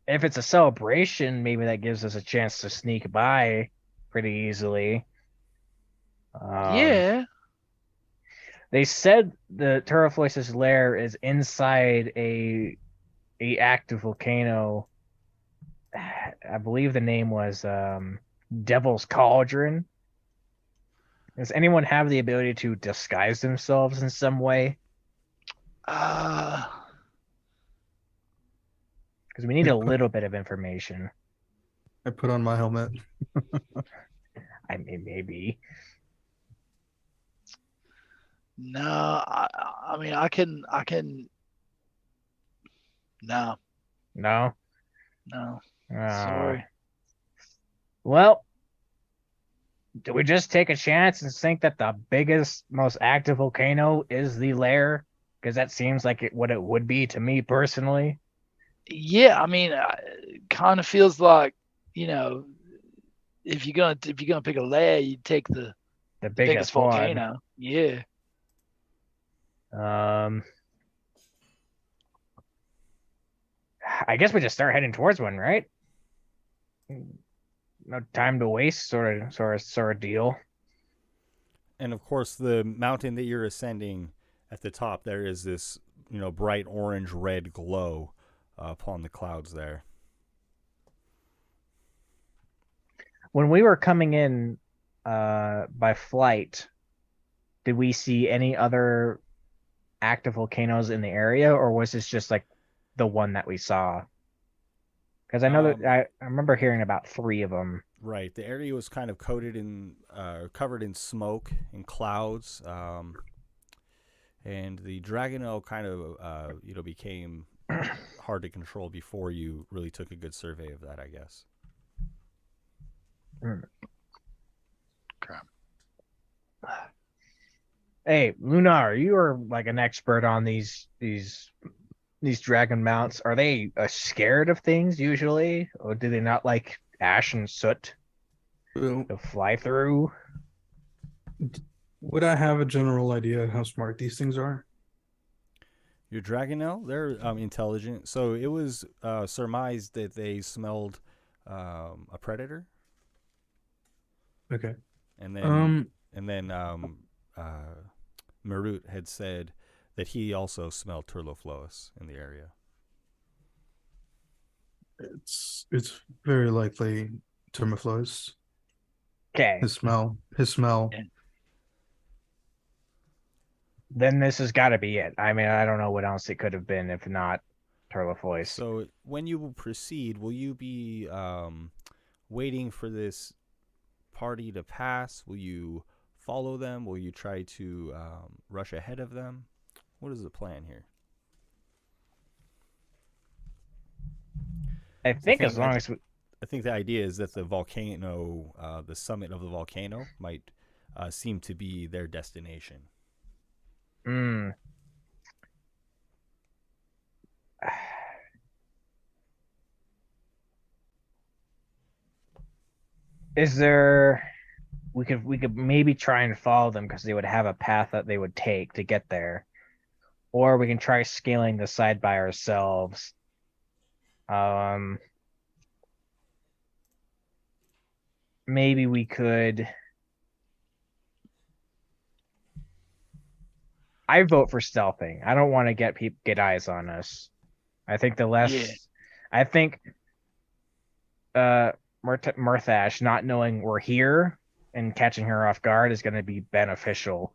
If it's a celebration, maybe that gives us a chance to sneak by pretty easily. Yeah. They said the Turtlevoice's lair is inside a active volcano. I believe the name was Devil's Cauldron. Does anyone have the ability to disguise themselves in some way? Uh, Because we need a little bit of information. I put on my helmet. I mean, maybe. no, I mean, I can. No, No. sorry. Well, do we just take a chance and think that the biggest, most active volcano is the lair? Because that seems like what it would be to me personally. Yeah, I mean, it kind of feels like, if you're gonna pick a lair, you take the biggest one. volcano. Yeah. I guess we just start heading towards one, right? No time to waste, sort of deal. And of course, the mountain that you're ascending, at the top there is this, bright orange red glow upon the clouds there. When we were coming in by flight, did we see any other active volcanoes in the area, or was this just like the one that we saw? Because I know that I remember hearing about 3 of them. Right. The area was kind of covered in smoke and clouds, and the Dragonel kind of became hard to control before you really took a good survey of that, I guess. Crap. Hey, Lunar, you are like an expert on these dragon mounts. Are they scared of things usually, or do they not like ash and soot to fly through? Would I have a general idea of how smart these things are? Your Dragonel, they're intelligent. So it was surmised that they smelled a predator. Okay. And then Marut had said that he also smelled Turloflois in the area. It's very likely Termiflois. Okay, His smell. Yeah. then this has got to be it. I mean, I don't know what else it could have been if not Turlaflois. So when you proceed, will you be waiting for this party to pass? Will you follow them? Will you try to rush ahead of them? What is the plan here? I think as long as we, I think the idea is that the volcano, the summit of the volcano, might seem to be their destination. Is there? We could maybe try and follow them because they would have a path that they would take to get there, or we can try scaling the side by ourselves. Maybe we could. I vote for stealthing. I don't want to get eyes on us. I think the less. Yeah. I think. Murthash not knowing we're here and catching her off guard is going to be beneficial.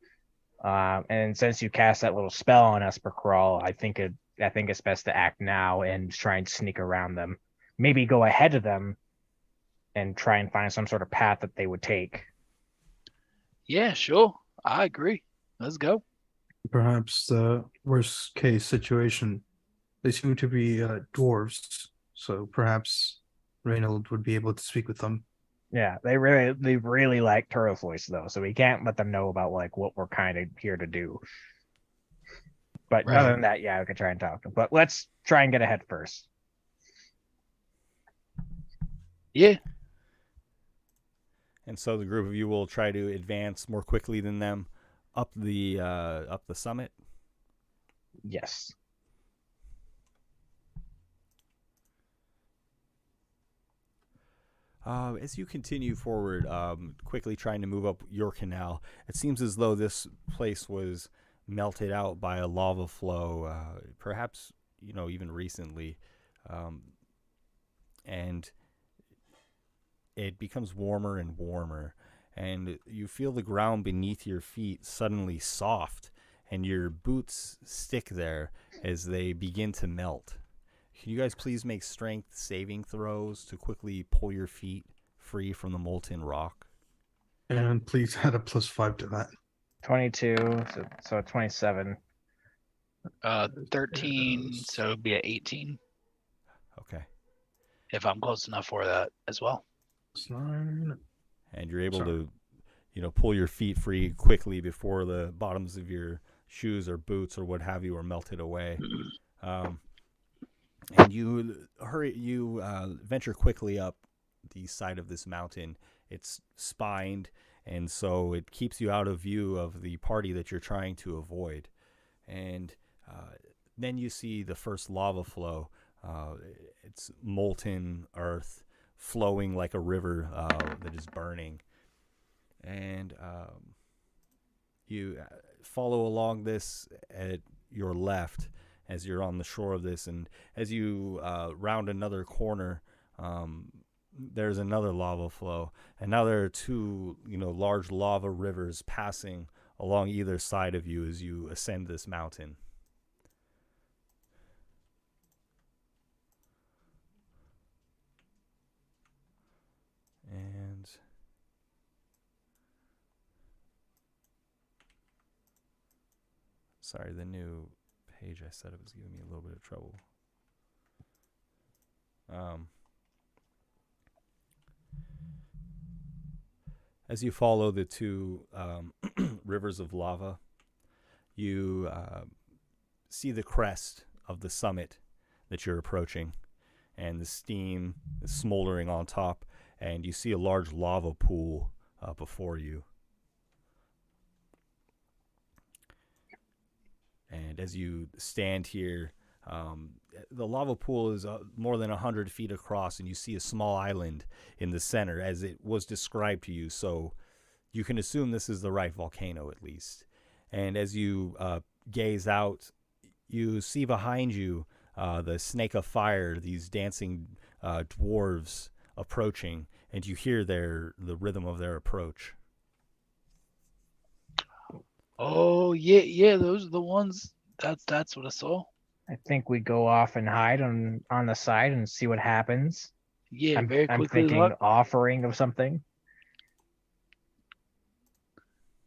And since you cast that little spell on Esper Crawl, I think it's best to act now and try and sneak around them. Maybe go ahead of them and try and find some sort of path that they would take. Yeah, sure. I agree. Let's go. Perhaps the worst case situation. They seem to be dwarves, so perhaps Reynold would be able to speak with them. Yeah, they really like Turtle's though, so we can't let them know about like what we're kind of here to do. But Right. other than that, yeah, we can try and talk to them. But let's try and get ahead first. Yeah. And so the group of you will try to advance more quickly than them up the summit. Yes. As you continue forward, quickly trying to move up your canal, it seems as though this place was melted out by a lava flow, perhaps even recently, and it becomes warmer and warmer, and you feel the ground beneath your feet suddenly soft, and your boots stick there as they begin to melt. Can you guys please make strength saving throws to quickly pull your feet free from the molten rock? And please add a +5 to that. 22, so 27. 13, so it'd be at 18 Okay. if I'm close enough for that as well. It's 9. And you're able Sorry. to pull your feet free quickly before the bottoms of your shoes or boots or what have you are melted away. And you venture quickly up the side of this mountain. It's spined, and so it keeps you out of view of the party that you're trying to avoid. And then you see the first lava flow. It's molten earth flowing like a river that is burning. And you follow along this at your left as you're on the shore of this, and as you round another corner, there's another lava flow, and now there are two large lava rivers passing along either side of you as you ascend this mountain. And sorry, the new page I set up is giving me a little bit of trouble. As you follow the two rivers of lava, you see the crest of the summit that you're approaching, and the steam is smoldering on top, and you see a large lava pool before you. And as you stand here, the lava pool is more than 100 feet across, and you see a small island in the center as it was described to you. So you can assume this is the right volcano, at least. And as you gaze out, you see behind you the snake of fire, these dancing dwarves approaching, and you hear the rhythm of their approach. Oh yeah, those are the ones. That's what I saw. I think we go off and hide on the side and see what happens. Yeah, very I'm quickly. thinking Luck. offering of something.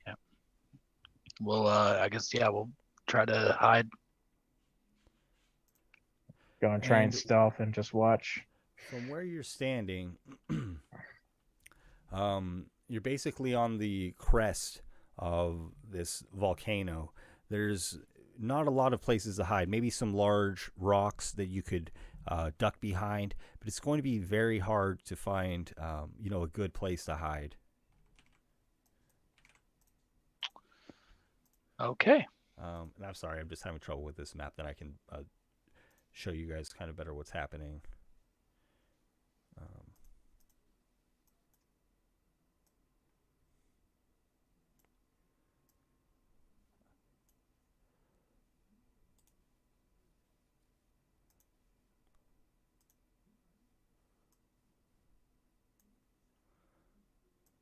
Yeah. Well, I guess we'll try to hide. Go and try and And- stealth and just watch. From where you're standing, you're basically on the crest of this volcano. There's not a lot of places to hide. Maybe some large rocks that you could duck behind, but it's going to be very hard to find, a good place to hide. Okay. And I'm sorry, I'm just having trouble with this map. Then I can show you guys kind of better what's happening.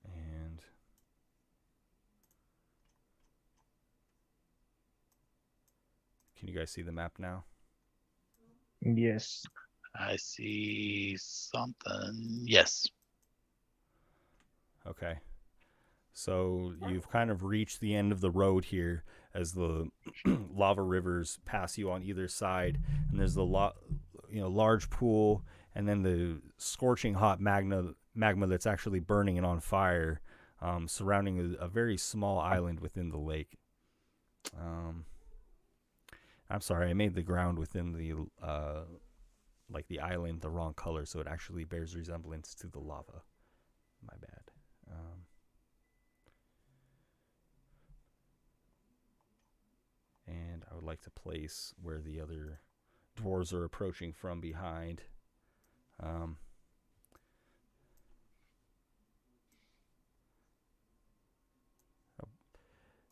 And can you guys see the map now? Yes. I see something. Yes. Okay. So you've kind of reached the end of the road here as the lava rivers pass you on either side, and there's the large pool, and then the scorching hot magma that's actually burning and on fire, surrounding a very small island within the lake. I'm sorry, I made the ground within the the island the wrong color, so it actually bears resemblance to the lava. My bad. And I would like to place where the other dwarves are approaching from behind.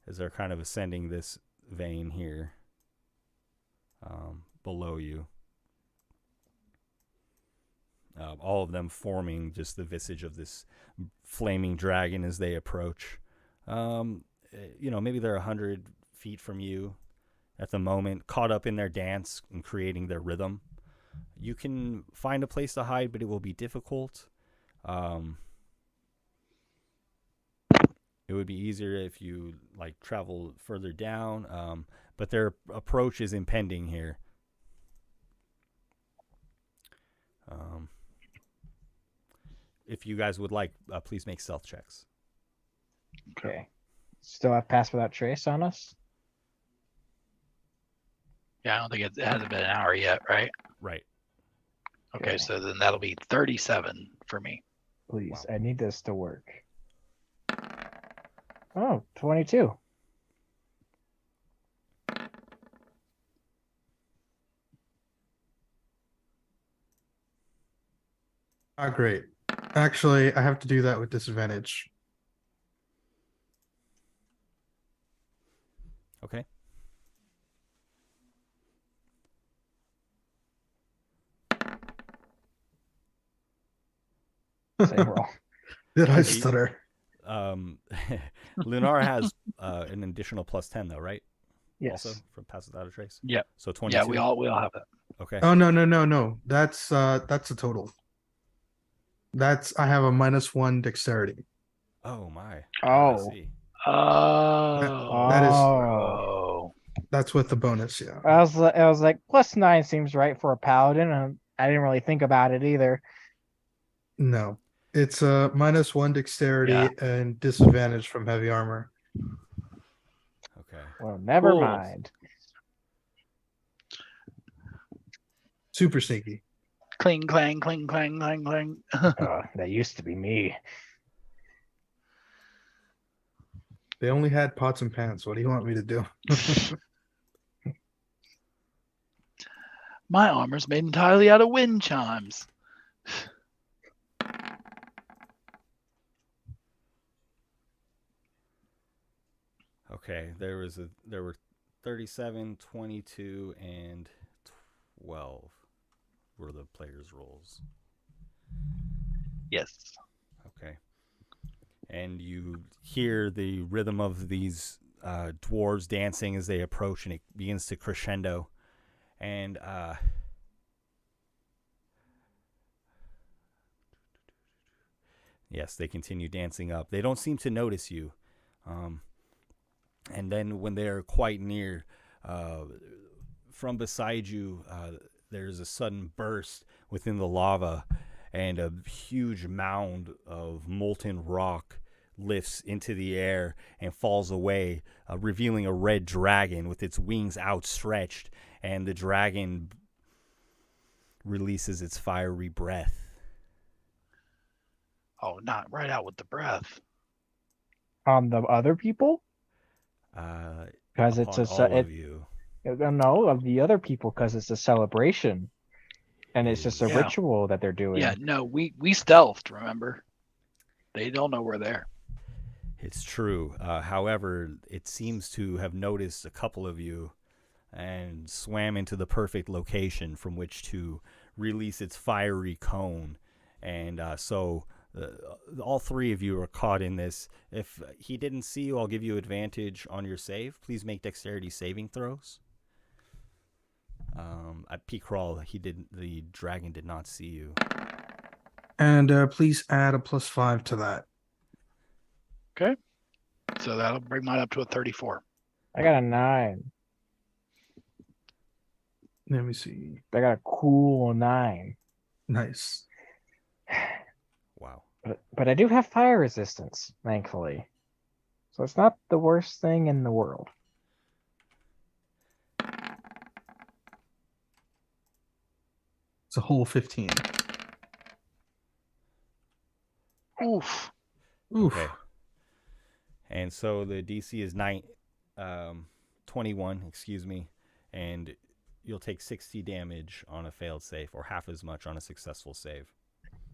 As they're kind of ascending this vein here below you. All of them forming just the visage of this flaming dragon as they approach. Maybe they're 100 feet from you at the moment, caught up in their dance and creating their rhythm. You can find a place to hide, but it will be difficult. It would be easier if you travel further down, but their approach is impending here. If you guys would like, please make stealth checks. Okay. Still have pass without trace on us? Yeah, I don't think it hasn't been an hour yet, right? Right. Okay, so then that'll be 37 for me. Please, Wow. I need this to work. Oh, 22. Great. Actually, I have to do that with disadvantage. Okay. Same roll. Did I Okay. stutter? Lunar has an additional plus 10 though, right? Yes. Also from Pass Without a Trace. Yep. So 22. Yeah, we all have it. Okay. Oh no. That's a total. I have a -1 dexterity. Oh my. Oh. I see. Oh. That is- Oh. That's with the bonus, yeah. I was like, +9 seems right for a paladin, and I didn't really think about it either. No. It's a -1 dexterity Yeah. and disadvantage from heavy armor. Okay. Well, never Cool. mind. Super sneaky. Cling, clang, cling, clang, clang, clang. That used to be me. They only had pots and pans. What do you want me to do? My armor's made entirely out of wind chimes. Okay. Okay, there were 37, 22, and 12 were the players' rolls. Yes. Okay. And you hear the rhythm of these dwarves dancing as they approach, and it begins to crescendo. And yes, they continue dancing up. They don't seem to notice you. And then when they're quite near, from beside you, there's a sudden burst within the lava, and a huge mound of molten rock lifts into the air and falls away, revealing a red dragon with its wings outstretched, and the dragon releases its fiery breath. Oh, not right out with the breath. On the other people? Because it's Upon all of you. No, of the other people, because it's a celebration, and it's just a Yeah. ritual that they're doing. Yeah, no, we stealthed, remember? They don't know we're there. It's true. However, it seems to have noticed a couple of you and swam into the perfect location from which to release its fiery cone. And so all three of you are caught in this. If he didn't see you, I'll give you advantage on your save. Please make dexterity saving throws. At peak crawl, the dragon did not see you. And please add a +5 to that. Okay. So that'll bring mine up to a 34. I got a 9. Let me see. I got a cool 9. Nice. Wow. But I do have fire resistance, thankfully. So it's not the worst thing in the world. It's a whole 15. Oof. Oof. Okay. And so the DC is 21, excuse me, and you'll take 60 damage on a failed save, or half as much on a successful save.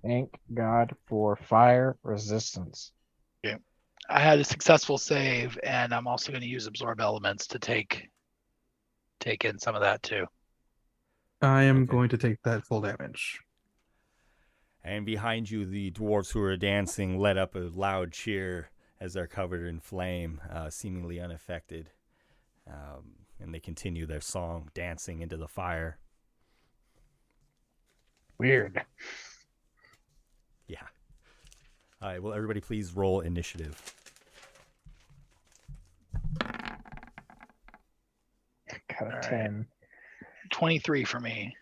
Thank God for fire resistance. Yeah. I had a successful save, and I'm also going to use absorb elements to take in some of that too. I am Okay. going to take that full damage. And behind you, the dwarves who are dancing let up a loud cheer as they're covered in flame, seemingly unaffected. And they continue their song, dancing into the fire. Weird. Yeah. All right, well, everybody please roll initiative. Got a All right. 10. 23 for me.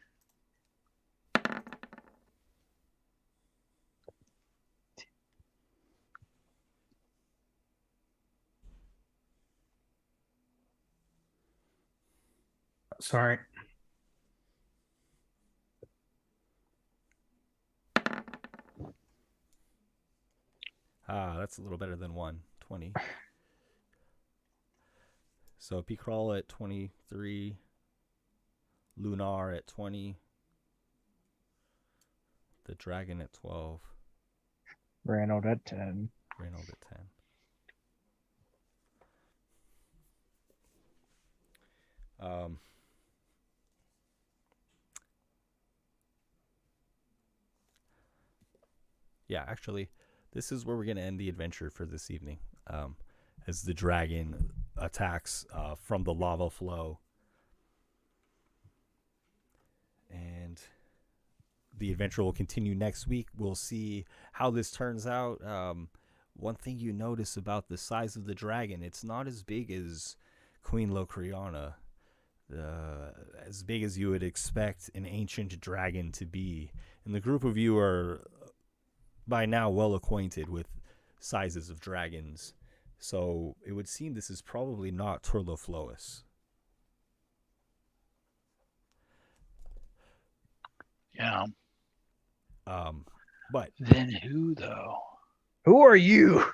Sorry. That's a little better than 20. So P-Crawl at 23, Lunar at 20, the Dragon at 12, Reynold at 10. Reynold at 10. Yeah, actually, this is where we're going to end the adventure for this evening. As the dragon attacks from the lava flow. And the adventure will continue next week. We'll see how this turns out. One thing you notice about the size of the dragon, it's not as big as Queen Locriana. As big as you would expect an ancient dragon to be. And the group of you are by now well acquainted with sizes of dragons. So it would seem this is probably not Turloflois. Yeah. But Then who though? Who are you?